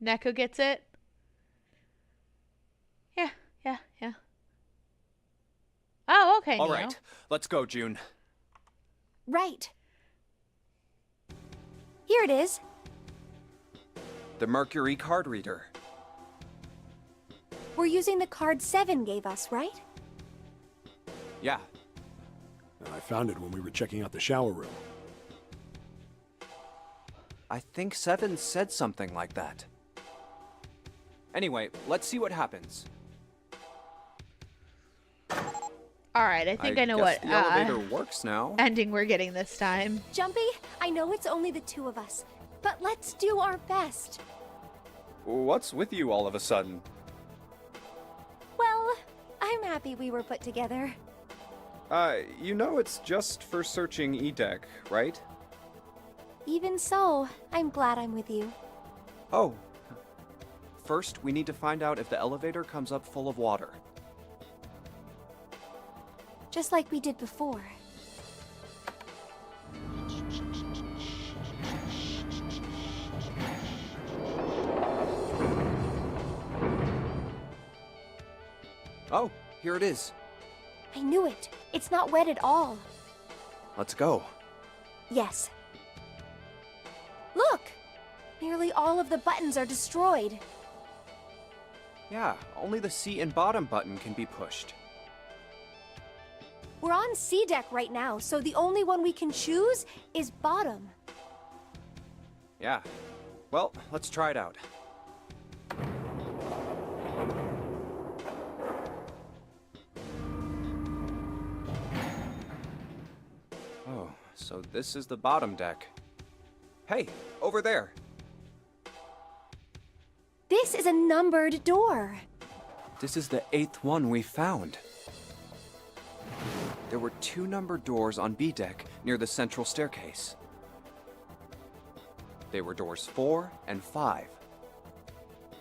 Neko gets it? Yeah. Oh, okay, All Neo. right, let's go, June. Right. Here it is. The Mercury card reader. We're using the card 7 gave us, right? Yeah. I found it when we were checking out the shower room. I think 7 said something like that. Anyway, let's see what happens. Alright, I think I know what the elevator works now. ending we're getting this time. Jumpy, I know it's only the two of us, but let's do our best. What's with you all of a sudden? Well, I'm happy we were put together. You know it's just for searching E-Deck, right? Even so, I'm glad I'm with you. Oh. First, we need to find out if the elevator comes up full of water. Just like we did before. Oh, here it is. I knew it. It's not wet at all. Let's go. Yes. Look! Nearly all of the buttons are destroyed. Yeah, only the C and bottom button can be pushed. We're on C deck right now, so the only one we can choose is bottom. Yeah. Well, let's try it out. Oh, so this is the bottom deck. Hey, over there. This is a numbered door. This is the 8th one we found. There were 2 numbered doors on B deck near the central staircase. They were doors 4 and 5.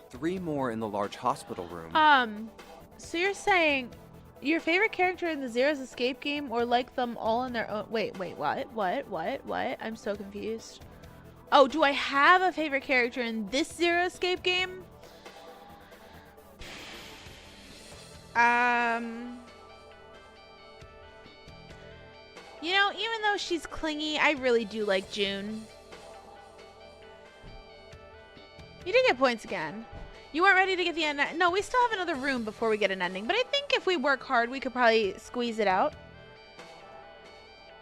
3 more in the large hospital room. So you're saying your favorite character in the Zero's Escape game, or like them all in their own... Wait, what? I'm so confused. Oh, do I have a favorite character in this Zero Escape game? You know, even though she's clingy, I really do like June. You did get points again. You weren't ready to get the end. No, we still have another room before we get an ending, but I think if we work hard, we could probably squeeze it out.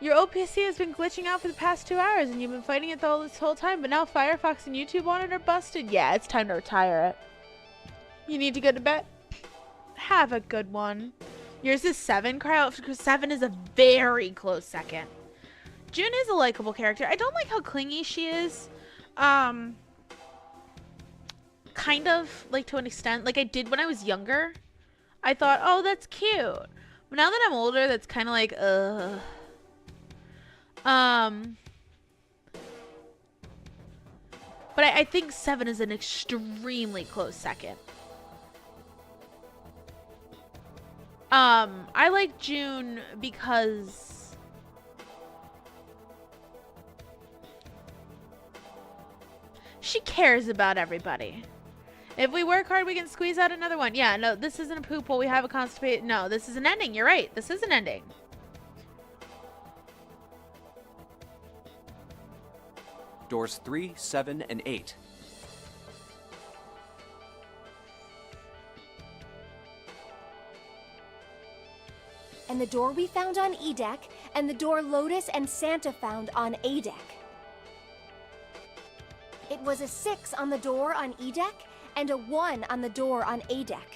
Your OPC has been glitching out for the past 2 hours, and you've been fighting it this whole time, but now Firefox and YouTube on it are busted. Yeah, it's time to retire it. You need to go to bed. Have a good one. Yours is 7, cry out, because 7 is a very close second. June is a likable character. I don't like how clingy she is. Kind of, like, to an extent. Like I did when I was younger. I thought, oh, that's cute. But now that I'm older, that's kind of like, But I think 7 is an extremely close second. I like June because she cares about everybody. If we work hard, we can squeeze out another one. Yeah, no, this isn't a poop hole. We have a constipated. No, this is an ending. You're right. This is an ending. Doors 3, 7, and 8. And the door we found on E deck, and the door Lotus and Santa found on A deck. It was a 6 on the door on E deck, and a 1 on the door on A deck.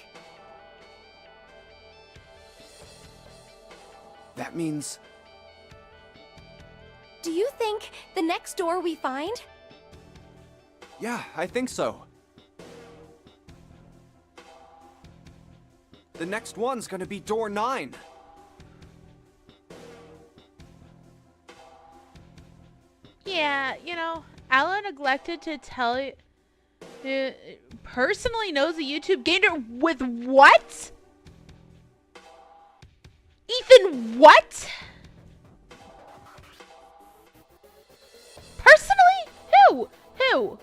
That means... Do you think the next door we find? Yeah, I think so. The next one's gonna be door 9. Yeah, you know, Ella neglected to tell you. Personally knows a YouTube gamer with what? Ethan, what? Personally? Who? Who?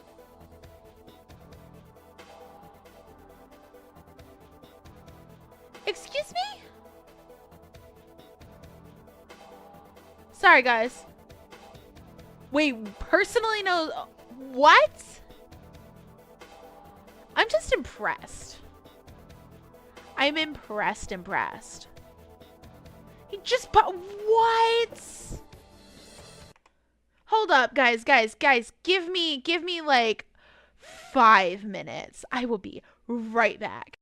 Excuse me? Sorry, guys. Wait, personally knows what? I'm just impressed. I'm impressed. He just bought what? Hold up, guys. Give me like 5 minutes. I will be right back.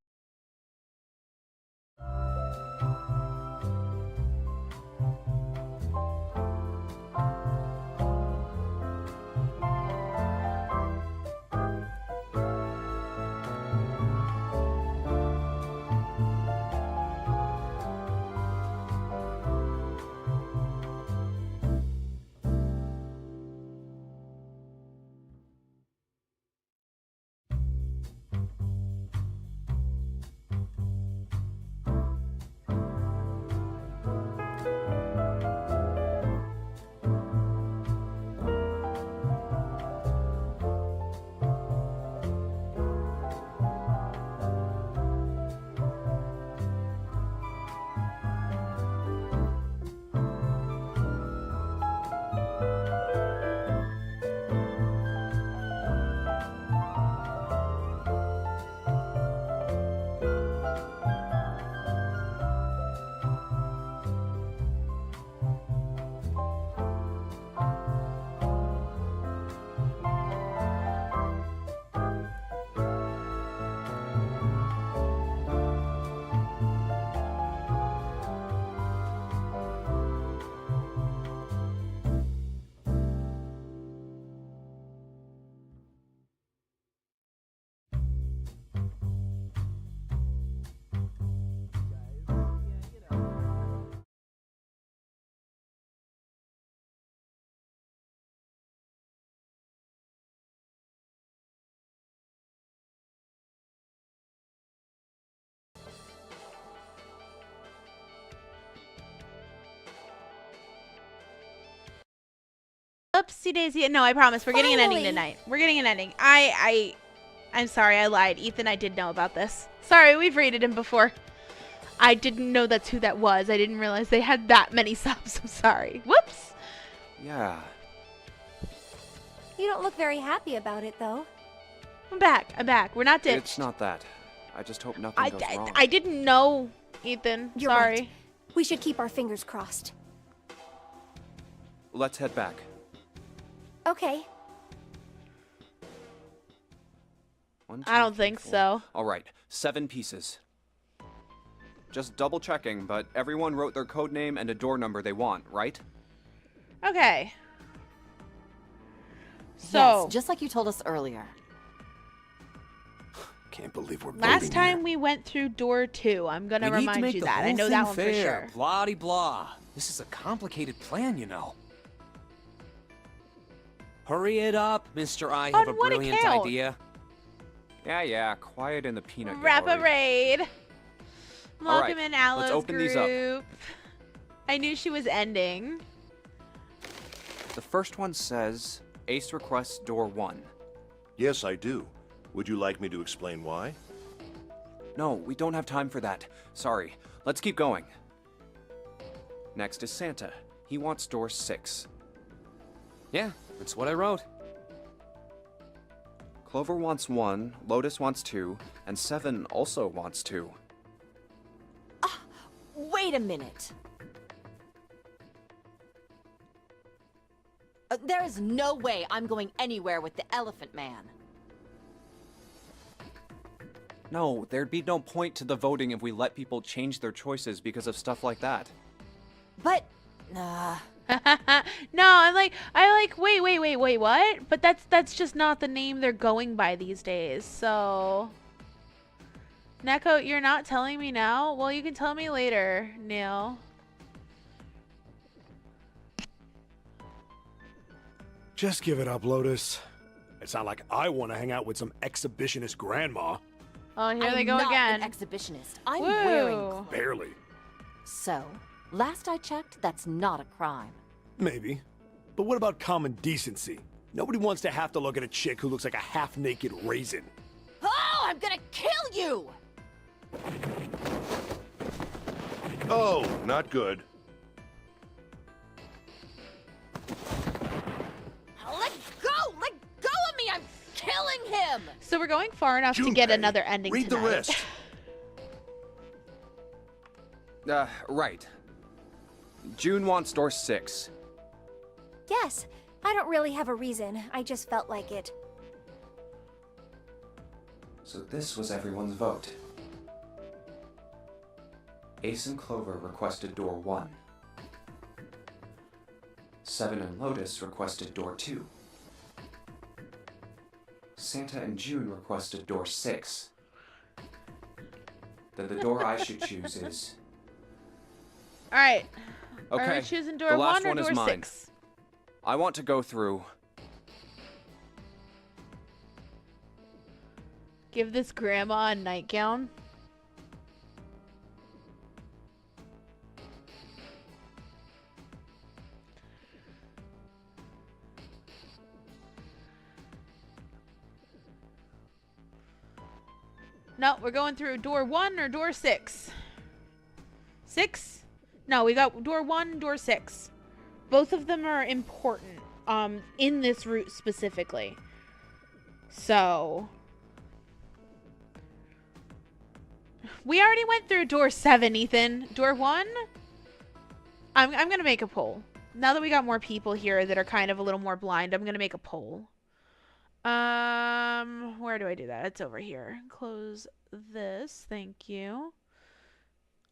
Oopsie daisy. No, I promise. We're getting an ending Finally. tonight. We're getting an ending. I'm sorry. I lied. Ethan, I did know about this. Sorry, we've rated him before. I didn't know that's who that was. I didn't realize they had that many subs. I'm sorry. Whoops. Yeah. You don't look very happy about it, though. I'm back. I'm back. We're not ditched. It's not that. I just hope nothing goes wrong. I didn't know, Ethan. You're sorry. right. We should keep our fingers crossed. Let's head back. Okay. One, I don't two, three, think four. so. All right, 7 pieces. Just double checking, but everyone wrote their code name and a door number they want, right? Okay. So, Yes, just like you told us earlier. Can't believe we're last voting time here. we went through door 2. I'm going to We need to remind make you the that. I whole know thing that one fair. for sure. Blah-de-blah. This is a complicated plan, you know. Hurry it up, Mr. I have On a what brilliant account? idea. Yeah, quiet in the peanut Rap a gallery. raid. All Welcome right, in Aloe's let's open group. these up. I knew she was ending. The first one says, Ace requests door 1. Yes, I do. Would you like me to explain why? No, we don't have time for that. Sorry. Let's keep going. Next is Santa. He wants door 6. Yeah, that's what I wrote. Clover wants 1, Lotus wants 2, and 7 also wants 2. Wait a minute. There is no way I'm going anywhere with the Elephant Man. No, there'd be no point to the voting if we let people change their choices because of stuff like that. But, No, wait, what? But that's just not the name they're going by these days, so... Neko, you're not telling me now? Well, you can tell me later, Neil. Just give it up, Lotus. It's not like I want to hang out with some exhibitionist grandma. Oh, here they I'm go not again. an exhibitionist. I'm Woo. wearing... Barely. So, last I checked, that's not a crime. Maybe. But what about common decency? Nobody wants to have to look at a chick who looks like a half-naked raisin. Oh, I'm gonna kill you! Oh, not good. Let go! Let go of me! I'm killing him! So we're going far enough to get Junpei, another ending read tonight. the rest. Right. June wants door 6. Yes. I don't really have a reason. I just felt like it. So this was everyone's vote. Ace and Clover requested door 1. 7 and Lotus requested door 2. Santa and June requested door 6. Then the door I should choose is... Alright. Are Okay, we choosing door the last 1 or one is door mine. 6? I want to go through... Give this grandma a nightgown. No, we're going through door 1 or door 6. 6? No, we got door 1, door 6. Both of them are important in this route specifically. So... We already went through door 7, Ethan. Door 1? I'm going to make a poll. Now that we got more people here that are kind of a little more blind, I'm going to make a poll. Where do I do that? It's over here. Close this. Thank you.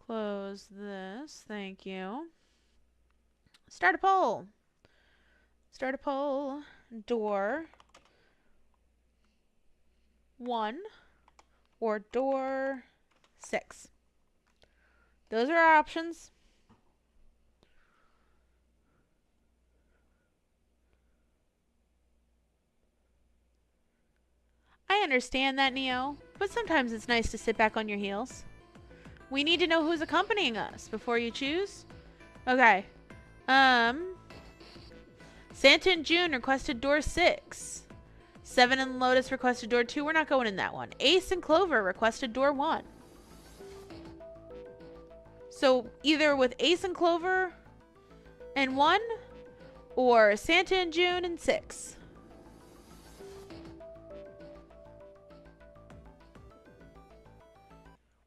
Close this. Thank you. Start a poll. Start a poll. Door 1 or door 6. Those are our options. I understand that, Neo, but sometimes it's nice to sit back on your heels. We need to know who's accompanying us before you choose. Okay. Santa and June requested door 6. 7 and Lotus requested door 2. We're not going in that one. Ace and Clover requested door 1. So either with Ace and Clover and 1, or Santa and June and 6.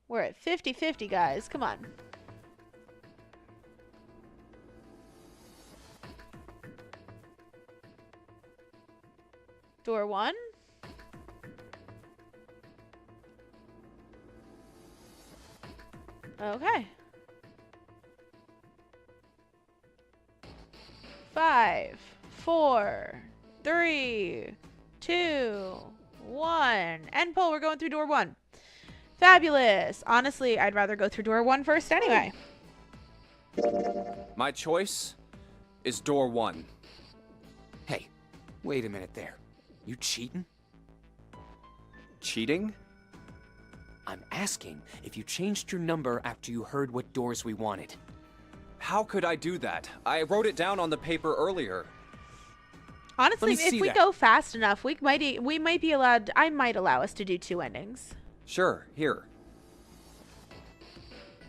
We're at 50-50, guys. Come on. Door 1. Okay. 5, 4, 3, 2, 1. End poll. We're going through door 1. Fabulous. Honestly, I'd rather go through door 1 first anyway. My choice is door 1. Hey, wait a minute there. You cheating? Cheating? I'm asking if you changed your number after you heard what doors we wanted. How could I do that? I wrote it down on the paper earlier. Honestly, Let me if see we that. go fast enough, we might be allowed. I might allow us to do 2 endings. Sure, here.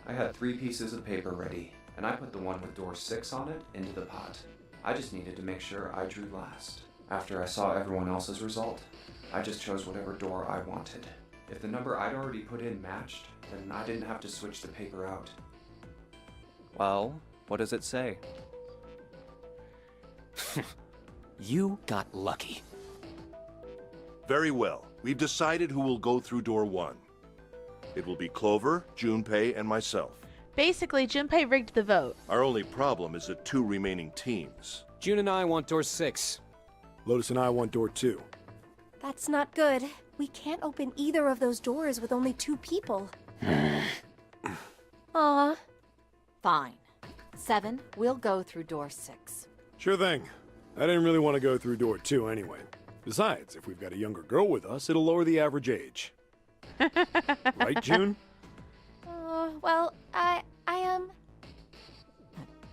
I had 3 pieces of paper ready, and I put the one with door 6 on it into the pot. I just needed to make sure I drew last. After I saw everyone else's result, I just chose whatever door I wanted. If the number I'd already put in matched, then I didn't have to switch the paper out. Well, what does it say? You got lucky. Very well. We've decided who will go through door 1. It will be Clover, Junpei, and myself. Basically, Junpei rigged the vote. Our only problem is the 2 remaining teams. June and I want door 6. Lotus and I want door 2. That's not good. We can't open either of those doors with only 2 people. Aw. Fine. 7, we'll go through door 6. Sure thing. I didn't really want to go through door 2 anyway. Besides, if we've got a younger girl with us, it'll lower the average age. Right, June? Well, I am...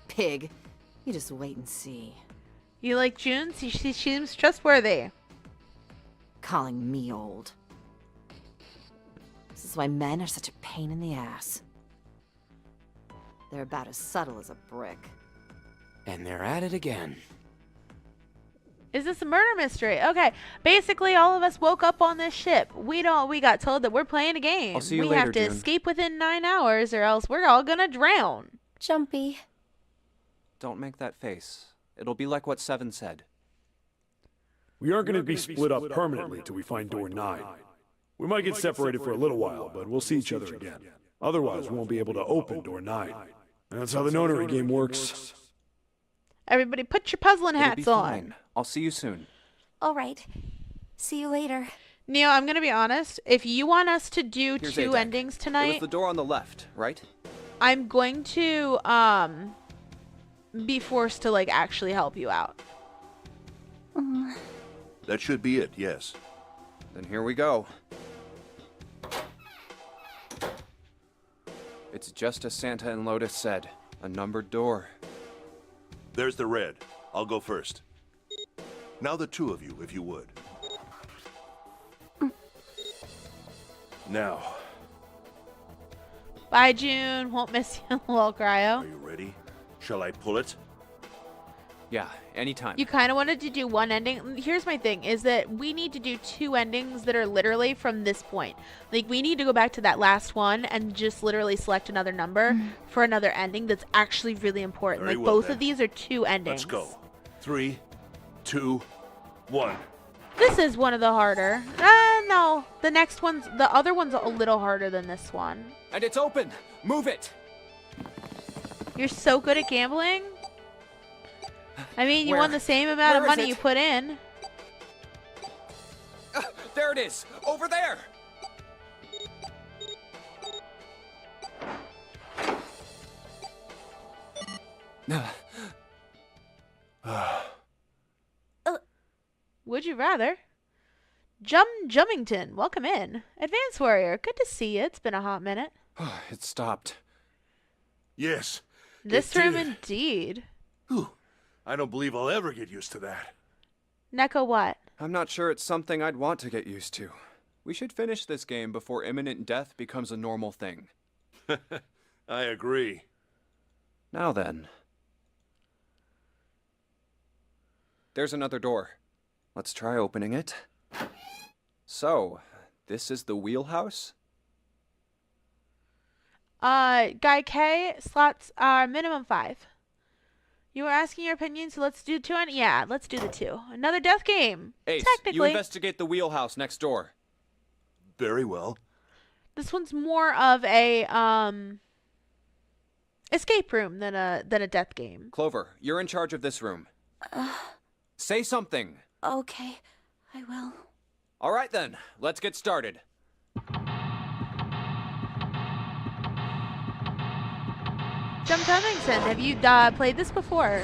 Pig. You just wait and see. You like June? She seems trustworthy. Calling me old. This is why men are such a pain in the ass. They're about as subtle as a brick. And they're at it again. Is this a murder mystery? Okay. Basically, all of us woke up on this ship. We got told that we're playing a game. I'll see you we later, have to June. escape within 9 hours or else we're all gonna drown. Jumpy. Don't make that face. It'll be like what 7 said. We aren't going to be split up permanently till we find door 9. We might get separated for a little while, but we'll see each other again. Otherwise, we won't be able to open door 9. That's how the notary game works. Everybody put your puzzling It'll hats be on. fine. I'll see you soon. All right. See you later. Neo, I'm gonna be honest. If you want us to do Here's 2 Adek. endings It was tonight, the door on the left, right? I'm going to be forced to like actually help you out. That should be it, yes. Then here we go. It's just as Santa and Lotus said. A numbered door. There's the red. I'll go first. Now the 2 of you, if you would. Now, Bye, June. Won't miss you, lol, are cryo. you ready? Shall I pull it? Yeah, anytime. You kind of wanted to do 1 ending. Here's my thing, is that we need to do 2 endings that are literally from this point. Like, we need to go back to that last one and just literally select another number for another ending that's actually really important. Very Like, well, both then. of these are 2 endings. Let's go. 3, 2, 1. This is one of the harder. No. The other one's a little harder than this one. And it's open! Move it! You're so good at gambling. I mean, you Where? won the same amount of Where is money it? you put in. There it is! Over there! Would you rather? Jummington, welcome in. Advance Warrior, good to see you. It's been a hot minute. It stopped. Yes. This it room did. indeed. Whew. I don't believe I'll ever get used to that. Neko what? I'm not sure it's something I'd want to get used to. We should finish this game before imminent death becomes a normal thing. I agree. Now then. There's another door. Let's try opening it. So, this is the wheelhouse? Guy K, slots are minimum 5. You were asking your opinion, so let's do 2 on. Yeah, let's do the 2. Another death game. Ace, Technically. you investigate the wheelhouse next door. Very well. This one's more of a escape room than a death game. Clover, you're in charge of this room. Say something. Okay, I will. All right then, let's get started. Jump Hemmingson, have you played this before?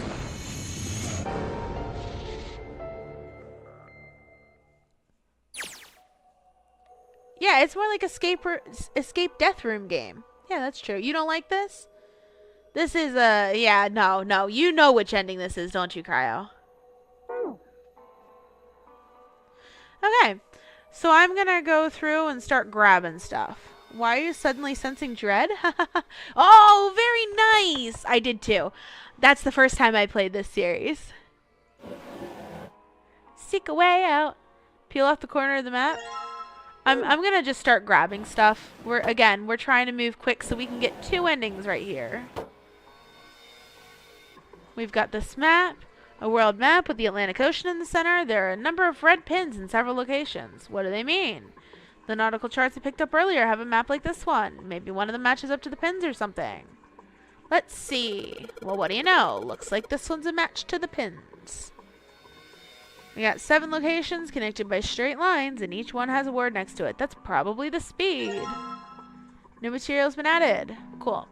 Yeah, it's more like escape death room game. Yeah, that's true. You don't like this? This is yeah, no. You know which ending this is, don't you, Cryo? Okay. So I'm going to go through and start grabbing stuff. Why are you suddenly sensing dread? Oh, very nice. I did too. That's the first time I played this series. Seek a way out. Peel off the corner of the map. I'm gonna just start grabbing stuff. We're trying to move quick so we can get 2 endings right here. We've got this map, a world map with the Atlantic Ocean in the center. There are a number of red pins in several locations. What do they mean? The nautical charts I picked up earlier have a map like this one. Maybe one of them matches up to the pins or something. Let's see. Well, what do you know? Looks like this one's a match to the pins. We got 7 locations connected by straight lines, and each one has a word next to it. That's probably the speed. New material's been added. Cool.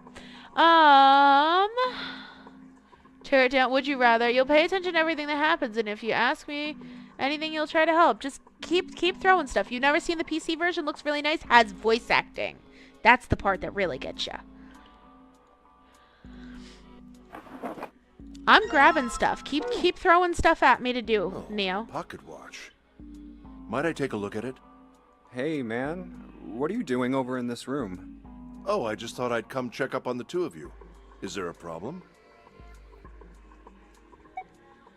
Tear it down. Would you rather? You'll pay attention to everything that happens, and if you ask me anything, you'll try to help. Just keep throwing stuff. You've never seen the PC version? Looks really nice. Has voice acting. That's the part that really gets you. I'm grabbing stuff. Keep throwing stuff at me to do, Neo. Pocket watch. Might I take a look at it? Hey, man. What are you doing over in this room? Oh, I just thought I'd come check up on the 2 of you. Is there a problem?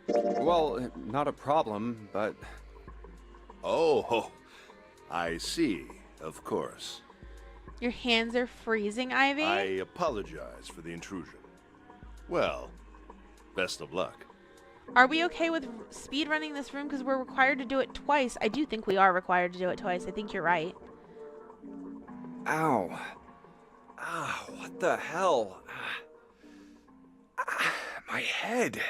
Well, not a problem, but... Oh, I see. Of course. Your hands are freezing, Ivy? I apologize for the intrusion. Well, best of luck. Are we okay with speed running this room because we're required to do it twice? I do think we are required to do it twice. I think you're right. Ow. Ah, what the hell? My head.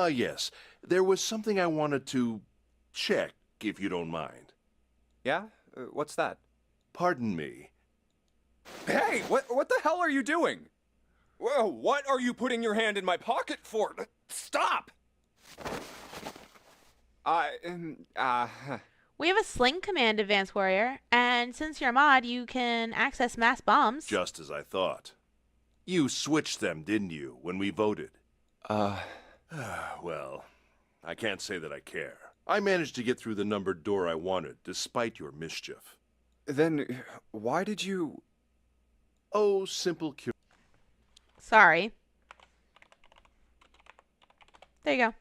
Yes. There was something I wanted to check, if you don't mind. Yeah? What's that? Pardon me. Hey, what the hell are you doing? Whoa, what are you putting your hand in my pocket for? Stop! We have a sling command, Advanced Warrior, and since you're a mod, you can access mass bombs. Just as I thought. You switched them, didn't you, when we voted? Well, I can't say that I care. I managed to get through the numbered door I wanted, despite your mischief. Then, why did you... Oh, simple Sorry. There you go.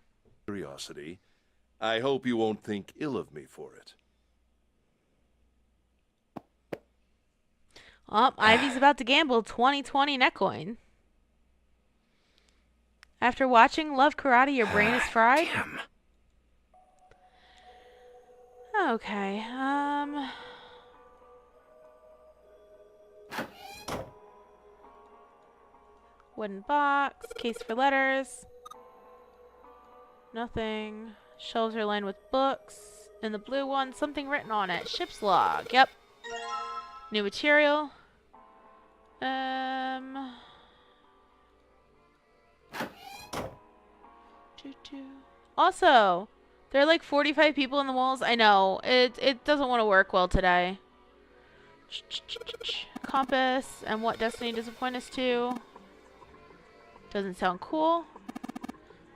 curiosity. I hope you won't think ill of me for it. Oh, Ivy's about to gamble 2020 netcoin. After watching Love Karate, your brain is fried? Damn. Okay, wooden box, case for letters. Nothing. Shelves are lined with books. In the blue one, something written on it. Ship's log. Yep. New material. Also, there are like 45 people in the walls. I know. It doesn't want to work well today. Compass. And what destiny does it point us to? Doesn't sound cool.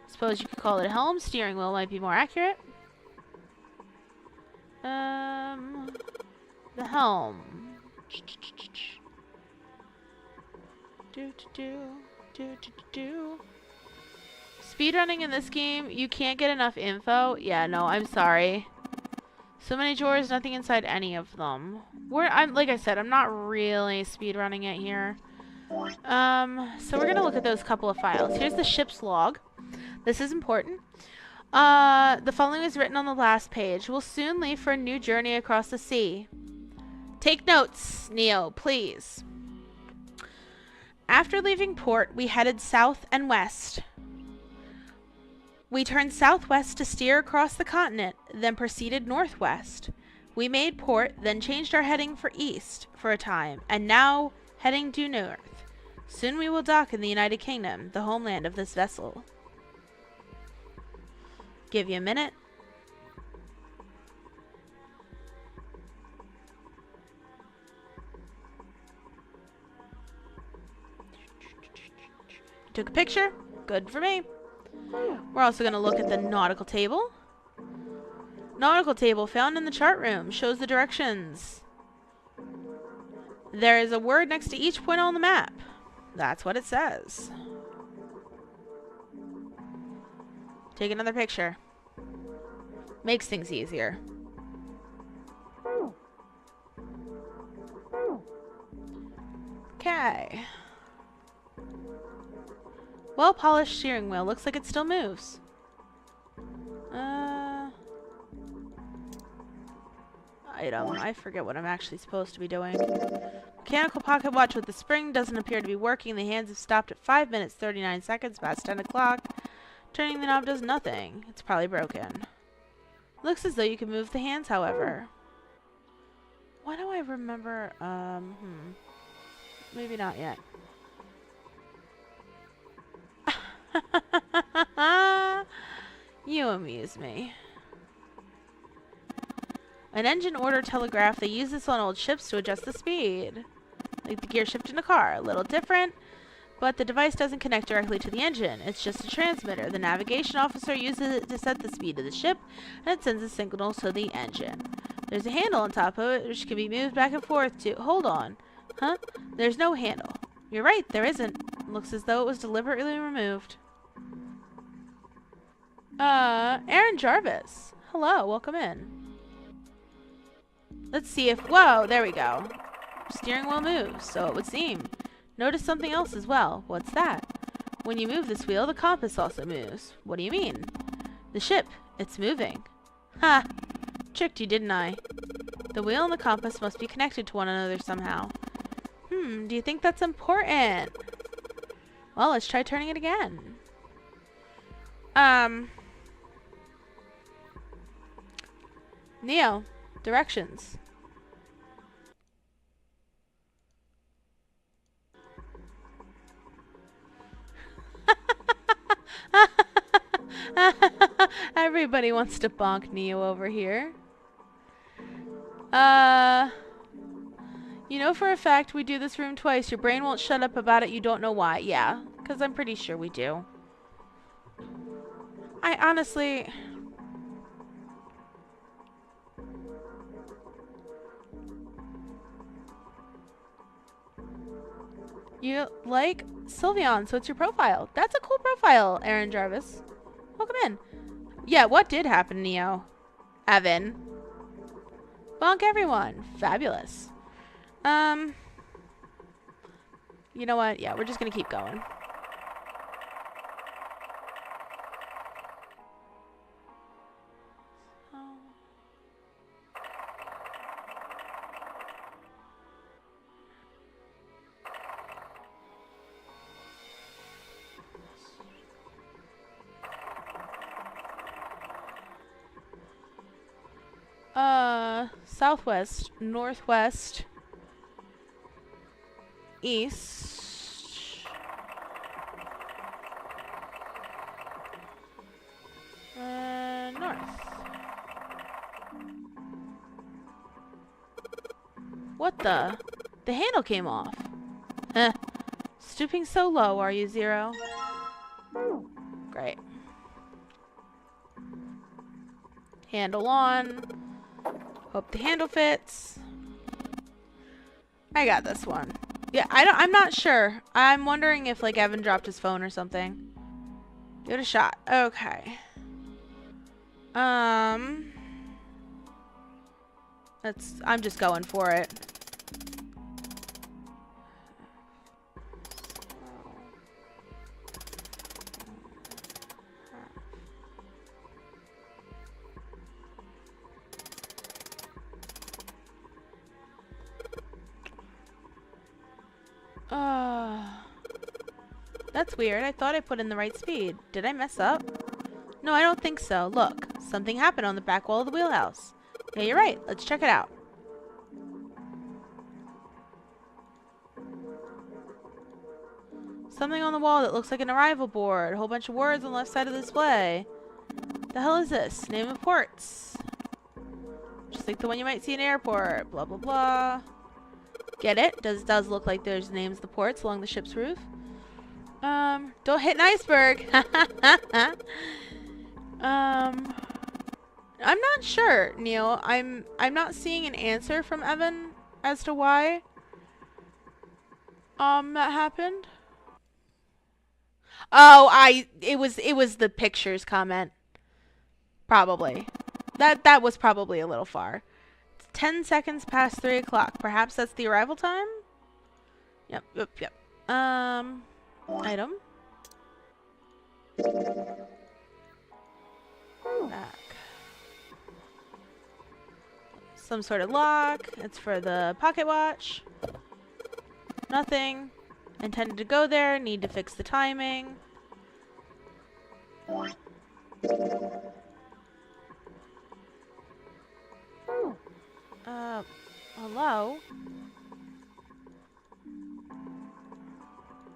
Suppose you could call it a helm. Steering wheel might be more accurate. The helm. Speedrunning in this game, you can't get enough info. Yeah, no, I'm sorry. So many drawers, nothing inside any of them. Like I said, I'm not really speedrunning it here. So we're gonna look at those couple of files. Here's the ship's log. This is important. The following is written on the last page. We'll soon leave for a new journey across the sea. Take notes, Neo, please. After leaving port, we headed south and west. We turned southwest to steer across the continent, then proceeded northwest. We made port, then changed our heading for east for a time, and now heading due north. Soon we will dock in the United Kingdom, the homeland of this vessel. Give you a minute. Took a picture. Good for me. We're also going to look at the nautical table. Nautical table found in the chart room shows the directions. There is a word next to each point on the map. That's what it says. Take another picture. Makes things easier. Okay. Well-polished steering wheel. Looks like it still moves. Item. I forget what I'm actually supposed to be doing. Mechanical pocket watch with the spring doesn't appear to be working. The hands have stopped at 5 minutes 39 seconds past 10 o'clock. Turning the knob does nothing. It's probably broken. Looks as though you can move the hands, however. Why do I remember? Maybe not yet. You amuse me. An engine order telegraph. They use this on old ships to adjust the speed. Like the gear shift in a car. A little different, but the device doesn't connect directly to the engine. It's just a transmitter. The navigation officer uses it to set the speed of the ship, and it sends a signal to the engine. There's a handle on top of it, which can be moved back and forth to... Hold on. Huh? There's no handle. You're right, there isn't. Looks as though it was deliberately removed. Aaron Jarvis. Hello, welcome in. Let's see if... Whoa, there we go. Steering wheel moves, so it would seem. Notice something else as well. What's that? When you move this wheel, the compass also moves. What do you mean? The ship. It's moving. Ha! Tricked you, didn't I? The wheel and the compass must be connected to one another somehow. Do you think that's important? Well, let's try turning it again. Neo, directions. Everybody wants to bonk Neo over here. You know for a fact we do this room twice. Your brain won't shut up about it. You don't know why. Yeah, because I'm pretty sure we do. I honestly... You like Sylveon, so it's your profile. That's a cool profile, Aaron Jarvis. Welcome in. Yeah, what did happen, Neo? Evan. Bonk everyone. Fabulous. You know what? Yeah, we're just gonna keep going. Southwest, northwest, east, north. What the? The handle came off. Heh. Stooping so low, are you, Zero? Great. Handle on. Hope the handle fits. I got this one. Yeah, I'm not sure. I'm wondering if like Evan dropped his phone or something. Give it a shot. Okay. I'm just going for it. That's weird. I thought I put in the right speed. Did I mess up? No, I don't think so. Look, something happened on the back wall of the wheelhouse. Yeah, you're right. Let's check it out. Something on the wall that looks like an arrival board. A whole bunch of words on the left side of the display. The hell is this? Name of ports. Just like the one you might see in an airport. Blah, blah, blah. Get it? Does look like there's names of the ports along the ship's roof. Don't hit an iceberg. I'm not sure, Neil. I'm not seeing an answer from Evan as to why that happened. Oh, it was the pictures comment. Probably. That was probably a little far. It's 10 seconds past 3 o'clock. Perhaps that's the arrival time? Yep. Item. Back. Some sort of lock. It's for the pocket watch. Nothing. Intended to go there. Need to fix the timing. Hello?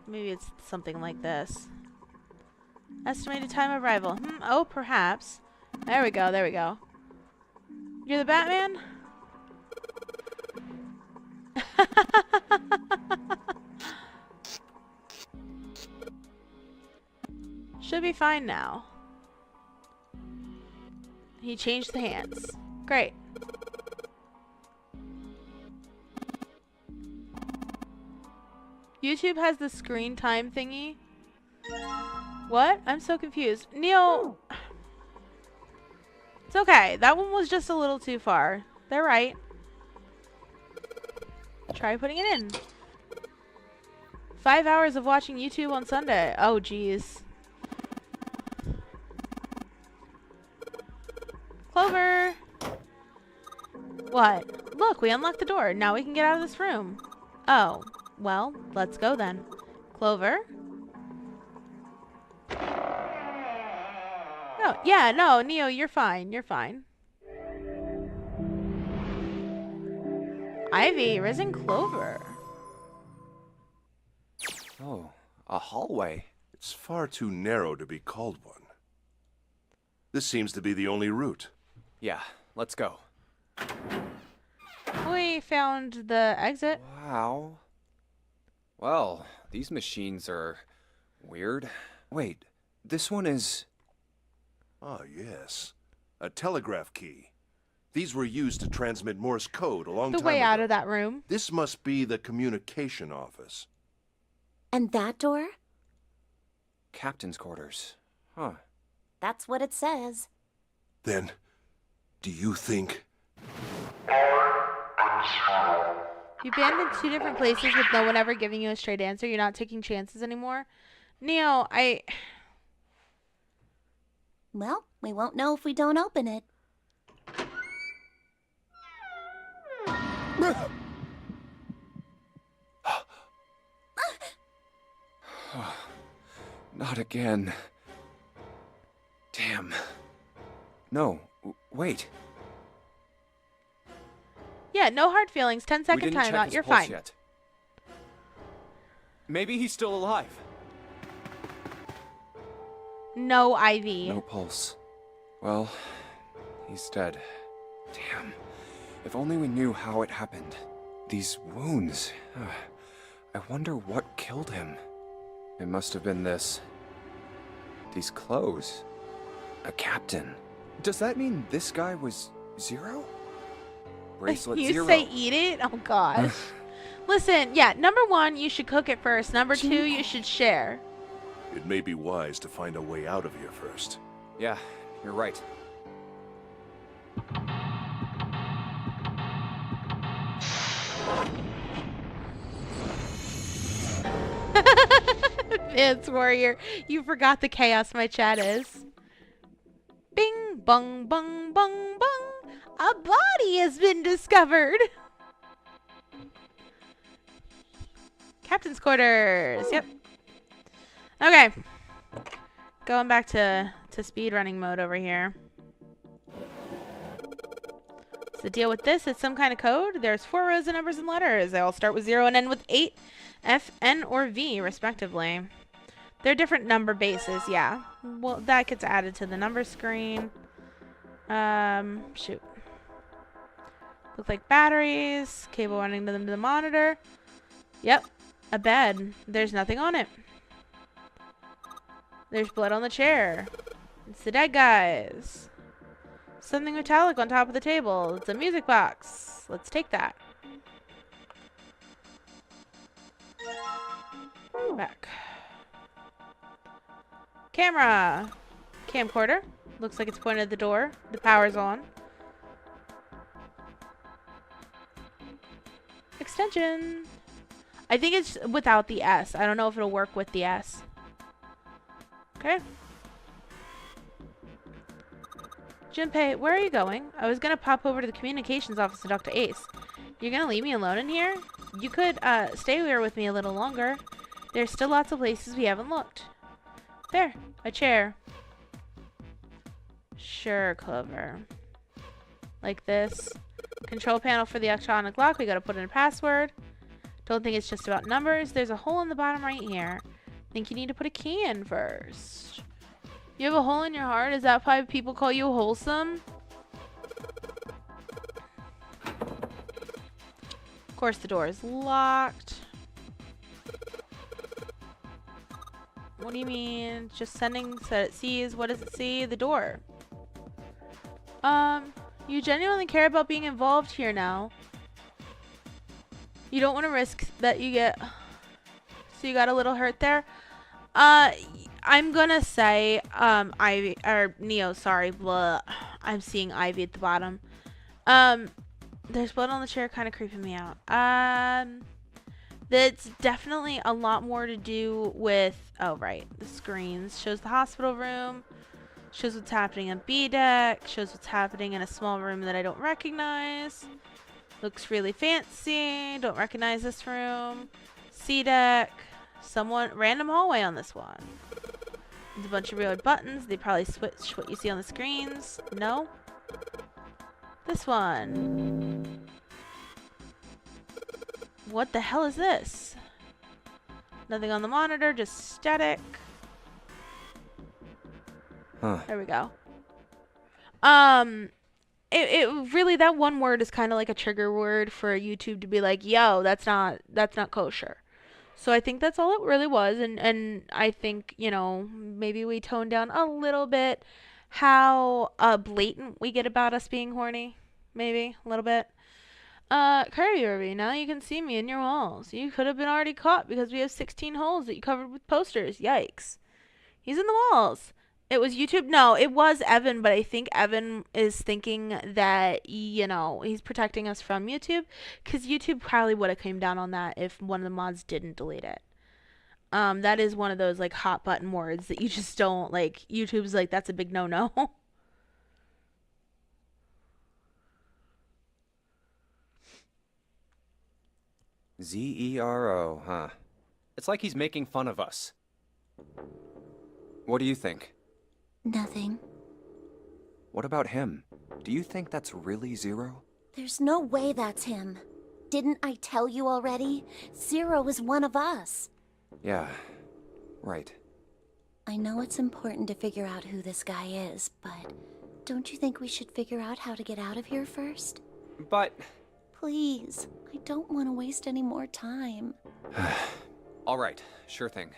Maybe it's something like this. Estimated time of arrival. Oh, perhaps. There we go, there we go. You're the Batman? Should be fine now. He changed the hands. Great. YouTube has the screen time thingy. What? I'm so confused. Neil! It's okay. That one was just a little too far. They're right. Try putting it in. 5 hours of watching YouTube on Sunday. Oh, jeez. Clover! What? Look, we unlocked the door. Now we can get out of this room. Oh. Well, let's go then. Clover? No, yeah, no, Neo, you're fine. You're fine. Ivy, Risen Clover. Oh, a hallway. It's far too narrow to be called one. This seems to be the only route. Yeah, let's go. We found the exit. Wow. Well, these machines are weird. Wait, this one is... Ah, yes. A telegraph key. These were used to transmit Morse code a long time The way ago. out of that room. This must be the communication office. And that door? Captain's quarters. Huh. That's what it says. Then, do you think... You've been in 2 different places with no one ever giving you a straight answer. You're not taking chances anymore. Neo, Well, we won't know if we don't open it. Not again. Damn. No, wait. Yeah, no hard feelings. 10-second timeout. You're fine. Yet. Maybe he's still alive. No, Ivy. No pulse. Well, he's dead. Damn. If only we knew how it happened. These wounds. I wonder what killed him. It must have been this. These clothes. A captain. Does that mean this guy was Zero? Bracelet You Zero. say eat it? Oh gosh. Listen, yeah, number one, you should cook it first. Number two, you should share. It may be wise to find a way out of here first. Yeah, you're right. Vince Warrior, you forgot the chaos my chat is. Bing, bong, bong, bong, bong. A body has been discovered. Captain's quarters. Yep. Okay. Going back to speed running mode over here. So the deal with this is some kind of code. There's 4 rows of numbers and letters. They all start with 0 and end with 8, F, N, or V, respectively. They're different number bases, yeah. Well, that gets added to the number screen. Shoot. Look like batteries. Cable running to them to the monitor. Yep. A bed. There's nothing on it. There's blood on the chair. It's the dead guys. Something metallic on top of the table. It's a music box. Let's take that. Back. Camera. Camcorder. Looks like it's pointed at the door. The power's on. Extension. I think it's without the S. I don't know if it'll work with the S. Okay. Junpei, where are you going? I was gonna pop over to the communications office to talk to Ace. You're gonna leave me alone in here? You could, stay here with me a little longer. There's still lots of places we haven't looked. There, a chair. Sure, Clover. Like this. Control panel for the electronic lock. We gotta put in a password. Don't think it's just about numbers. There's a hole in the bottom right here. Think you need to put a key in first. You have a hole in your heart? Is that why people call you wholesome? Of course, the door is locked. What do you mean? Just sending so that it sees. What does it see? The door. You genuinely care about being involved here now. You don't want to risk that you get... So you got a little hurt there? I'm gonna say, Ivy, or Neo, sorry, blah. I'm seeing Ivy at the bottom. There's blood on the chair kind of creeping me out. That's definitely a lot more to do with, oh right, the screens. Shows the hospital room, shows what's happening on B deck, shows what's happening in a small room that I don't recognize. Looks really fancy, don't recognize this room. C deck, random hallway on this one. There's a bunch of real buttons. They probably switch what you see on the screens. No? This one. What the hell is this? Nothing on the monitor, just static. Huh. There we go. It really, that one word is kind of like a trigger word for YouTube to be like, yo, that's not kosher. So I think that's all it really was, and I think, you know, maybe we toned down a little bit how blatant we get about us being horny. Maybe a little bit. Kirby, now you can see me in your walls. You could have been already caught because we have 16 holes that you covered with posters. Yikes. He's in the walls. It was YouTube? No, it was Evan, but I think Evan is thinking that, you know, he's protecting us from YouTube, because YouTube probably would have came down on that if one of the mods didn't delete it. That is one of those, like, hot button words that you just don't, like, YouTube's like, that's a big no-no. Zero, huh? It's like he's making fun of us. What do you think? Nothing. What about him? Do you think that's really Zero? There's no way that's him. Didn't I tell you already? Zero is one of us. Yeah, right. I know it's important to figure out who this guy is, but don't you think we should figure out how to get out of here first? But Please, I don't want to waste any more time. All right, sure thing.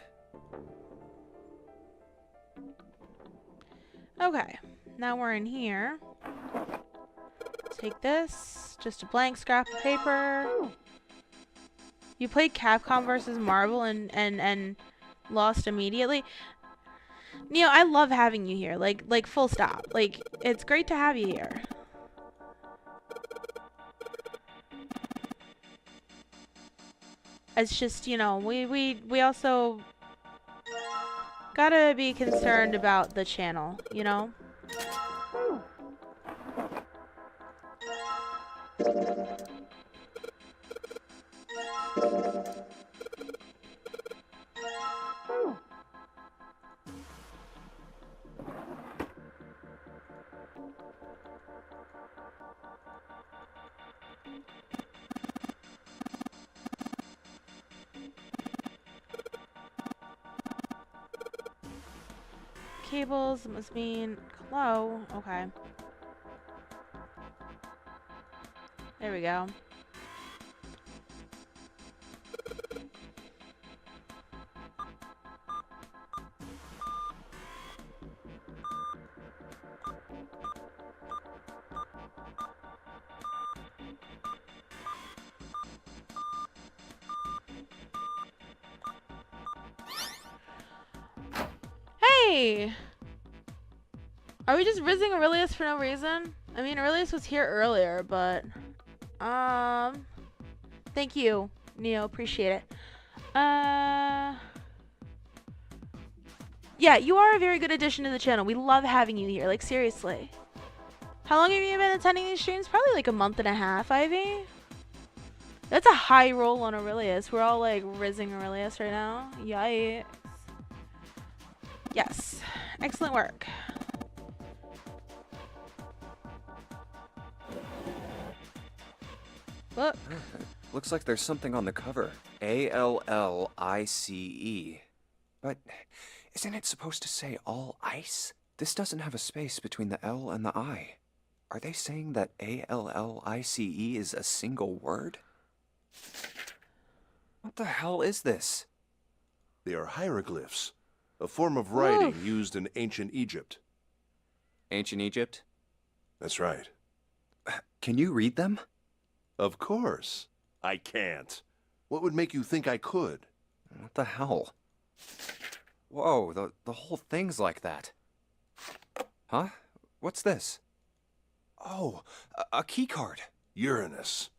Okay, now we're in here. Take this, just a blank scrap of paper. You played Capcom versus Marvel and lost immediately. Neil, I love having you here. Like full stop. Like, it's great to have you here. It's just, you know, we also gotta be concerned about the channel, you know? Cables must mean hello. Okay. There we go. Hey! Are we just rizzing Aurelius for no reason? I mean, Aurelius was here earlier, but... Thank you, Neo. Appreciate it. Yeah, you are a very good addition to the channel. We love having you here. Like, seriously. How long have you been attending these streams? Probably like a month and a half, Ivy. That's a high roll on Aurelius. We're all like rizzing Aurelius right now. Yikes. Yes. Excellent work. Look. Looks like there's something on the cover. ALLICE. But isn't it supposed to say all ice? This doesn't have a space between the L and the I. Are they saying that ALLICE is a single word? What the hell is this? They are hieroglyphs, a form of writing used in ancient Egypt. Ancient Egypt? That's right. Can you read them? Of course. I can't. What would make you think I could? What the hell? Whoa, the whole thing's like that. Huh? What's this? Oh, a key card. Uranus.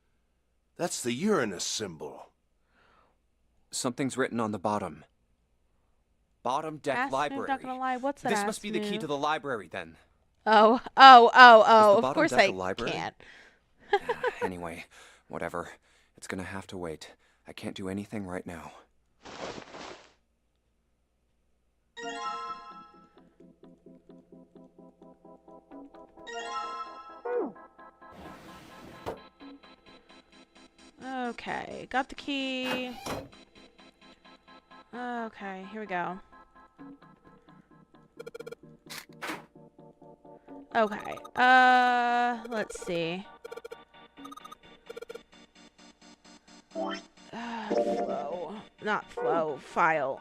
That's the Uranus symbol. Something's written on the bottom. Bottom deck Ass library. move, not gonna lie. What's that? This must be the key to the library then. Oh. Is the Of bottom course deck I a library? can't. Anyway, whatever. It's gonna have to wait. I can't do anything right now. Okay, got the key. Okay, here we go. Okay, let's see. Flow. Not flow, file.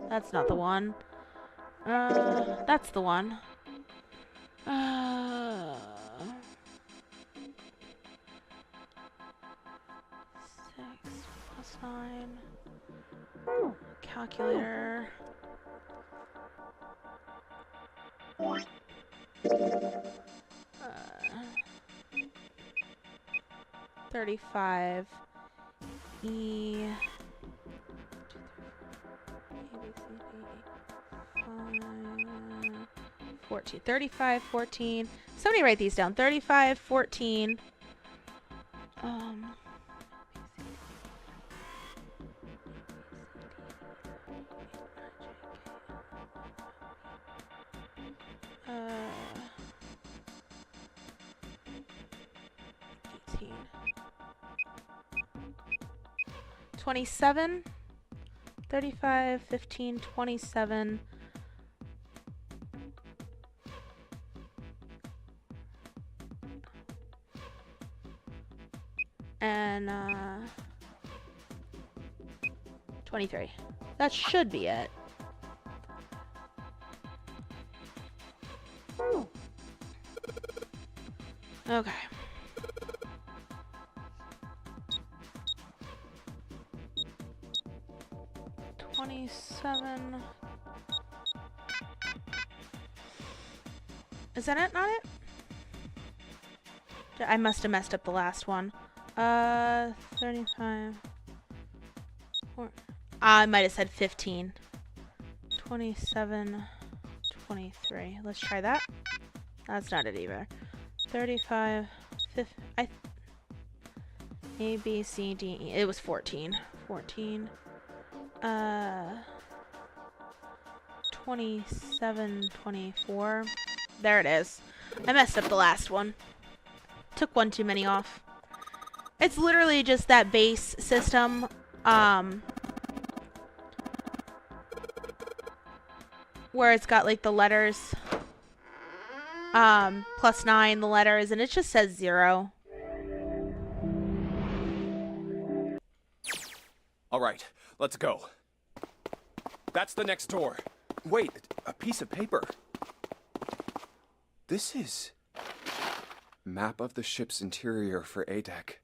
That's not the one. That's the one. 6 plus 9. Calculator. 35. E. 14. 35, 14. Somebody write these down. 35, 14. $18. 27. 35, 15, 27. And 23. That should be it. Okay. $27. Is that it? Not it? I must have messed up the last one. 35. I might have said 15. 27, 23. Let's try that. That's not it either. 35, 50. A, B, C, D, E. It was 14. 14. 27, 24. There it is. I messed up the last one. Took one too many off. It's literally just that base system. Where it's got like the letters. +9 the letters, and it just says 0. All right, let's go. That's the next door. Wait, a piece of paper. This is... Map of the ship's interior for A deck.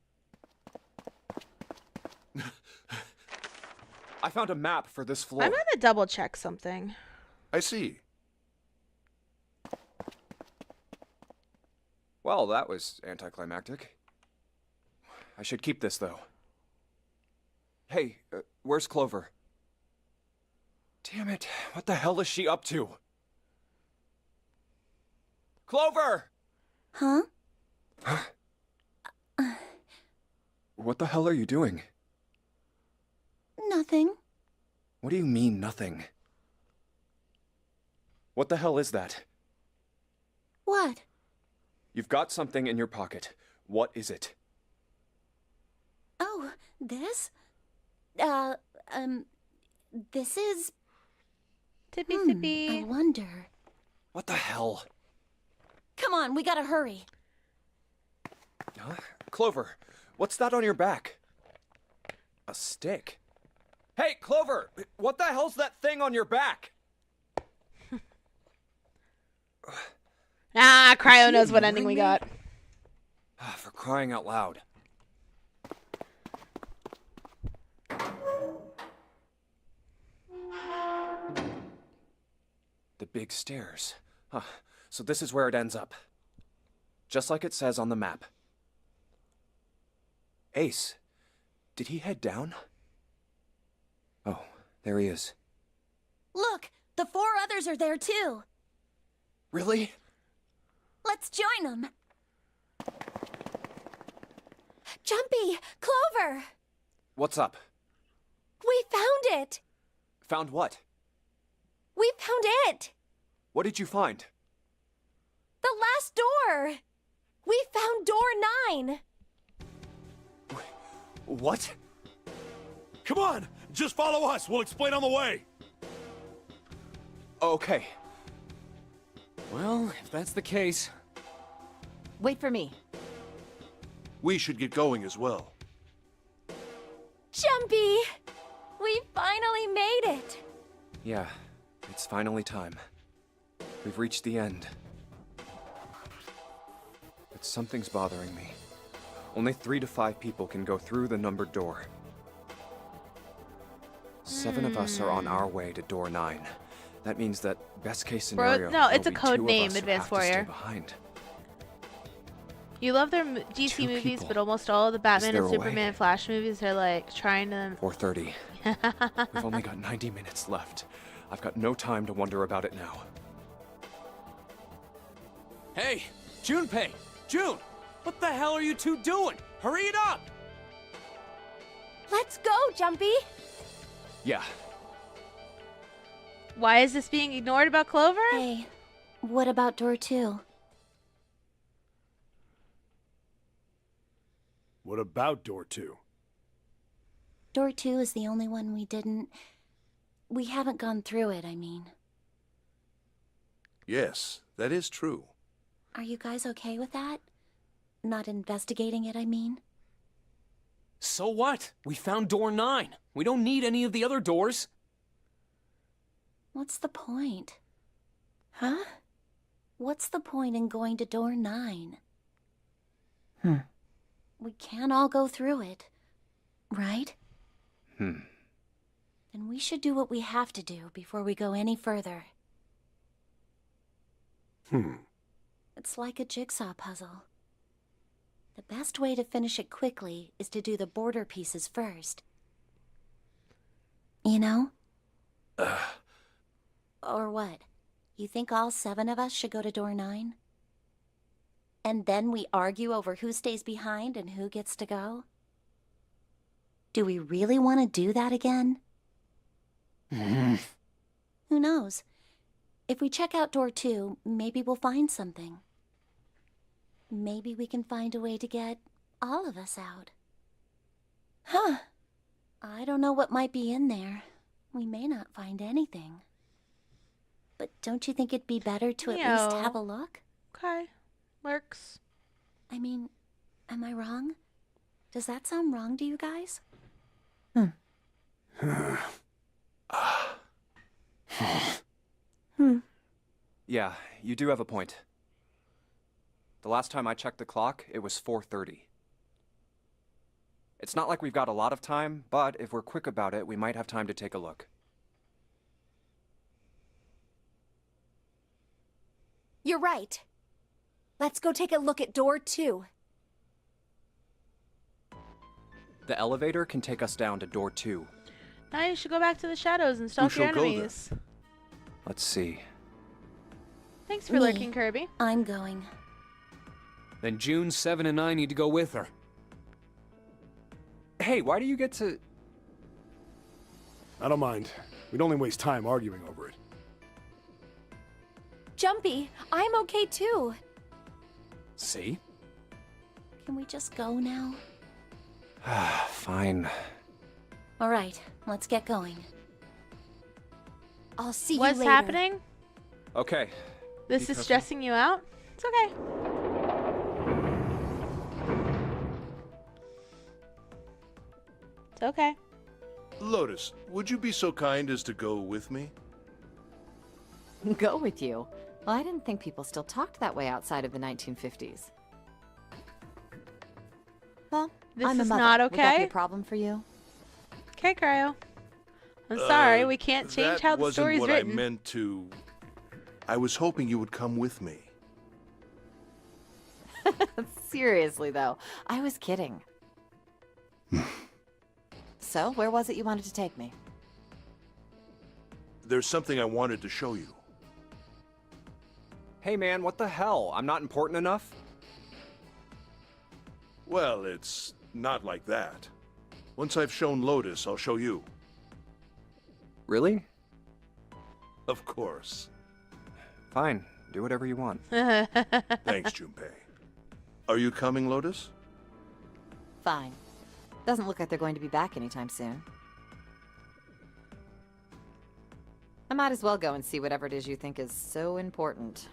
I found a map for this floor. I'm gonna double check something. I see. Well, that was anticlimactic. I should keep this, though. Hey, where's Clover? Damn it, what the hell is she up to? Clover! Huh? What the hell are you doing? Nothing. What do you mean, nothing? What the hell is that? What? You've got something in your pocket. What is it? Oh, this? This is... Tippy I tippy. wonder. What the hell? Come on, we gotta hurry. Huh? Clover, what's that on your back? A stick? Hey, Clover! What the hell's that thing on your back? Ah, Cryo she knows what ending we ignoring got. For crying out loud. The big stairs. Huh. So this is where it ends up. Just like it says on the map. Ace, did he head down? Oh, there he is. Look, the 4 others are there too. Really? Let's join them. Jumpy, Clover, What's up? we found it. Found what? We found it. What did you find? The last door. We found door 9. What? Come on! Just follow us. We'll explain on the way. Okay. Well, if that's the case... Wait for me. We should get going as well. Jumpy, we finally made it. Yeah, it's finally time. We've reached the end. But something's bothering me. Only 3 to 5 people can go through the numbered door. 7 of us are on our way to door 9. That means that best case scenario. No, it's there'll a be code 2 of name, us who Advanced have to stay Warrior. behind. You love their DC 2 movies, people. but almost all of the Batman there and a way? Superman and Flash movies are like trying to... 4:30. We've only got 90 minutes left. I've got no time to wonder about it now. Hey, Junpei! June! What the hell are you two doing? Hurry it up! Let's go, Jumpy. Yeah. Why is this being ignored about Clover? Hey, what about door 2? What about door 2? Door 2 is the only one we haven't gone through it, I mean. Yes, that is true. Are you guys okay with that? Not investigating it, I mean. So what? We found door 9. We don't need any of the other doors. What's the point? Huh? What's the point in going to door 9? We can't all go through it, right? Then we should do what we have to do before we go any further. It's like a jigsaw puzzle. The best way to finish it quickly is to do the border pieces first. You know? Or what? You think all 7 of us should go to door 9? And then we argue over who stays behind and who gets to go? Do we really want to do that again? Who knows? If we check out door 2, maybe we'll find something. Maybe we can find a way to get all of us out. Huh. I don't know what might be in there. We may not find anything. But don't you think it'd be better to at least have a look? Okay. Works. I mean, am I wrong? Does that sound wrong to you guys? Yeah, you do have a point. The last time I checked the clock, it was 4:30. It's not like we've got a lot of time, but if we're quick about it, we might have time to take a look. You're right. Let's go take a look at door 2. The elevator can take us down to door 2. Now you should go back to the shadows and stalk your shall go then? enemies. Let's see. Thanks for Me. lurking, Kirby. I'm going. Then June, 7, and I need to go with her. Hey, why do you get to... I don't mind. We'd only waste time arguing over it. Jumpy, I'm okay too. See? Can we just go now? Fine. All right, let's get going. I'll see What's you later. happening? Okay. This is stressing you out? It's okay. It's okay. Lotus, would you be so kind as to go with me? Go with you. Well, I didn't think people still talked that way outside of the 1950s. Well, This I'm a is mother. not Would that be okay? a problem for you? Okay, Cryo. I'm sorry, we can't change that how the wasn't story's what written. I meant to... I was hoping you would come with me. Seriously, though, I was kidding. So, where was it you wanted to take me? There's something I wanted to show you. Hey man, what the hell? I'm not important enough? Well, it's not like that. Once I've shown Lotus, I'll show you. Really? Of course. Fine. Do whatever you want. Thanks, Junpei. Are you coming, Lotus? Fine. Doesn't look like they're going to be back anytime soon. I might as well go and see whatever it is you think is so important.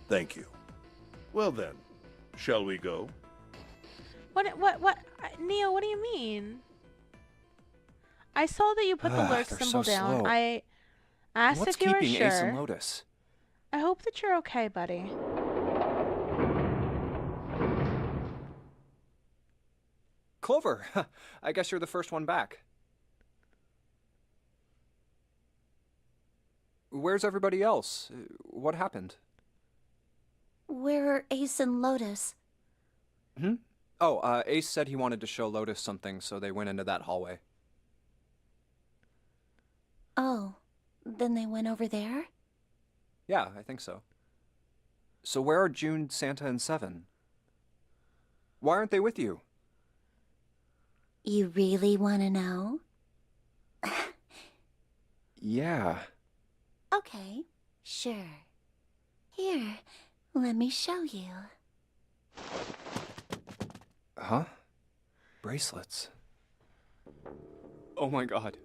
Thank you. Well then, shall we go? What, Neo, what do you mean? I saw that you put the lurk they're symbol so down. slow. I asked What's if you were keeping Ace and sure. Lotus? I hope that you're okay, buddy. Clover! I guess you're the first one back. Where's everybody else? What happened? Where are Ace and Lotus? Oh, Ace said he wanted to show Lotus something, so they went into that hallway. Oh, then they went over there? Yeah, I think so. So where are June, Santa, and Seven? Why aren't they with you? You really want to know? Yeah. Okay, sure. Here, let me show you. Huh? Bracelets. Oh my god.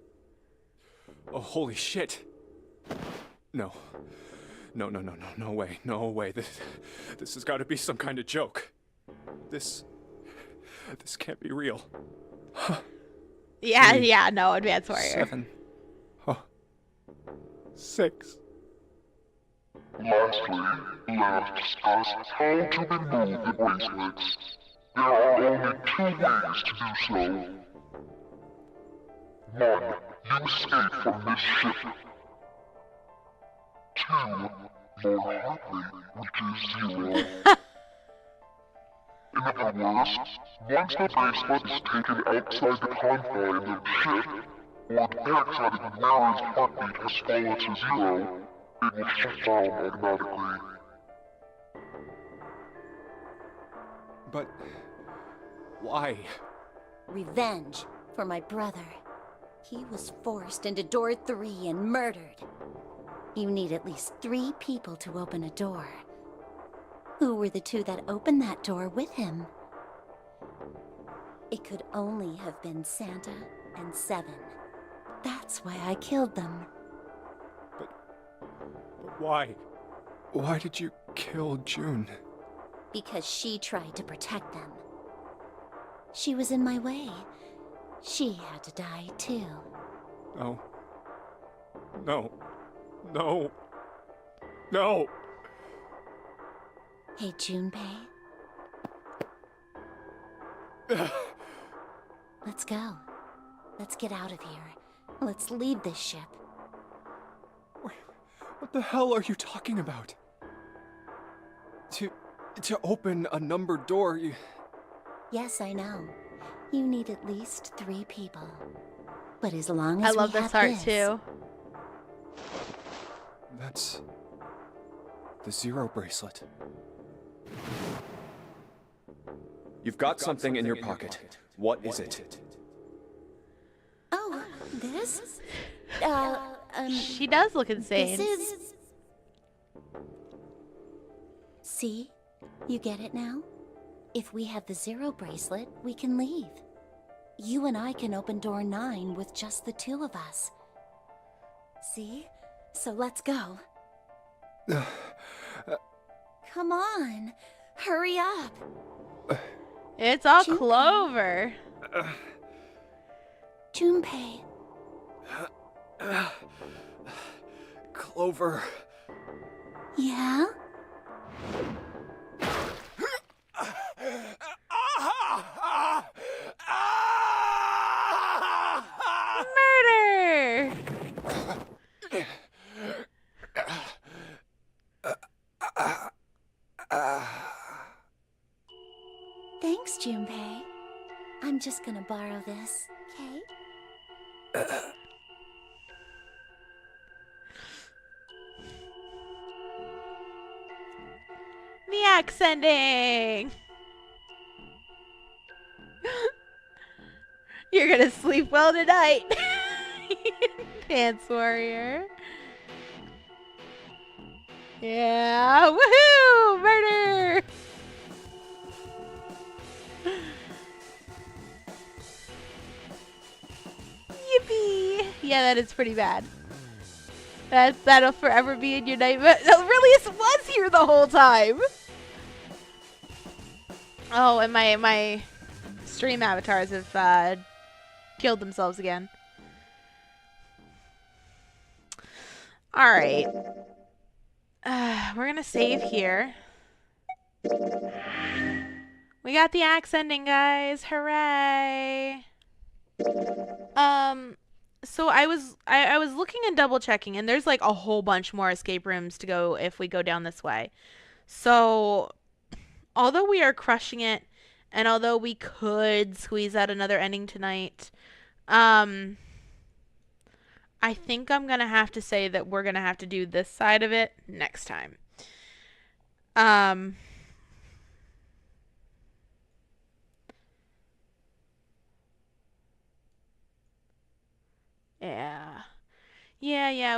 Oh, holy shit. No. No way. No way. This has got to be some kind of joke. This This can't be real. Yeah, 3, yeah, no, Advanced Warrior. 7, 6. Lastly, let us discuss how to remove the bracelets. There are only 2 ways to do so. 1. You escape from this ship. 2. Your heart rate reaches 0. In other words, once the bracelet is taken outside the confines of the ship, or the parasitic wearer's heartbeat has fallen to 0, it will shut down automatically. But why? Revenge for my brother. He was forced into door 3 and murdered. You need at least 3 people to open a door. Who were the 2 that opened that door with him? It could only have been Santa and 7. That's why I killed them. But why? Why did you kill June? Because she tried to protect them. She was in my way. She had to die too. No. No. No. No. Hey, Junpei. Let's go. Let's get out of here. Let's leave this ship. What the hell are you talking about? To open a numbered door, you... Yes, I know. You need at least 3 people. But as long I as love we this have art this, too. That's the 0 bracelet. You've got something in your pocket. What is it? Oh, this? She does look insane. This is... See? You get it now? If we have the 0 bracelet, we can leave. You and I can open door 9 with just the 2 of us. See? So let's go. Come on. Hurry up. It's all Junpei. Clover. Junpei. Clover. Yeah? Murder! Thanks, Junpei. I'm just gonna borrow this, okay? The accenting! You're gonna sleep well tonight. Dance warrior. Yeah, woohoo! Murder! Yippee! Yeah, that is pretty bad. That'll forever be in your nightmare. Aurelius was here the whole time. Oh, and my stream avatars have killed themselves again. All right. We're gonna save here. We got the axe ending, guys. Hooray! So I was looking and double checking, and there's like a whole bunch more escape rooms to go if we go down this way. So although we are crushing it, and although we could squeeze out another ending tonight, I think I'm gonna have to say that we're gonna have to do this side of it next time. Yeah.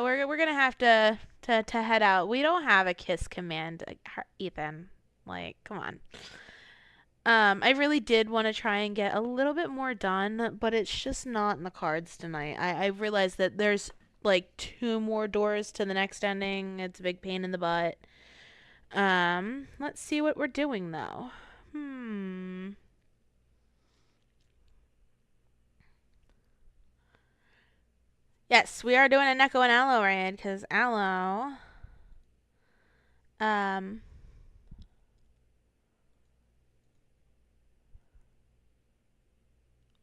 We're gonna have to head out. We don't have a kiss command, Ethan. Like, come on. I really did want to try and get a little bit more done, but it's just not in the cards tonight. I realized that there's like 2 more doors to the next ending. It's a big pain in the butt. Let's see what we're doing though. Yes, we are doing a Neko and Aloe raid because Aloe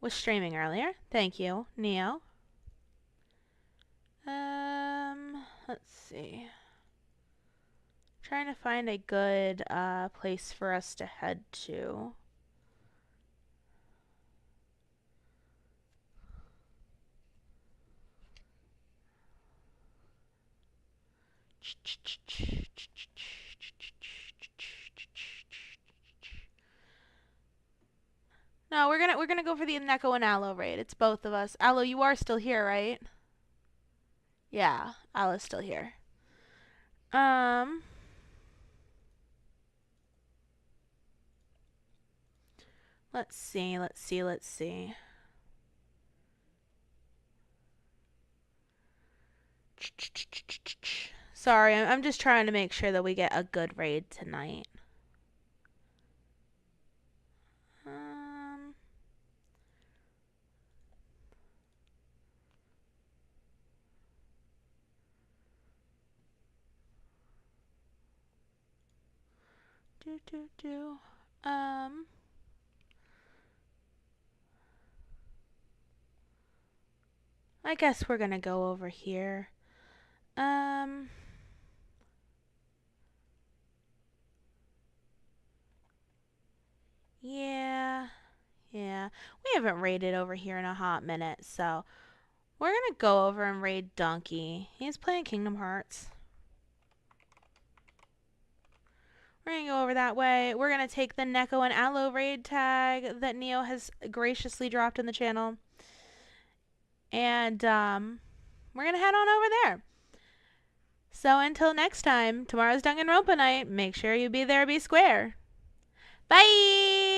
was streaming earlier. Thank you, Neo. Let's see. Trying to find a good place for us to head to. No, we're gonna go for the Neko and Aloe raid. It's both of us. Aloe, you are still here, right? Yeah, Aloe's still here. Let's see. Sorry, I'm just trying to make sure that we get a good raid tonight. I guess we're gonna go over here. Yeah. We haven't raided over here in a hot minute, so we're gonna go over and raid Donkey. He's playing Kingdom Hearts. We're gonna go over that way. We're gonna take the Neko and Aloe raid tag that Neo has graciously dropped in the channel. And we're gonna head on over there. So until next time, tomorrow's Danganronpa night. Make sure you be there, be square. Bye!